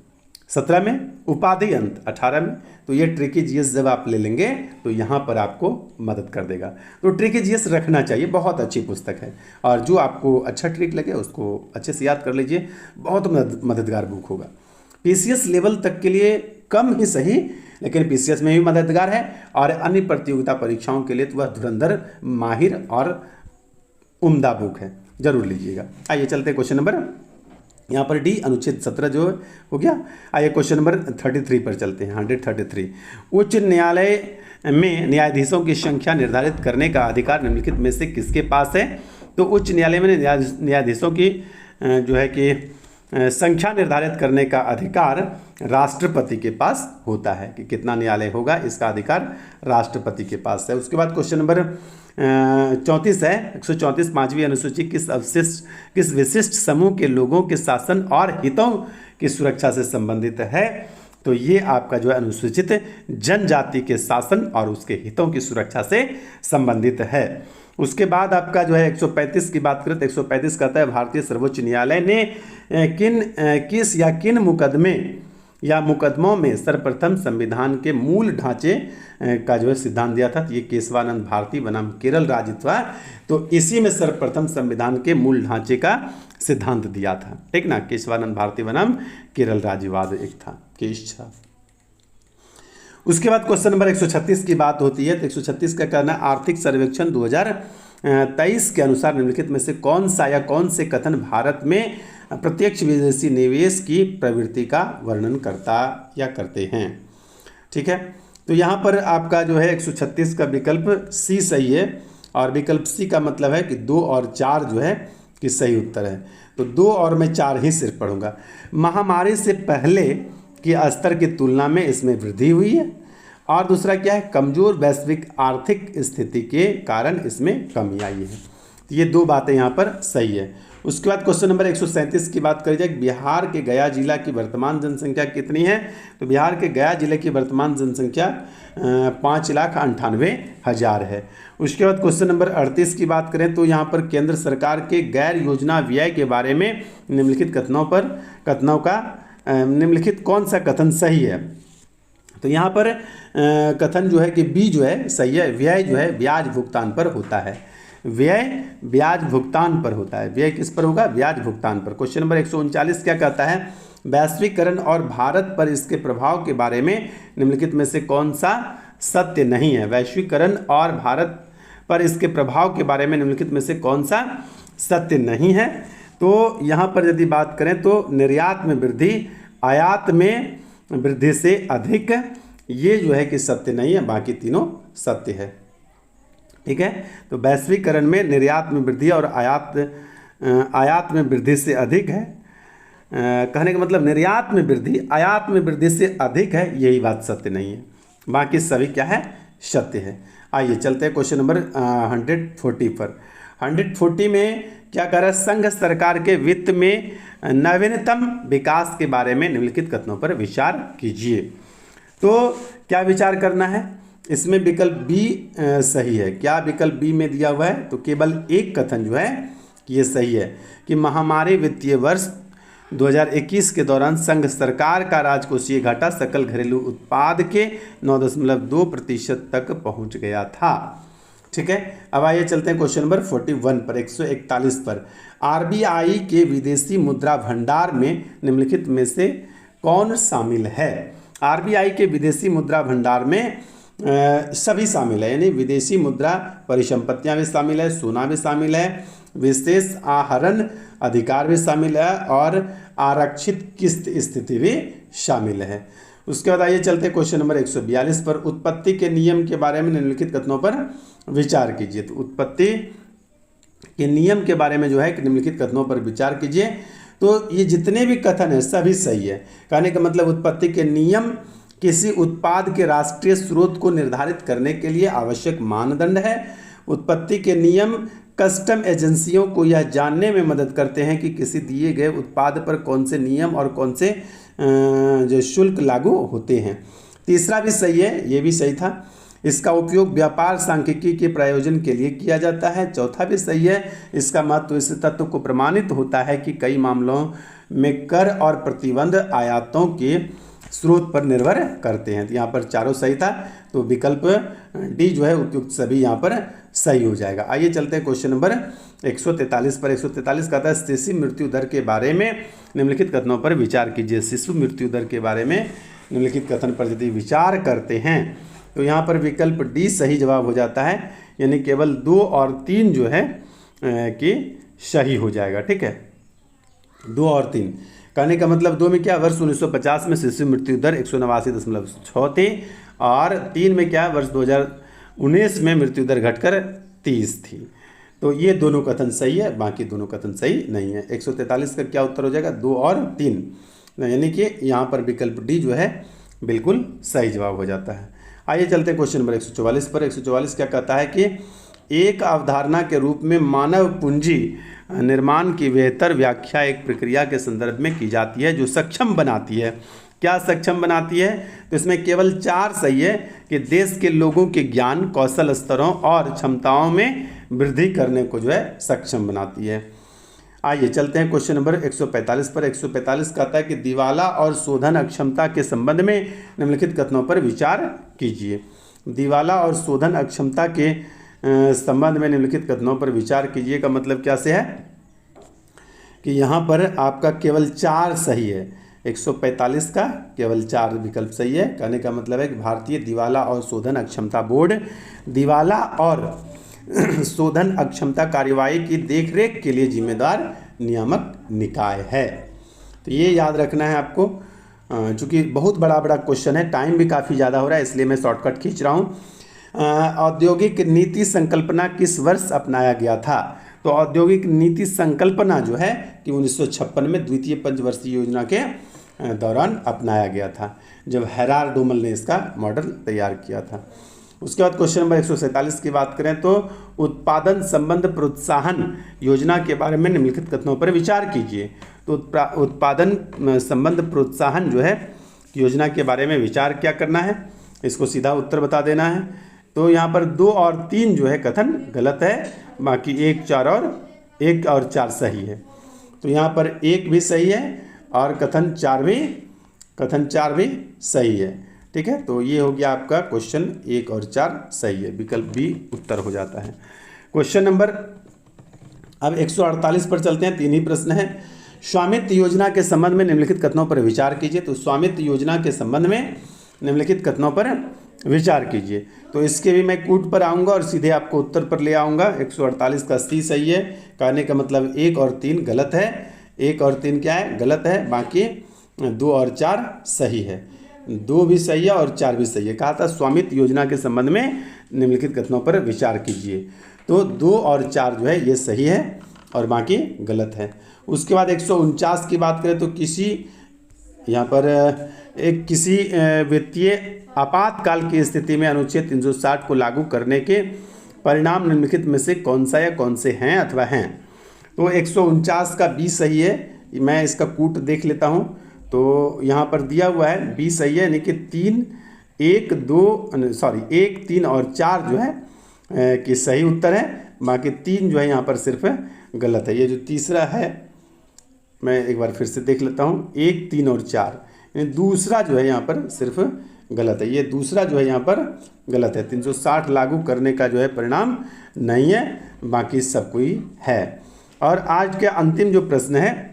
17 में, उपाधि अंत 18 में। तो ये ट्रिकी जीएस जब आप ले लेंगे तो यहाँ पर आपको मदद कर देगा। तो ट्रिकी जीएस रखना चाहिए, बहुत अच्छी पुस्तक है, और जो आपको अच्छा ट्रिक लगे उसको अच्छे से याद कर लीजिए, बहुत मददगार बुक होगा। पीसीएस लेवल तक के लिए कम ही सही, लेकिन पीसीएस में भी मददगार है, और अन्य प्रतियोगिता परीक्षाओं के लिए तो वह धुरंधर, माहिर और उम्दा बुक है, जरूर लीजिएगा। आइए चलते हैं क्वेश्चन नंबर, यहाँ पर डी अनुच्छेद 17 जो हो गया। आइए क्वेश्चन नंबर 33 पर चलते हैं, 133। उच्च न्यायालय में न्यायाधीशों की संख्या निर्धारित करने का अधिकार निम्नलिखित में से किसके पास है, तो उच्च न्यायालय में न्यायाधीशों की जो है कि संख्या निर्धारित करने का अधिकार राष्ट्रपति के पास होता है, कि कितना न्यायालय होगा इसका अधिकार राष्ट्रपति के पास है। उसके बाद क्वेश्चन नंबर 34 है, 134, 5वीं अनुसूची किस विशिष्ट समूह के लोगों के शासन और हितों की सुरक्षा से संबंधित है, तो ये आपका जो है अनुसूचित जनजाति के शासन और उसके हितों की सुरक्षा से संबंधित है। उसके बाद आपका जो है 135 की बात करें तो 135 कहता है भारतीय सर्वोच्च न्यायालय ने किन मुकदमे या मुकदमों में सर्वप्रथम संविधान के मूल ढांचे का जो है सिद्धांत दिया था, तो ये केशवानंद भारती बनाम केरल राज्य था। तो इसी में सर्वप्रथम संविधान के मूल ढांचे का सिद्धांत दिया था, ठीक ना, केशवानंद भारती बनाम केरल राज्यवाद एक था, केश था। उसके बाद क्वेश्चन नंबर 136 की बात होती है, तो 136 का कहना आर्थिक सर्वेक्षण 2023 के अनुसार निम्नलिखित में से कौन सा या कौन से कथन भारत में प्रत्यक्ष विदेशी निवेश की प्रवृत्ति का वर्णन करता या करते हैं, ठीक है। तो यहाँ पर आपका जो है 136 का विकल्प सी सही है, और विकल्प सी का मतलब है कि 2 और 4 जो है कि सही उत्तर है। तो 2 और मैं 4 ही सिर्फ पढ़ूंगा। महामारी से पहले के स्तर की तुलना में इसमें वृद्धि हुई है। और दूसरा क्या है, कमज़ोर वैश्विक आर्थिक स्थिति के कारण इसमें कमी आई है। तो ये 2 बातें यहाँ पर सही है। उसके बाद क्वेश्चन नंबर 137 की बात करी जाए, बिहार के गया जिला की वर्तमान जनसंख्या कितनी है। तो बिहार के गया जिले की वर्तमान जनसंख्या 5,98,000 है। उसके बाद क्वेश्चन नंबर 38 की बात करें तो यहाँ पर केंद्र सरकार के गैर योजना व्यय के बारे में निम्नलिखित कथनों का निम्नलिखित कौन सा कथन सही है। तो यहाँ पर कथन जो है कि बी जो है सही है। व्यय जो है ब्याज भुगतान पर होता है। व्यय ब्याज भुगतान पर होता है। व्यय किस पर होगा, ब्याज भुगतान पर। क्वेश्चन नंबर 139 क्या कहता है, वैश्वीकरण और भारत पर इसके प्रभाव के बारे में निम्नलिखित में से कौन सा सत्य नहीं है। वैश्वीकरण और भारत पर इसके प्रभाव के बारे में निम्नलिखित में से कौन सा सत्य नहीं है। तो यहाँ पर यदि बात करें तो निर्यात में वृद्धि आयात में वृद्धि से अधिक, ये जो है कि सत्य नहीं है, बाकी तीनों सत्य है। ठीक है, तो वैश्वीकरण में निर्यात में वृद्धि और आयात में वृद्धि से अधिक है। कहने का मतलब निर्यात में वृद्धि आयात में वृद्धि से अधिक है, यही बात सत्य नहीं है, बाकी सभी क्या है, सत्य है। आइए चलते हैं क्वेश्चन नंबर 140 पर। 140 में क्या कह रहा है, संघ सरकार के वित्त में नवीनतम विकास के बारे में निम्नलिखित कथनों पर विचार कीजिए। तो क्या विचार करना है, इसमें विकल्प बी सही है। क्या विकल्प बी में दिया हुआ है, तो केवल एक कथन जो है कि ये सही है कि महामारी वित्तीय वर्ष 2021 के दौरान संघ सरकार का राजकोषीय घाटा सकल घरेलू उत्पाद के 9.2% तक पहुंच गया था। ठीक है, अब आइए चलते हैं क्वेश्चन नंबर 41 पर 141 पर। आरबीआई के विदेशी मुद्रा भंडार में निम्नलिखित में से कौन शामिल है। आरबीआई के विदेशी मुद्रा भंडार में सभी शामिल है, यानी विदेशी मुद्रा परिसंपत्तियां भी शामिल है, सोना भी शामिल है, विशेष आहरण अधिकार भी शामिल है और आरक्षित किस्त स्थिति भी शामिल है। उसके बाद आइए चलते हैं क्वेश्चन नंबर 142 पर। उत्पत्ति के नियम के बारे में निम्नलिखित कथनों पर विचार कीजिए। तो उत्पत्ति के नियम के बारे में जो है कि निम्नलिखित कथनों पर विचार कीजिए। तो ये जितने भी कथन है सभी सही है। कहने का मतलब उत्पत्ति के नियम किसी उत्पाद के राष्ट्रीय स्रोत को निर्धारित करने के लिए आवश्यक मानदंड है। उत्पत्ति के नियम कस्टम एजेंसियों को यह जानने में मदद करते हैं कि किसी दिए गए उत्पाद पर कौन से नियम और कौन से जो शुल्क लागू होते हैं। तीसरा भी सही है, ये भी सही था। इसका उपयोग व्यापार सांख्यिकी के प्रयोजन के लिए किया जाता है। चौथा भी सही है, इसका महत्व इस तत्व को प्रमाणित होता है कि कई मामलों में कर और प्रतिबंध आयातों के स्रोत पर निर्भर करते हैं। तो यहाँ पर चारों सही था, तो विकल्प डी जो है उपयुक्त सभी यहाँ पर सही हो जाएगा। आइए चलते हैं क्वेश्चन नंबर 143 पर। 143 कहता है शिशु मृत्यु दर के बारे में निम्नलिखित कथनों पर विचार कीजिए। शिशु मृत्यु दर के बारे में निम्नलिखित कथन पर यदि विचार करते हैं तो यहाँ पर विकल्प डी सही जवाब हो जाता है, यानी केवल 2 और 3 जो है कि सही हो जाएगा। ठीक है, 2 और 3 कहने का मतलब 2 में क्या, वर्ष 1950 में शिशु मृत्यु दर 189.6 थी और 3 में क्या, वर्ष 2019 में मृत्यु दर घटकर 30 थी। तो ये दोनों कथन सही है, बाकी दोनों कथन सही नहीं है। 143 का क्या उत्तर हो जाएगा, 2 और 3, यानी कि यहाँ पर विकल्प डी जो है बिल्कुल सही जवाब हो जाता है। आइए चलते हैं क्वेश्चन नंबर 144 पर। 144 क्या कहता है कि एक अवधारणा के रूप में मानव पूंजी निर्माण की बेहतर व्याख्या एक प्रक्रिया के संदर्भ में की जाती है जो सक्षम बनाती है। क्या सक्षम बनाती है, तो इसमें केवल 4 सही है कि देश के लोगों के ज्ञान कौशल स्तरों और क्षमताओं में वृद्धि करने को जो है सक्षम बनाती है। आइए चलते हैं क्वेश्चन नंबर 145 पर। 145 कहता है कि दिवाला और शोधन अक्षमता के संबंध में निम्नलिखित कथनों पर विचार कीजिए। दिवाला और शोधन अक्षमता के संबंध में निम्नलिखित कथनों पर विचार कीजिए का मतलब क्या से है कि यहाँ पर आपका केवल 4 सही है। 145 का केवल 4 विकल्प सही है। कहने का मतलब है कि भारतीय दिवाला और शोधन अक्षमता बोर्ड दिवाला और शोधन अक्षमता कार्यवाही की देखरेख के लिए जिम्मेदार नियामक निकाय है। तो ये याद रखना है आपको, चूँकि बहुत बड़ा क्वेश्चन है, टाइम भी काफ़ी ज़्यादा हो रहा है इसलिए मैं शॉर्टकट खींच रहा हूँ। औद्योगिक नीति संकल्पना किस वर्ष अपनाया गया था, तो औद्योगिक नीति संकल्पना जो है कि 1956 में द्वितीय पंचवर्षीय योजना के दौरान अपनाया गया था, जब हेराल्ड डोमल ने इसका मॉडल तैयार किया था। उसके बाद क्वेश्चन नंबर 147 की बात करें तो उत्पादन संबंध प्रोत्साहन योजना के बारे में निम्नलिखित कथनों पर विचार कीजिए। तो उत्पादन संबंध प्रोत्साहन जो है योजना के बारे में विचार क्या करना है, इसको सीधा उत्तर बता देना है। तो यहाँ पर 2 और 3 जो है कथन गलत है, बाकी 1, 4 और 4 सही है। तो यहाँ पर 1 भी सही है और कथन 4 भी सही है। ठीक है, तो ये हो गया आपका क्वेश्चन 1 और 4 सही है, विकल्प बी उत्तर हो जाता है। क्वेश्चन नंबर अब 148 पर चलते हैं, 3 ही प्रश्न है। स्वामित्व योजना के संबंध में निम्नलिखित कथनों पर विचार कीजिए। तो स्वामित्व योजना के संबंध में निम्नलिखित कथनों पर विचार कीजिए। तो इसके भी मैं कूट पर आऊँगा और सीधे आपको उत्तर पर ले आऊँगा। 148 का सी सही है, कहने का मतलब 1 और 3 गलत है, 1 और 3 क्या है गलत है, बाकी 2 और 4 सही है। 2 भी सही है और 4 भी सही है। कहा था स्वामित्व योजना के संबंध में निम्नलिखित कथनों पर विचार कीजिए। तो 2 और 4 जो है ये सही है और बाकी गलत है। उसके बाद 149 की बात करें तो किसी वित्तीय आपातकाल की स्थिति में अनुच्छेद 360 को लागू करने के परिणाम निम्नलिखित में से कौन सा या कौन से हैं अथवा हैं। तो 149 का बी सही है, मैं इसका कूट देख लेता हूँ। तो यहाँ पर दिया हुआ है बी सही है, यानी कि 1, 3 और 4 जो है कि सही उत्तर है, बाकी 3 जो है यहाँ पर सिर्फ गलत है। ये जो तीसरा है मैं एक बार फिर से देख लेता हूँ, 1, 3 और 4, यानी दूसरा जो है यहाँ पर सिर्फ गलत है। ये दूसरा जो है यहाँ पर गलत है। 360 लागू करने का जो है परिणाम नहीं है, बाकी सब कोई है। और आज के अंतिम जो प्रश्न है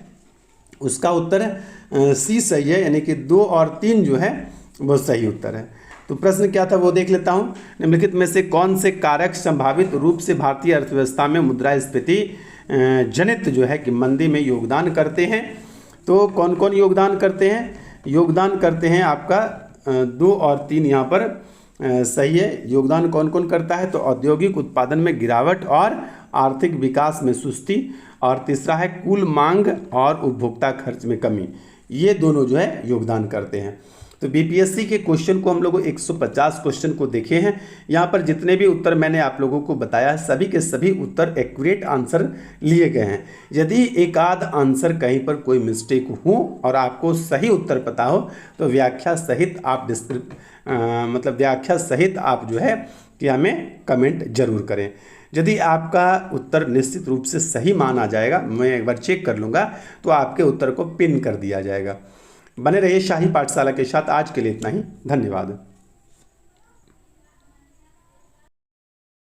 उसका उत्तर सी सही है, यानी कि 2 और 3 जो है वो सही उत्तर है। तो प्रश्न क्या था वो देख लेता हूँ। निम्नलिखित में से कौन से कारक संभावित रूप से भारतीय अर्थव्यवस्था में मुद्रास्फीति जनित जो है कि मंदी में योगदान करते हैं। तो कौन कौन योगदान करते हैं? योगदान करते हैं आपका 2 और 3 यहाँ पर सही है। योगदान कौन कौन करता है? तो औद्योगिक उत्पादन में गिरावट और आर्थिक विकास में सुस्ती, और तीसरा है कुल मांग और उपभोक्ता खर्च में कमी। ये दोनों जो है योगदान करते हैं। तो बीपीएससी के क्वेश्चन को हम लोग 150 क्वेश्चन को देखे हैं। यहाँ पर जितने भी उत्तर मैंने आप लोगों को बताया सभी के सभी उत्तर एक्यूरेट आंसर लिए गए हैं। यदि एक आध आंसर कहीं पर कोई मिस्टेक हो और आपको सही उत्तर पता हो तो व्याख्या सहित आप जो है कि हमें कमेंट जरूर करें। यदि आपका उत्तर निश्चित रूप से सही माना जाएगा, मैं एक बार चेक कर लूँगा, तो आपके उत्तर को पिन कर दिया जाएगा। बने रहिए शाही पाठशाला के साथ। आज के लिए इतना ही, धन्यवाद।